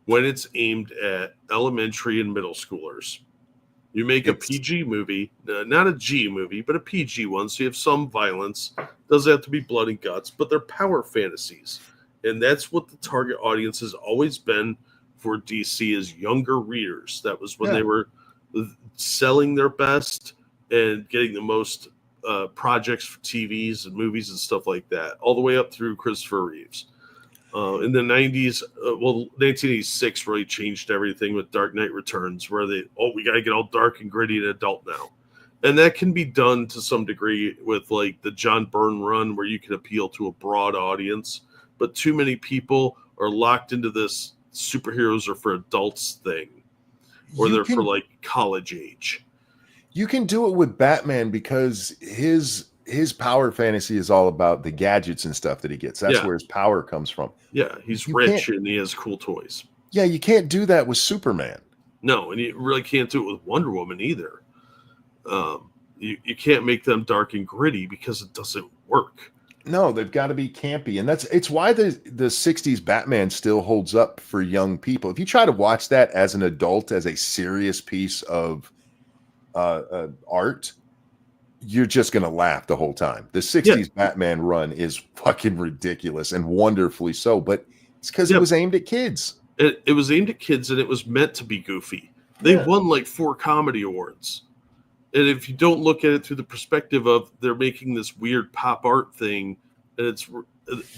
when it's aimed at elementary and middle schoolers. You make a PG movie, not a G movie, but a PG one, so you have some violence. Doesn't have to be blood and guts, but they're power fantasies. And that's what the target audience has always been for DC, is younger readers. That was when they were selling their best and getting the most projects for TVs and movies and stuff like that, all the way up through Christopher Reeves. In the 90s, 1986 really changed everything with Dark Knight Returns, where we got to get all dark and gritty and adult now. And that can be done to some degree with like the John Byrne run, where you can appeal to a broad audience. But too many people are locked into this superheroes are for adults thing, or they're for like college age. You can do it with Batman because his power fantasy is all about the gadgets and stuff that he gets. That's where his power comes from. Yeah, he's rich and he has cool toys. Yeah, you can't do that with Superman. No, and you really can't do it with Wonder Woman either. You can't make them dark and gritty because it doesn't work. No, they've got to be campy, and it's why the 60s Batman still holds up for young people. If you try to watch that as an adult, as a serious piece of art, you're just going to laugh the whole time. The 60s Batman run is fucking ridiculous and wonderfully so, but it's because it was aimed at kids. It was aimed at kids, and it was meant to be goofy. They won like 4 comedy awards. And if you don't look at it through the perspective of they're making this weird pop art thing, and it's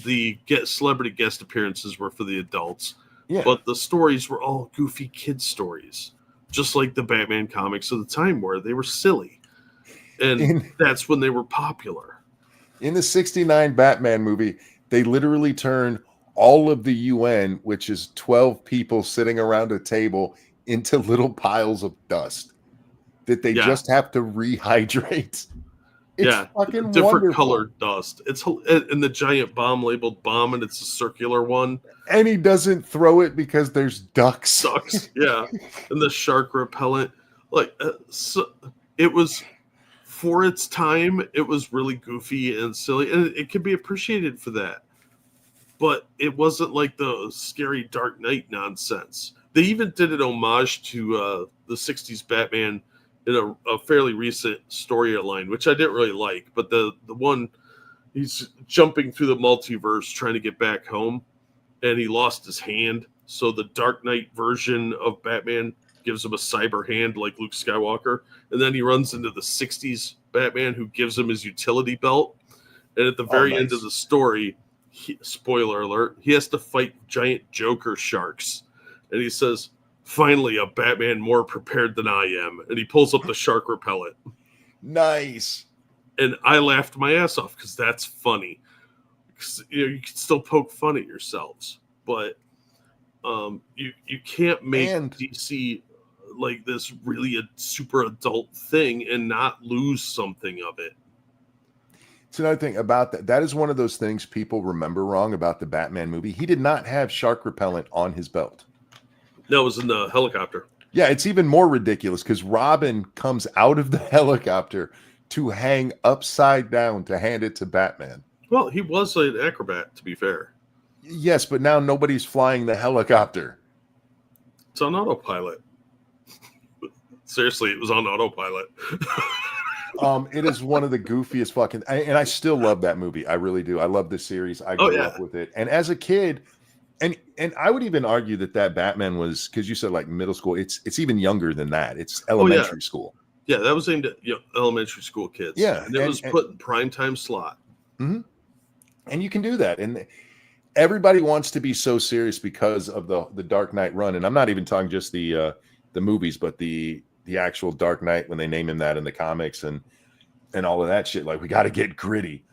the celebrity guest appearances were for the adults, but the stories were all goofy kid stories, just like the Batman comics of the time were. They were silly. And that's when they were popular. In the 69 Batman movie, they literally turn all of the UN, which is 12 people sitting around a table, into little piles of dust that they just have to rehydrate. It's fucking different wonderful. Colored dust. It's in the giant bomb labeled bomb, and it's a circular one. And he doesn't throw it because there's ducks. Yeah. And the shark repellent. Like, so it was, for its time, it was really goofy and silly, and it can be appreciated for that. But it wasn't like the scary Dark Knight nonsense. They even did an homage to the 60s Batman in a fairly recent storyline, which I didn't really like. But the one, he's jumping through the multiverse trying to get back home, and he lost his hand. So the Dark Knight version of Batman gives him a cyber hand like Luke Skywalker. And then he runs into the 60s Batman, who gives him his utility belt. And at the very end of the story, spoiler alert, he has to fight giant Joker sharks. And he says, "Finally, a Batman more prepared than I am." And he pulls up the shark repellent. Nice. And I laughed my ass off because that's funny. 'Cause, you can still poke fun at yourselves, but you can't make DC like this really a super adult thing and not lose something of it. It's another thing about that. That is one of those things people remember wrong about the Batman movie. He did not have shark repellent on his belt. No, it was in the helicopter. Yeah, it's even more ridiculous because Robin comes out of the helicopter to hang upside down to hand it to Batman. Well, he was an acrobat, to be fair. Yes, but now nobody's flying the helicopter. It's on autopilot. Seriously, it was on autopilot. It is one of the goofiest fucking, and I still love that movie. I really do. I love this series. I grew up with it, and as a kid, and I would even argue that Batman was, because you said like middle school. It's even younger than that. It's elementary school. Yeah, that was aimed at elementary school kids. Yeah, and it was put in primetime slot. Mm-hmm. And you can do that, and everybody wants to be so serious because of the Dark Knight run, and I'm not even talking just the movies, but the actual Dark Knight when they name him that in the comics and all of that shit. Like, we got to get gritty.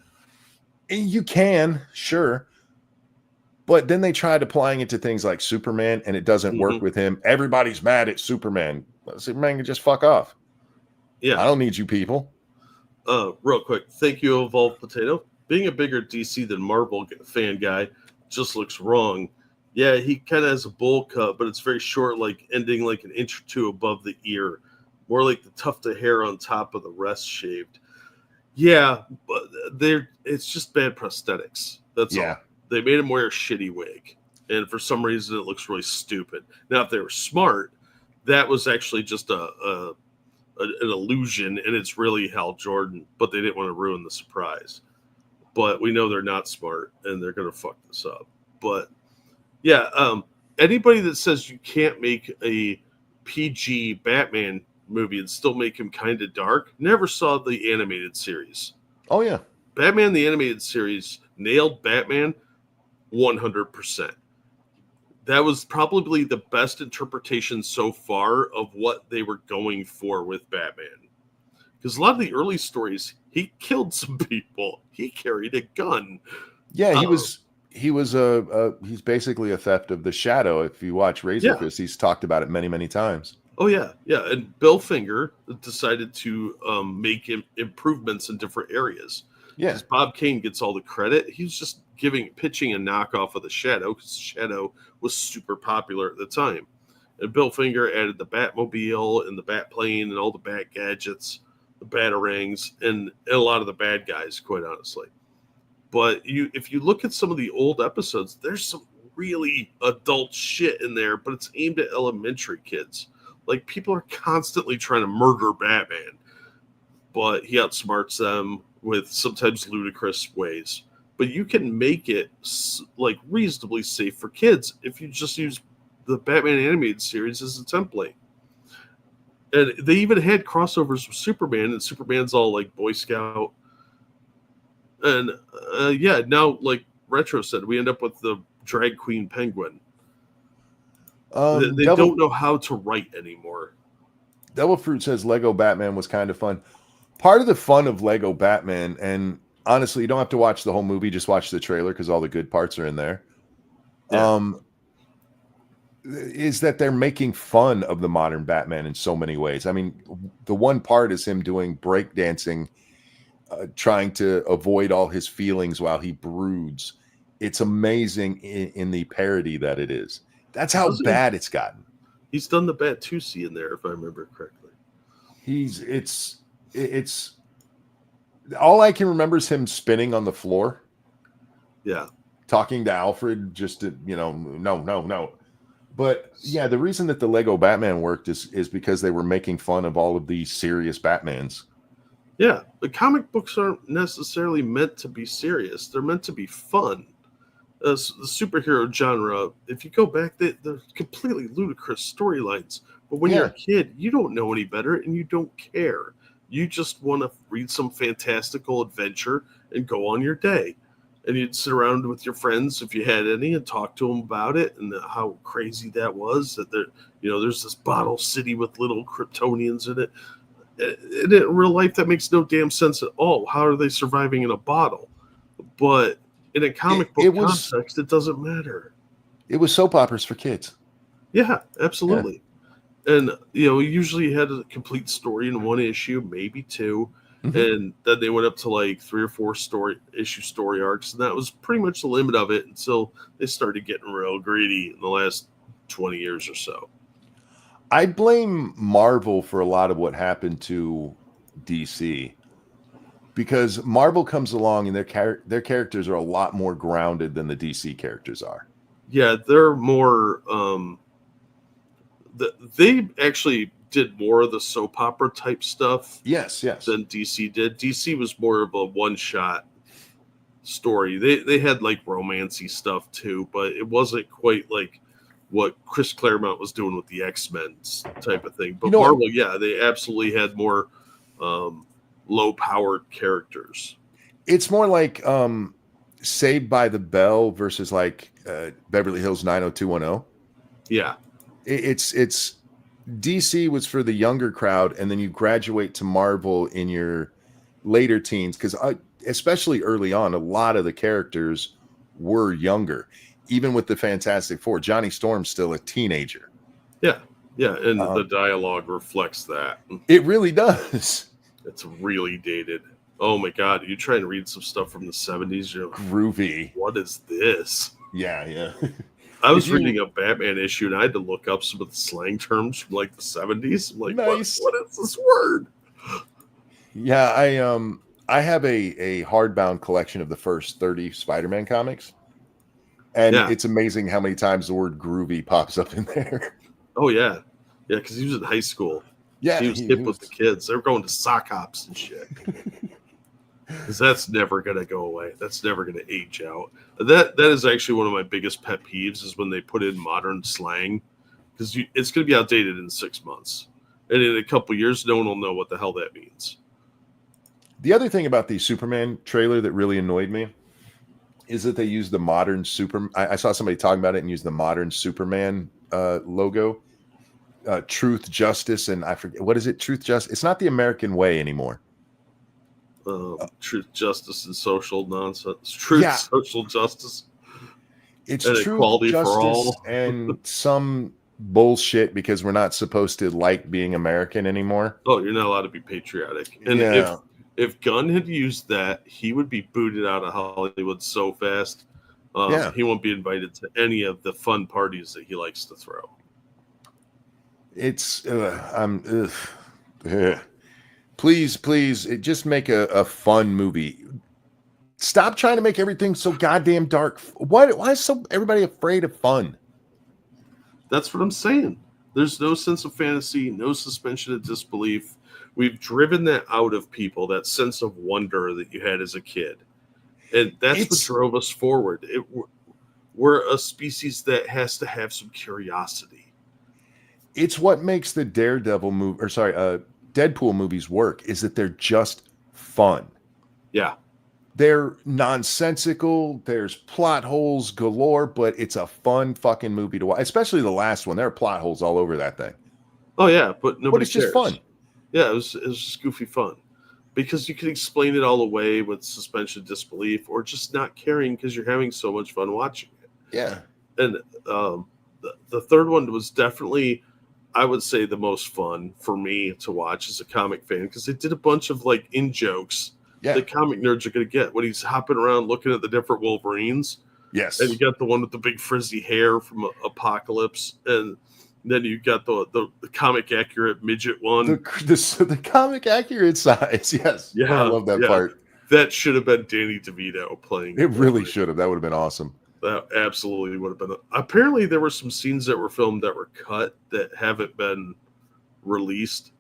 And you can, sure, but then they tried applying it to things like Superman, and it doesn't work with him. Everybody's mad at Superman. Well, Superman can just fuck off. Yeah, I don't need you people. Real quick, thank you, Evolved Potato. Being a bigger DC than Marvel fan guy just looks wrong. Yeah, he kind of has a bowl cut, but it's very short, like ending like an inch or two above the ear. More like the tuft of hair on top of the rest shaved. Yeah, but it's just bad prosthetics. That's all. They made him wear a shitty wig, and for some reason it looks really stupid. Now, if they were smart, that was actually just an illusion, and it's really Hal Jordan, but they didn't want to ruin the surprise. But we know they're not smart, and they're going to fuck this up. But yeah, anybody that says you can't make a PG Batman movie and still make him kind of dark never saw the animated series. Oh yeah, Batman the animated series nailed Batman 100%. That was probably the best interpretation so far of what they were going for with Batman. Because a lot of the early stories, he killed some people. He carried a gun. Yeah, he's basically a theft of the shadow. If you watch Razor Fist, he's talked about it many, many times. Oh yeah. And Bill Finger decided to make improvements in different areas. Yeah, because Bob Kane gets all the credit. He's just pitching a knockoff of the Shadow, because the Shadow was super popular at the time. And Bill Finger added the Batmobile and the Batplane and all the Bat gadgets, the Batarangs, and a lot of the bad guys, quite honestly. But if you look at some of the old episodes, there's some really adult shit in there, but it's aimed at elementary kids. Like, people are constantly trying to murder Batman, but he outsmarts them with sometimes ludicrous ways. But you can make it like reasonably safe for kids if you just use the Batman animated series as a template. And they even had crossovers with Superman, and Superman's all like Boy Scout. And now, like Retro said, we end up with the drag queen penguin. They don't know how to write anymore. Devil Fruit says Lego Batman was kind of fun. Part of the fun of Lego Batman, and honestly, you don't have to watch the whole movie, just watch the trailer because all the good parts are in there. Yeah. Is that they're making fun of the modern Batman in so many ways. I mean, the one part is him doing breakdancing, trying to avoid all his feelings while he broods. It's amazing in the parody that it is. That's how bad it's gotten. He's done the Batusi in there, if I remember correctly. It's all I can remember is him spinning on the floor. Yeah. Talking to Alfred just to, no. But yeah, the reason that the Lego Batman worked is because they were making fun of all of these serious Batmans. Yeah, the comic books aren't necessarily meant to be serious. They're meant to be fun. The superhero genre, if you go back, they're completely ludicrous storylines. But when you're a kid, you don't know any better and you don't care. You just want to read some fantastical adventure and go on your day. And you'd sit around with your friends, if you had any, and talk to them about it and how crazy that was. That there's this bottle city with little Kryptonians in it. And in real life, that makes no damn sense at all. How are they surviving in a bottle? But in a comic book context, it doesn't matter. It was soap operas for kids. Yeah, absolutely. Yeah. And, usually you had a complete story in one issue, maybe two. Mm-hmm. And then they went up to like 3 or 4 issue story arcs. And that was pretty much the limit of it until they started getting real greedy in the last 20 years or so. I blame Marvel for a lot of what happened to DC, because Marvel comes along and their characters are a lot more grounded than the DC characters are. Yeah, they're more. They actually did more of the soap opera type stuff. Yes. Than DC did. DC was more of a one-shot story. They had like romancy stuff too, but it wasn't quite like what Chris Claremont was doing with the X-Men type of thing. But Marvel, they absolutely had more low-powered characters. It's more like Saved by the Bell versus like Beverly Hills 90210. Yeah. It's DC was for the younger crowd, and then you graduate to Marvel in your later teens, because especially early on, a lot of the characters were younger. Even with the Fantastic Four, Johnny Storm's still a teenager. Yeah, and the dialogue reflects that. It really does. It's really dated. Oh my God, you try and read some stuff from the 70s, you're like, groovy. What is this? Yeah. I was reading a Batman issue, and I had to look up some of the slang terms from like the 70s. I'm like, nice. What is this word? Yeah, I have a hardbound collection of the first 30 Spider-Man comics. And it's amazing how many times the word groovy pops up in there. Oh, yeah. Yeah, because he was in high school. Yeah. He was hip with the kids. They were going to sock hops and shit. Because that's never going to go away. That's never going to age out. That is actually one of my biggest pet peeves is when they put in modern slang. Because it's going to be outdated in 6 months. And in a couple years, no one will know what the hell that means. The other thing about the Superman trailer that really annoyed me is that they used the modern I saw somebody talking about it and used the modern Superman logo. Truth, justice, and I forget, what is it? Truth, justice. It's not the American way anymore. Truth, justice, and social nonsense. Truth, social justice. It's and truth, equality justice, for all. and some bullshit because we're not supposed to like being American anymore. Oh, you're not allowed to be patriotic. And if Gunn had used that, he would be booted out of Hollywood so fast. He won't be invited to any of the fun parties that he likes to throw. It's please just make a fun movie. Stop trying to make everything so goddamn dark. Why is so everybody afraid of fun? That's what I'm saying. There's no sense of fantasy, no suspension of disbelief. We've driven that out of people, that sense of wonder that you had as a kid. And that's what drove us forward. We're a species that has to have some curiosity. It's what makes the Deadpool movies work, is that they're just fun. Yeah. They're nonsensical. There's plot holes galore, but it's a fun fucking movie to watch. Especially the last one. There are plot holes all over that thing. Oh, yeah, but nobody cares. Just fun. Yeah, it was just goofy fun. Because you can explain it all away with suspension of disbelief or just not caring because you're having so much fun watching it. Yeah. And the third one was definitely, I would say, the most fun for me to watch as a comic fan because they did a bunch of like in-jokes that comic nerds are going to get when he's hopping around looking at the different Wolverines. Yes. And you got the one with the big frizzy hair from Apocalypse, and then you got the comic accurate midget one. The comic accurate size. Yes. Yeah. I love that part. That should have been Danny DeVito playing. It really should have. That would have been awesome. That absolutely would have been. Apparently, there were some scenes that were filmed that were cut that haven't been released.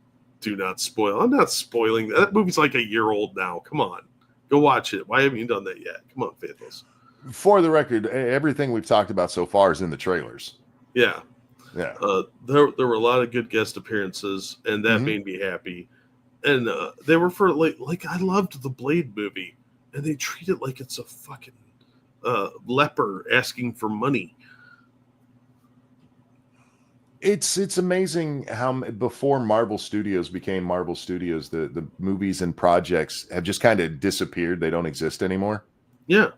Do not spoil. I'm not spoiling. That movie's like a year old now. Come on. Go watch it. Why haven't you done that yet? Come on, Faithless. For the record, everything we've talked about so far is in the trailers. Yeah. Yeah. There were a lot of good guest appearances, and that made me happy. And they were for like I loved the Blade movie, and they treat it like it's a fucking leper asking for money. It's amazing how before Marvel Studios became Marvel Studios, the movies and projects have just kind of disappeared. They don't exist anymore. Yeah.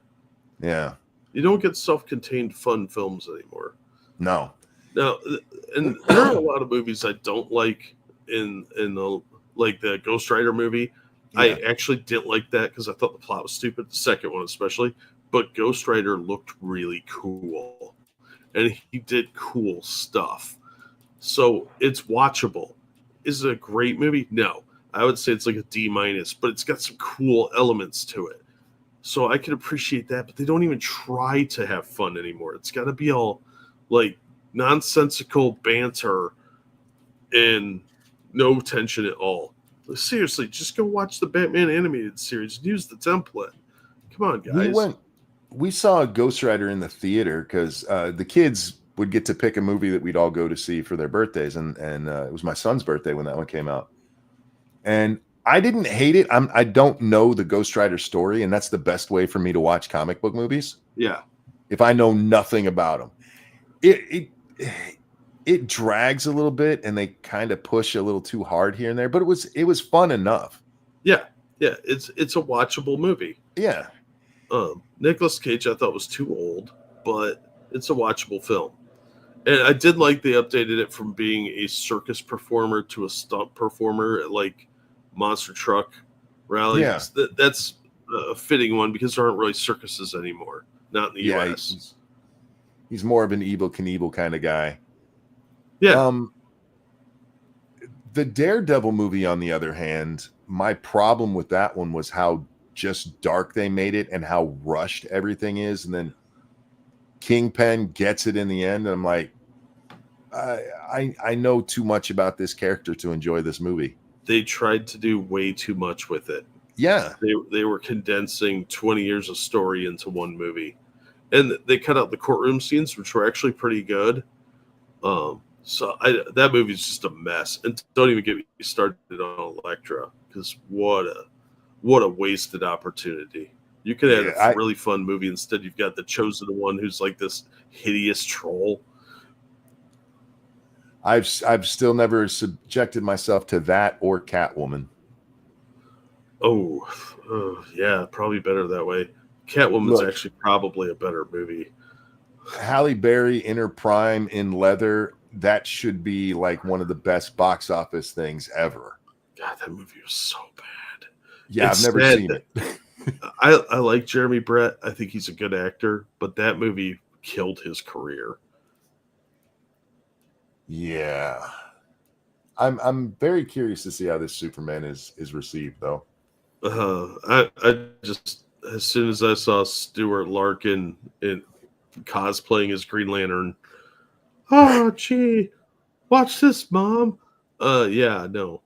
Yeah. You don't get self-contained fun films anymore. No. Now, and there are a lot of movies I don't like in the like the Ghost Rider movie. Yeah. I actually didn't like that because I thought the plot was stupid. The second one especially, but Ghost Rider looked really cool, and he did cool stuff. So it's watchable. Is it a great movie? No. I would say it's like a D-, but it's got some cool elements to it. So I can appreciate that, but they don't even try to have fun anymore. It's got to be all like nonsensical banter and no tension at all. Like, seriously, just go watch the Batman animated series and use the template. Come on, guys. We saw Ghost Rider in the theater because the kids would get to pick a movie that we'd all go to see for their birthdays, and it was my son's birthday when that one came out. And I didn't hate it. I don't know the Ghost Rider story, and that's the best way for me to watch comic book movies. Yeah. If I know nothing about them, it drags a little bit, and they kind of push a little too hard here and there. But it was fun enough. Yeah, it's a watchable movie. Yeah. Nicolas Cage I thought was too old, but it's a watchable film. And I did like they updated it from being a circus performer to a stunt performer at like monster truck rallies. Yeah. That's a fitting one because there aren't really circuses anymore. Not in the US. He's more of an Evel Knievel kind of guy. Yeah. The Daredevil movie, on the other hand, my problem with that one was how just dark they made it and how rushed everything is. And then Kingpin gets it in the end. And I'm like, I know too much about this character to enjoy this movie. They tried to do way too much with it. Yeah. They were condensing 20 years of story into one movie. And they cut out the courtroom scenes, which were actually pretty good. That movie's just a mess. And don't even get me started on Elektra, because what a wasted opportunity. You could have a really fun movie. Instead, you've got the chosen one who's like this hideous troll. I've still never subjected myself to that or Catwoman. Oh, yeah, probably better that way. Catwoman's actually probably a better movie. Halle Berry in her prime in leather, that should be like one of the best box office things ever. God, that movie was so bad. Yeah, I've never seen it. I like Jeremy Brett. I think he's a good actor, but that movie killed his career. Yeah. I'm very curious to see how this Superman is received, though. I just, as soon as I saw Stuart Larkin in cosplaying as Green Lantern, oh gee, watch this, Mom. Yeah, no.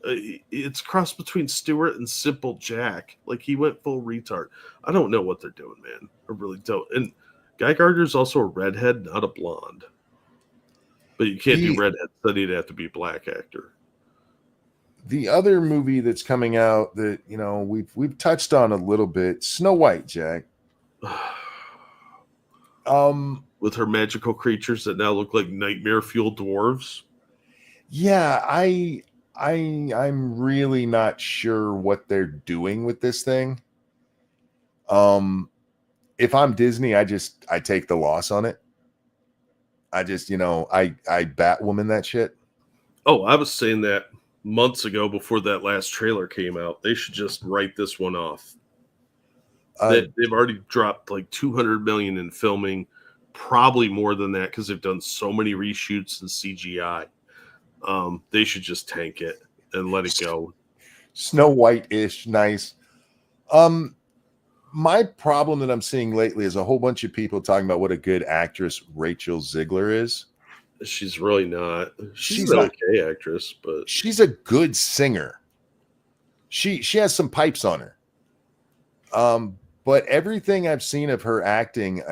It's cross between Stuart and Simple Jack. Like, he went full retard. I don't know what they're doing, man. I really don't. And Guy Gardner's also a redhead, not a blonde. But you can't do redhead, so he'd have to be a black actor. The other movie that's coming out that, you know, we've touched on a little bit, Snow White, Jack. With her magical creatures that now look like nightmare-fueled dwarves. Yeah, I'm really not sure what they're doing with this thing. If I'm Disney, I take the loss on it. I Batwoman that shit. Oh, I was saying that months ago before that last trailer came out. They should just write this one off. They've already dropped like $200 million in filming, probably more than that because they've done so many reshoots and CGI. They should just tank it and let it go. Snow White-ish, nice. My problem that I'm seeing lately is a whole bunch of people talking about what a good actress Rachel Ziegler is. She's really not. She's an okay actress, but she's a good singer. She has some pipes on her. But everything I've seen of her acting,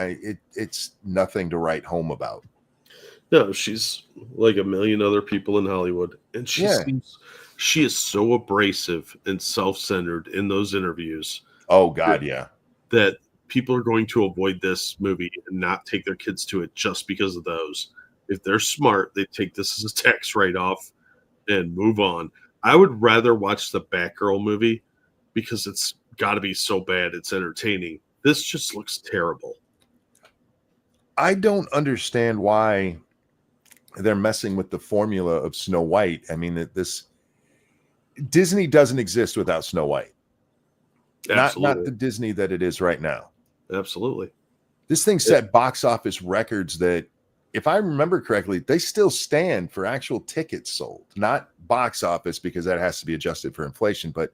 it's nothing to write home about. No, she's like a million other people in Hollywood, and she is so abrasive and self-centered in those interviews. Oh God, yeah. That people are going to avoid this movie and not take their kids to it just because of those. If they're smart, they take this as a tax write-off and move on. I would rather watch the Batgirl movie because it's got to be so bad it's entertaining. This just looks terrible. I don't understand why they're messing with the formula of Snow White. I mean, this Disney doesn't exist without Snow White. Not the Disney that it is right now. Absolutely. This thing set box office records that, if I remember correctly, they still stand for actual tickets sold, not box office, because that has to be adjusted for inflation, but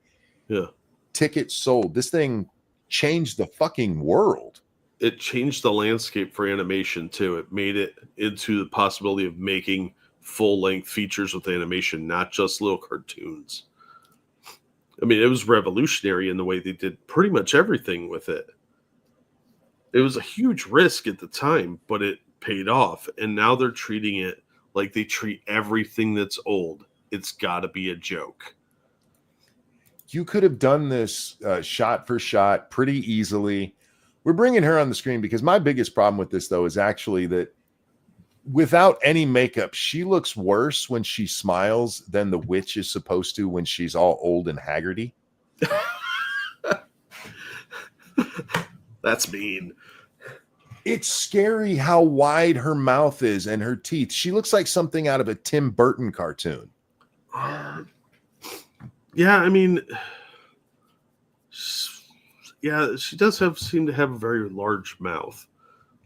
tickets sold. This thing changed the fucking world. It changed the landscape for animation too. It made it into the possibility of making full-length features with animation, not just little cartoons. I mean, it was revolutionary in the way they did pretty much everything with it. It was a huge risk at the time, but it paid off. And now they're treating it like they treat everything that's old. It's got to be a joke. You could have done this shot for shot pretty easily. We're bringing her on the screen because my biggest problem with this, though, is actually that without any makeup, she looks worse when she smiles than the witch is supposed to when she's all old and haggardy. That's mean. It's scary how wide her mouth is and her teeth. She looks like something out of a Tim Burton cartoon. Yeah, I mean, she does seem to have a very large mouth.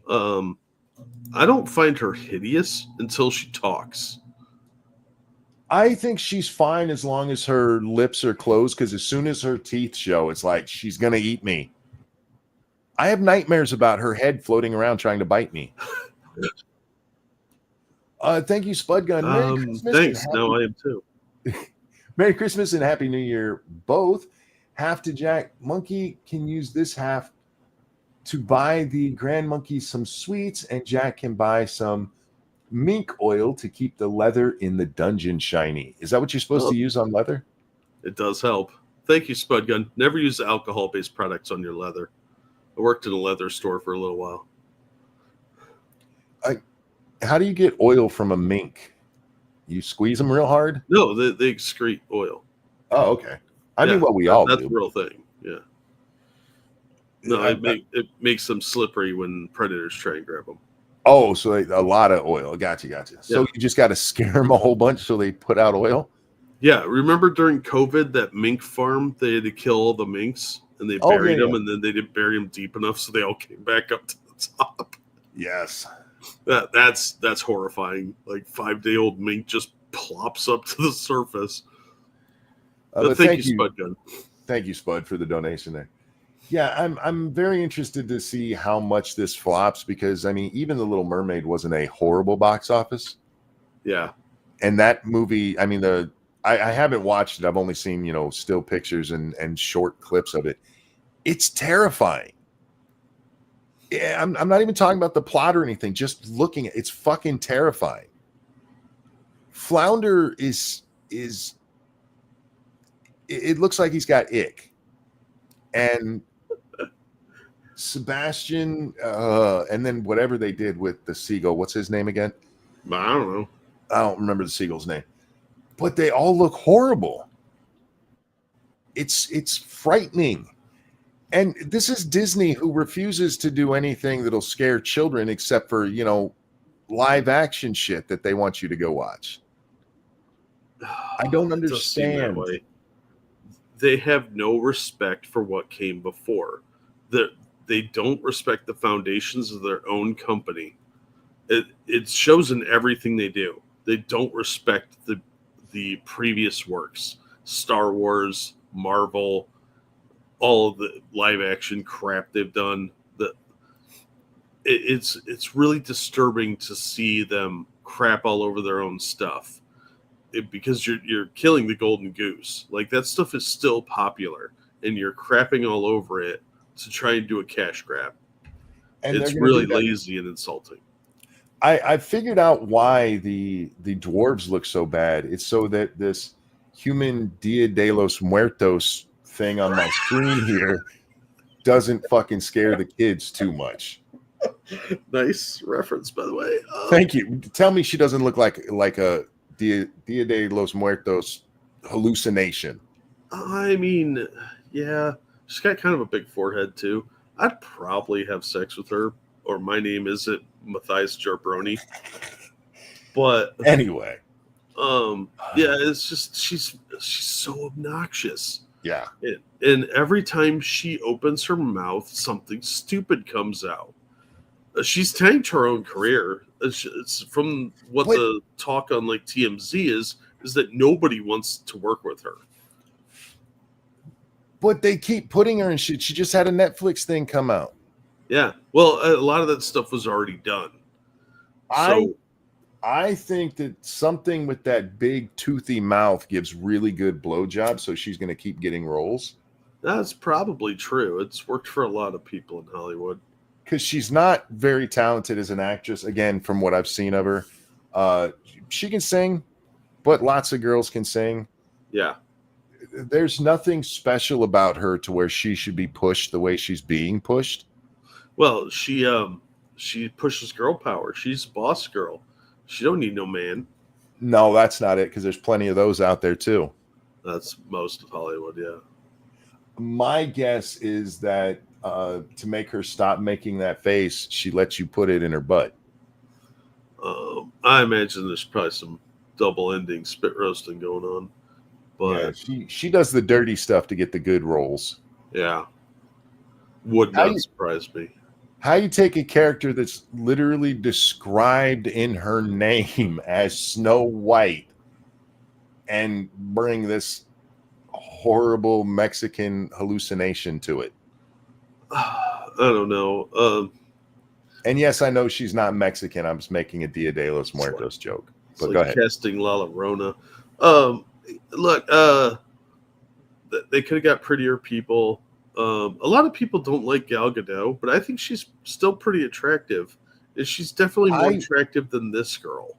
I don't find her hideous until she talks. I think she's fine as long as her lips are closed, because as soon as her teeth show, it's like she's going to eat me. I have nightmares about her head floating around trying to bite me. Thank you, Spud Gun. Merry Christmas. Thanks. No, I am too. Merry Christmas and Happy New Year, both. Half to Jack. Monkey can use this half to buy the Grand Monkey some sweets, and Jack can buy some mink oil to keep the leather in the dungeon shiny. Is that what you're supposed to use on leather? It does help. Thank you, Spud Gun. Never use alcohol-based products on your leather. I worked in a leather store for a little while. How do you get oil from a mink? You squeeze them real hard? No, they excrete oil. Oh, okay. I mean, what we all that's do. That's a real thing. Yeah. No, it makes them slippery when predators try and grab them. Oh, so a lot of oil. Gotcha. So you just got to scare them a whole bunch so they put out oil? Yeah. Remember during COVID, that mink farm, they had to kill all the minks and they buried them, and then they didn't bury them deep enough, so they all came back up to the top. Yes. That's horrifying. Like 5-day-old mink just plops up to the surface. But thank you, Spud Gun. Thank you, Spud, for the donation there. Yeah, I'm very interested to see how much this flops, because I mean, even The Little Mermaid wasn't a horrible box office. Yeah. And that movie, I mean, I haven't watched it. I've only seen, still pictures and short clips of it. It's terrifying. Yeah, I'm not even talking about the plot or anything. Just looking at it's fucking terrifying. Flounder is it looks like he's got ick. And Sebastian, and then whatever they did with the seagull. What's his name again? I don't know. I don't remember the seagull's name. But they all look horrible. It's frightening. And this is Disney, who refuses to do anything that'll scare children except for, live action shit that they want you to go watch. I don't understand. They have no respect for what came before. They don't respect the foundations of their own company. It shows in everything they do. They don't respect the previous works. Star Wars, Marvel, all of the live action crap they've done. It's really disturbing to see them crap all over their own stuff. Because you're killing the golden goose. Like, that stuff is still popular, and you're crapping all over it to try and do a cash grab. And it's really lazy and insulting. I figured out why the dwarves look so bad. It's so that this human Dia de los Muertos thing on my screen here doesn't fucking scare the kids too much. Nice reference, by the way. Thank you. Tell me she doesn't look like a Dia de los Muertos hallucination. I mean, yeah, she's got kind of a big forehead too. I'd probably have sex with her, or my name isn't Matthias Jarbroni. But Anyway, yeah, it's just she's so obnoxious. yeah. And every time she opens her mouth, something stupid comes out. She's tanked her own career. It's from what But- the talk on like TMZ is that nobody wants to work with her. But they keep putting her in shit. She just had a Netflix thing come out. Yeah, well, a lot of that stuff was already done. So I think that something with that big toothy mouth gives really good blowjobs, so she's going to keep getting roles. that's probably true. It's worked for a lot of people in Hollywood. Because she's not very talented as an actress. Again, from what I've seen of her, she can sing, but lots of girls can sing. Yeah, There's nothing special about her to where she should be pushed the way she's being pushed. well, she pushes girl power. She's a boss girl. She don't need no man. No, that's not it, because there's plenty of those out there too. That's most of Hollywood. Yeah. My guess is that to make her stop making that face, she lets you put it in her butt. I imagine there's probably some double ending spit roasting going on. But She does the dirty stuff to get the good roles. yeah, would How not you- surprise me. How you take a character that's literally described in her name as Snow White and bring this horrible Mexican hallucination to it? I don't know. And yes, I know she's not Mexican. I'm just making a Dia de los Muertos joke. It's But like go ahead. casting La Llorona. Look, they could have got prettier people. A lot of people don't like Gal Gadot, but I think she's still pretty attractive. And she's definitely more attractive than this girl.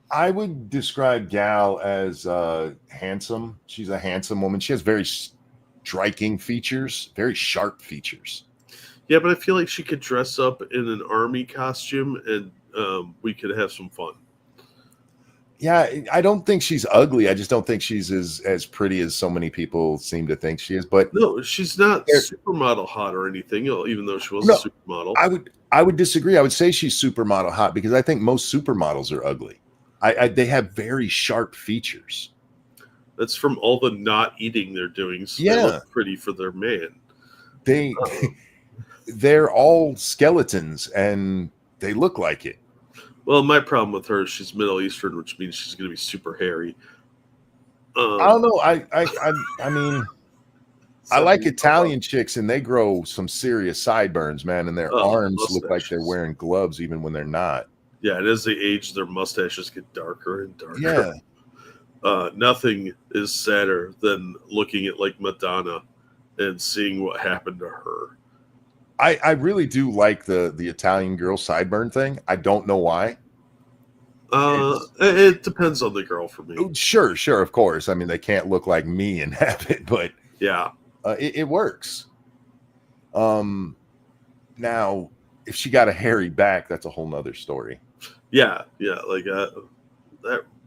I would describe Gal as handsome. She's a handsome woman. She has very striking features, very sharp features. Yeah, but I feel like she could dress up in an army costume and we could have some fun. Yeah, I don't think she's ugly. I just don't think she's as pretty as so many people seem to think she is. But no, she's not supermodel hot or anything, even though she was No, a supermodel. I would disagree. I would say she's supermodel hot because I think most supermodels are ugly. They have very sharp features. That's from all the not eating they're doing. So they look pretty for their man. They're all skeletons and they look like it. Well, my problem with her is she's Middle Eastern, which means she's going to be super hairy. I don't know. I mean, I like Italian chicks, and they grow some serious sideburns, man, and their arms look like they're wearing gloves even when they're not. Yeah, and as they age, their mustaches get darker and darker. Yeah. Nothing is sadder than looking at like Madonna and seeing what happened to her. I really do like the Italian girl sideburn thing. I don't know why. It depends on the girl for me. Sure, of course. I mean, they can't look like me and have it, but yeah, it works. Now, if she got a hairy back, that's a whole nother story. Yeah, like that.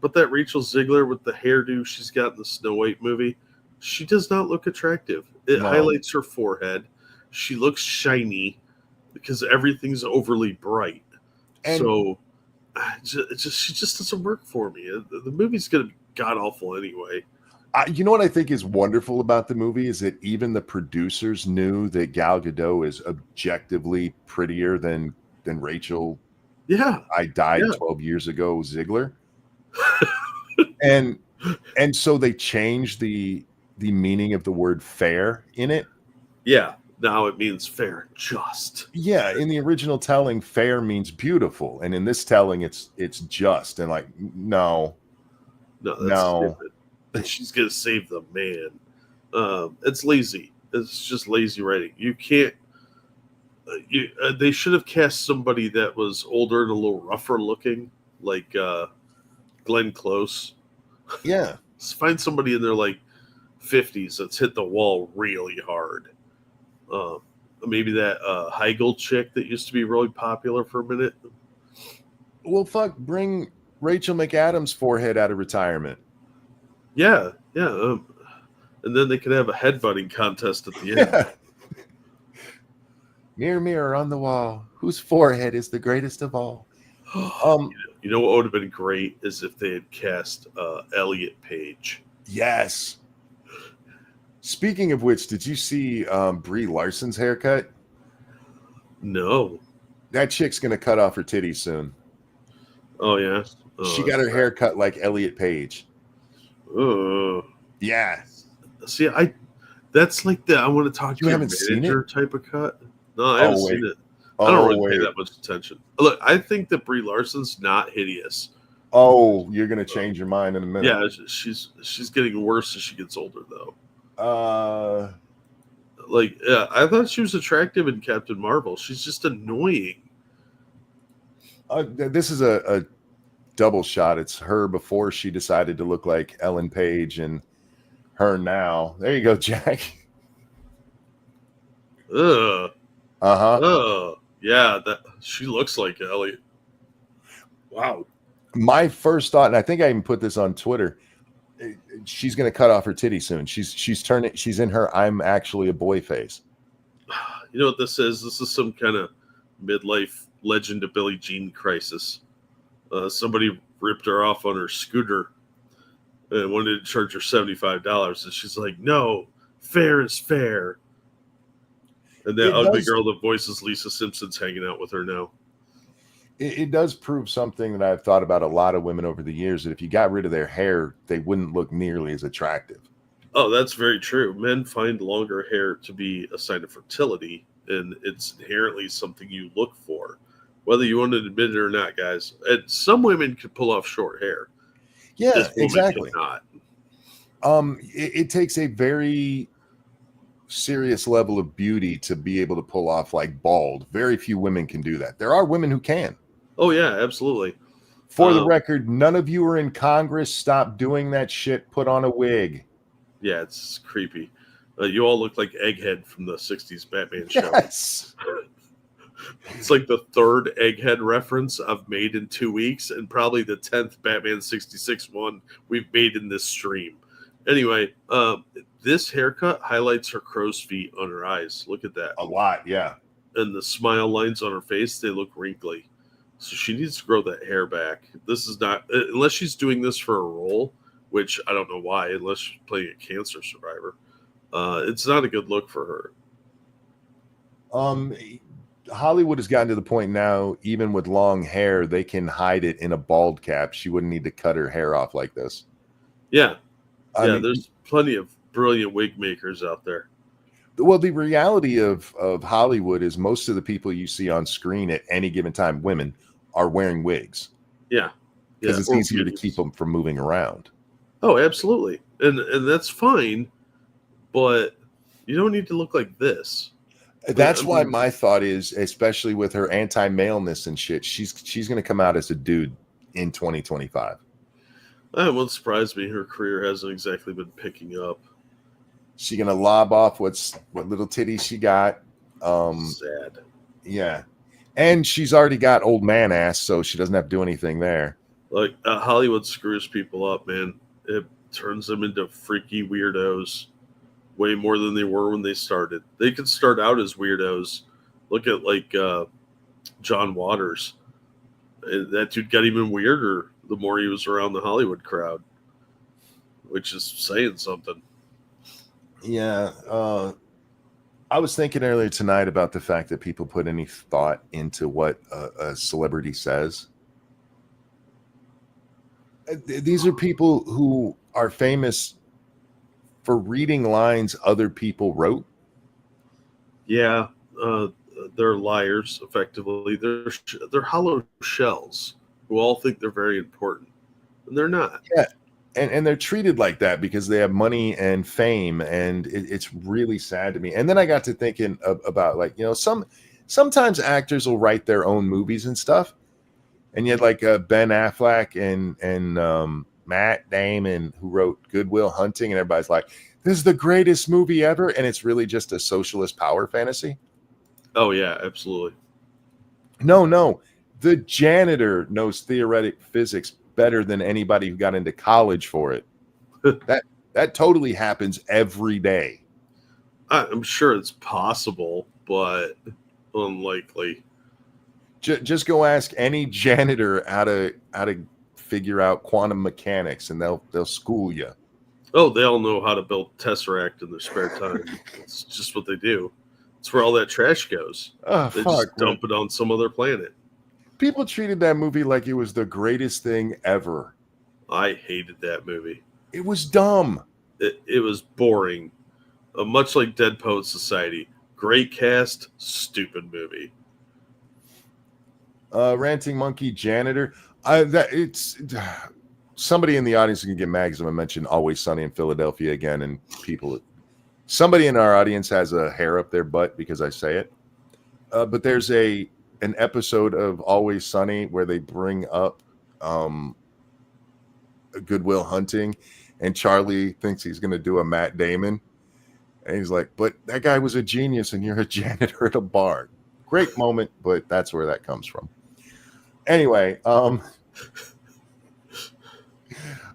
But that Rachel Ziegler with the hairdo she's got in the Snow White movie, she does not look attractive. It highlights her forehead. She looks shiny because everything's overly bright. And so she just doesn't work for me. The movie's going to be god awful anyway. You know what I think is wonderful about the movie is that even the producers knew that Gal Gadot is objectively prettier than Rachel. Yeah, I died 12 years ago, Ziegler. and so they changed the meaning of the word fair in it. Yeah. Now it means fair and just. Yeah, in the original telling, fair means beautiful, and in this telling, it's just. And like, no, stupid. And she's gonna save the man. It's lazy. It's just lazy writing. You can't. They should have cast somebody that was older and a little rougher looking, like Glenn Close. Yeah, find somebody in their like 50s that's hit the wall really hard. maybe that Heigl chick that used to be really popular for a minute. Well, fuck, bring Rachel McAdams' forehead out of retirement. Yeah. And then they could have a headbutting contest at the end. Yeah. Mirror, mirror on the wall, whose forehead is the greatest of all? You know what would have been great is if they had cast Elliot Page. Yes. Speaking of which, did you see Brie Larson's haircut? No. That chick's gonna cut off her titties soon. Oh yeah. She got her hair cut like Elliot Page. Yeah. See, that's like the I want to talk to You your haven't seen manager type of cut. No, I haven't seen it. I don't really pay that much attention. Look, I think that Brie Larson's not hideous. Oh, you're gonna change your mind in a minute. Yeah, she's getting worse as she gets older, though. I thought she was attractive in Captain Marvel. She's just annoying. This is a double shot. It's her before she decided to look like Ellen Page, and her now. There you go, Jack. Yeah, that she looks like Elliot. Wow. My first thought, and I think I even put this on Twitter, she's going to cut off her titty soon. She's in her I'm actually a boy face. You know what this is? This is some kind of midlife Legend of Billie Jean crisis. Somebody ripped her off on her scooter and wanted to charge her $75, and she's like, "No, fair is fair." And that ugly girl that voices Lisa Simpson's hanging out with her now. It does prove something that I've thought about a lot of women over the years, that if you got rid of their hair, they wouldn't look nearly as attractive. Oh, that's very true. Men find longer hair to be a sign of fertility, and it's inherently something you look for, whether you want to admit it or not, guys. And some women could pull off short hair. Yeah, exactly. Cannot. It takes a very serious level of beauty to be able to pull off like bald. Very few women can do that. There are women who can. Oh yeah, absolutely. For the record, none of you are in Congress. Stop doing that shit. Put on a wig. Yeah, it's creepy. You all look like Egghead from the 60s Batman show. Yes. It's like the third Egghead reference I've made in 2 weeks, and probably the 10th Batman 66 one we've made in this stream. Anyway, this haircut highlights her crow's feet on her eyes. Look at that. A lot, yeah. And the smile lines on her face, they look wrinkly. So she needs to grow that hair back. This is not, unless she's doing this for a role, which I don't know why, unless she's playing a cancer survivor. It's not a good look for her. Hollywood has gotten to the point now, even with long hair, they can hide it in a bald cap. She wouldn't need to cut her hair off like this. Yeah. I mean, there's plenty of brilliant wig makers out there. Well, the reality of Hollywood is most of the people you see on screen at any given time, women, are wearing wigs. Yeah. Because it's easier to keep them from moving around. Oh, absolutely. And that's fine, but you don't need to look like this. That's why my thought is, especially with her anti-maleness and shit, she's going to come out as a dude in 2025. That won't surprise me. Her career hasn't exactly been picking up. She's going to lob off what little titties she got. Sad. Yeah. And she's already got old man ass, so she doesn't have to do anything there. Like, Hollywood screws people up, man. It turns them into freaky weirdos way more than they were when they started. They could start out as weirdos. Look at, like, John Waters. That dude got even weirder the more he was around the Hollywood crowd, which is saying something. Yeah. I was thinking earlier tonight about the fact that people put any thought into what a celebrity says. These are people who are famous for reading lines other people wrote. Yeah, they're liars, effectively. They're hollow shells who all think they're very important, and they're not. Yeah, and they're treated like that because they have money and fame, and it's really sad to me. And then I got to thinking about, like, you know, sometimes actors will write their own movies and stuff, and you had like Ben Affleck and Matt Damon, who wrote Good Will Hunting, and everybody's like, this is the greatest movie ever, and it's really just a socialist power fantasy. Oh yeah, absolutely. No. The janitor knows theoretic physics better than anybody who got into college for it. That totally happens every day. I'm sure it's possible, but unlikely. Just go ask any janitor how to figure out quantum mechanics, and they'll school you. Oh, they all know how to build Tesseract in their spare time. It's just what they do. It's where all that trash goes. Oh, They fuck. just dump it on some other planet. People treated that movie like it was the greatest thing ever. I hated that movie. It was dumb. It was boring. Much like Dead Poet Society. Great cast, stupid movie. Ranting Monkey Janitor. It's somebody in the audience can get mad because I mentioned Always Sunny in Philadelphia again, and somebody in our audience has a hair up their butt because I say it. But there's an episode of Always Sunny where they bring up Good Will Hunting, and Charlie thinks he's going to do a Matt Damon, and he's like, "But that guy was a genius, and you're a janitor at a bar." Great moment, but that's where that comes from. Anyway,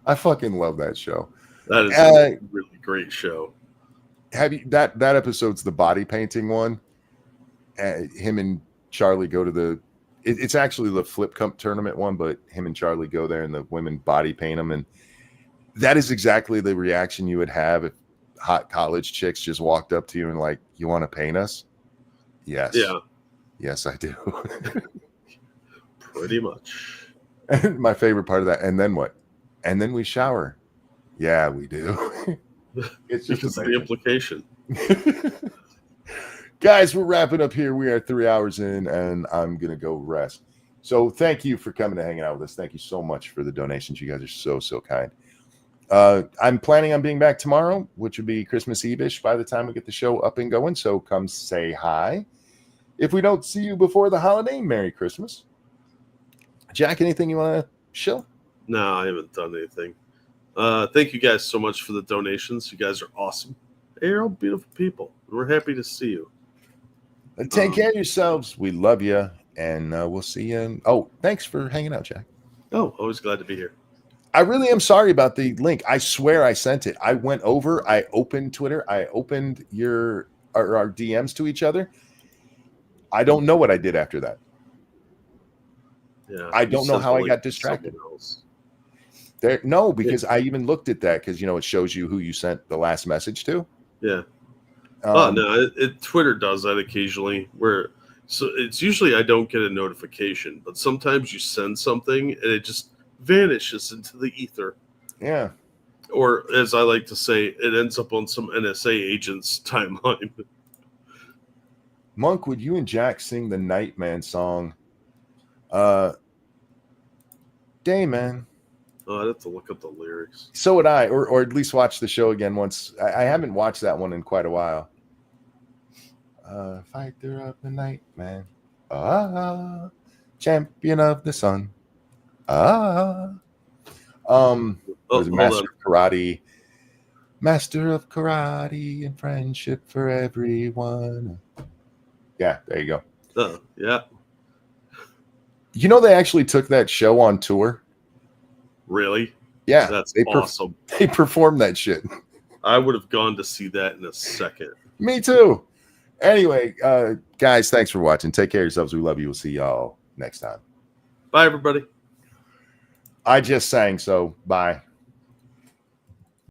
I fucking love that show. That is a really great show. Have you that episode's the body painting one? Him and Charlie go to it's actually the Flip Cup tournament one, but him and Charlie go there and the women body paint them, and that is exactly the reaction you would have if hot college chicks just walked up to you and like, "You want to paint us?" Yes. Yeah. Yes, I do. Pretty much. My favorite part of that. And then what? And then we shower. Yeah, we do. It's just because of the implication. Guys, we're wrapping up here. We are 3 hours in, and I'm going to go rest. So thank you for coming and hanging out with us. Thank you so much for the donations. You guys are so kind. I'm planning on being back tomorrow, which would be Christmas Eve-ish by the time we get the show up and going. So come say hi. If we don't see you before the holiday, Merry Christmas. Jack, anything you want to show? No, I haven't done anything. Thank you guys so much for the donations. You guys are awesome. You're all beautiful people. We're happy to see you. Take care of yourselves. We love you, and we'll see you. Thanks for hanging out, Jack. Oh, always glad to be here. I really am sorry about the link. I swear I sent it. I went over. I opened Twitter. I opened our DMs to each other. I don't know what I did after that. Yeah, I don't know how I got distracted. Because I even looked at that because it shows you who you sent the last message to. Yeah. Twitter does that occasionally. So it's usually I don't get a notification, but sometimes you send something and it just vanishes into the ether. Yeah. Or as I like to say, it ends up on some NSA agent's timeline. Monk, would you and Jack sing the Nightman song? Dayman. Oh, I'd have to look up the lyrics. So would I, or at least watch the show again once. I haven't watched that one in quite a while. Fighter of the night, man. Champion of the sun. Was it Master of Karate? Master of Karate and friendship for everyone. Yeah, there you go. Yeah. They actually took that show on tour. Really? Yeah, that's awesome. They performed that shit. I would have gone to see that in a second. Me too. Anyway, guys, thanks for watching. Take care of yourselves. We love you. We'll see y'all next time. Bye, everybody. I just sang, so bye.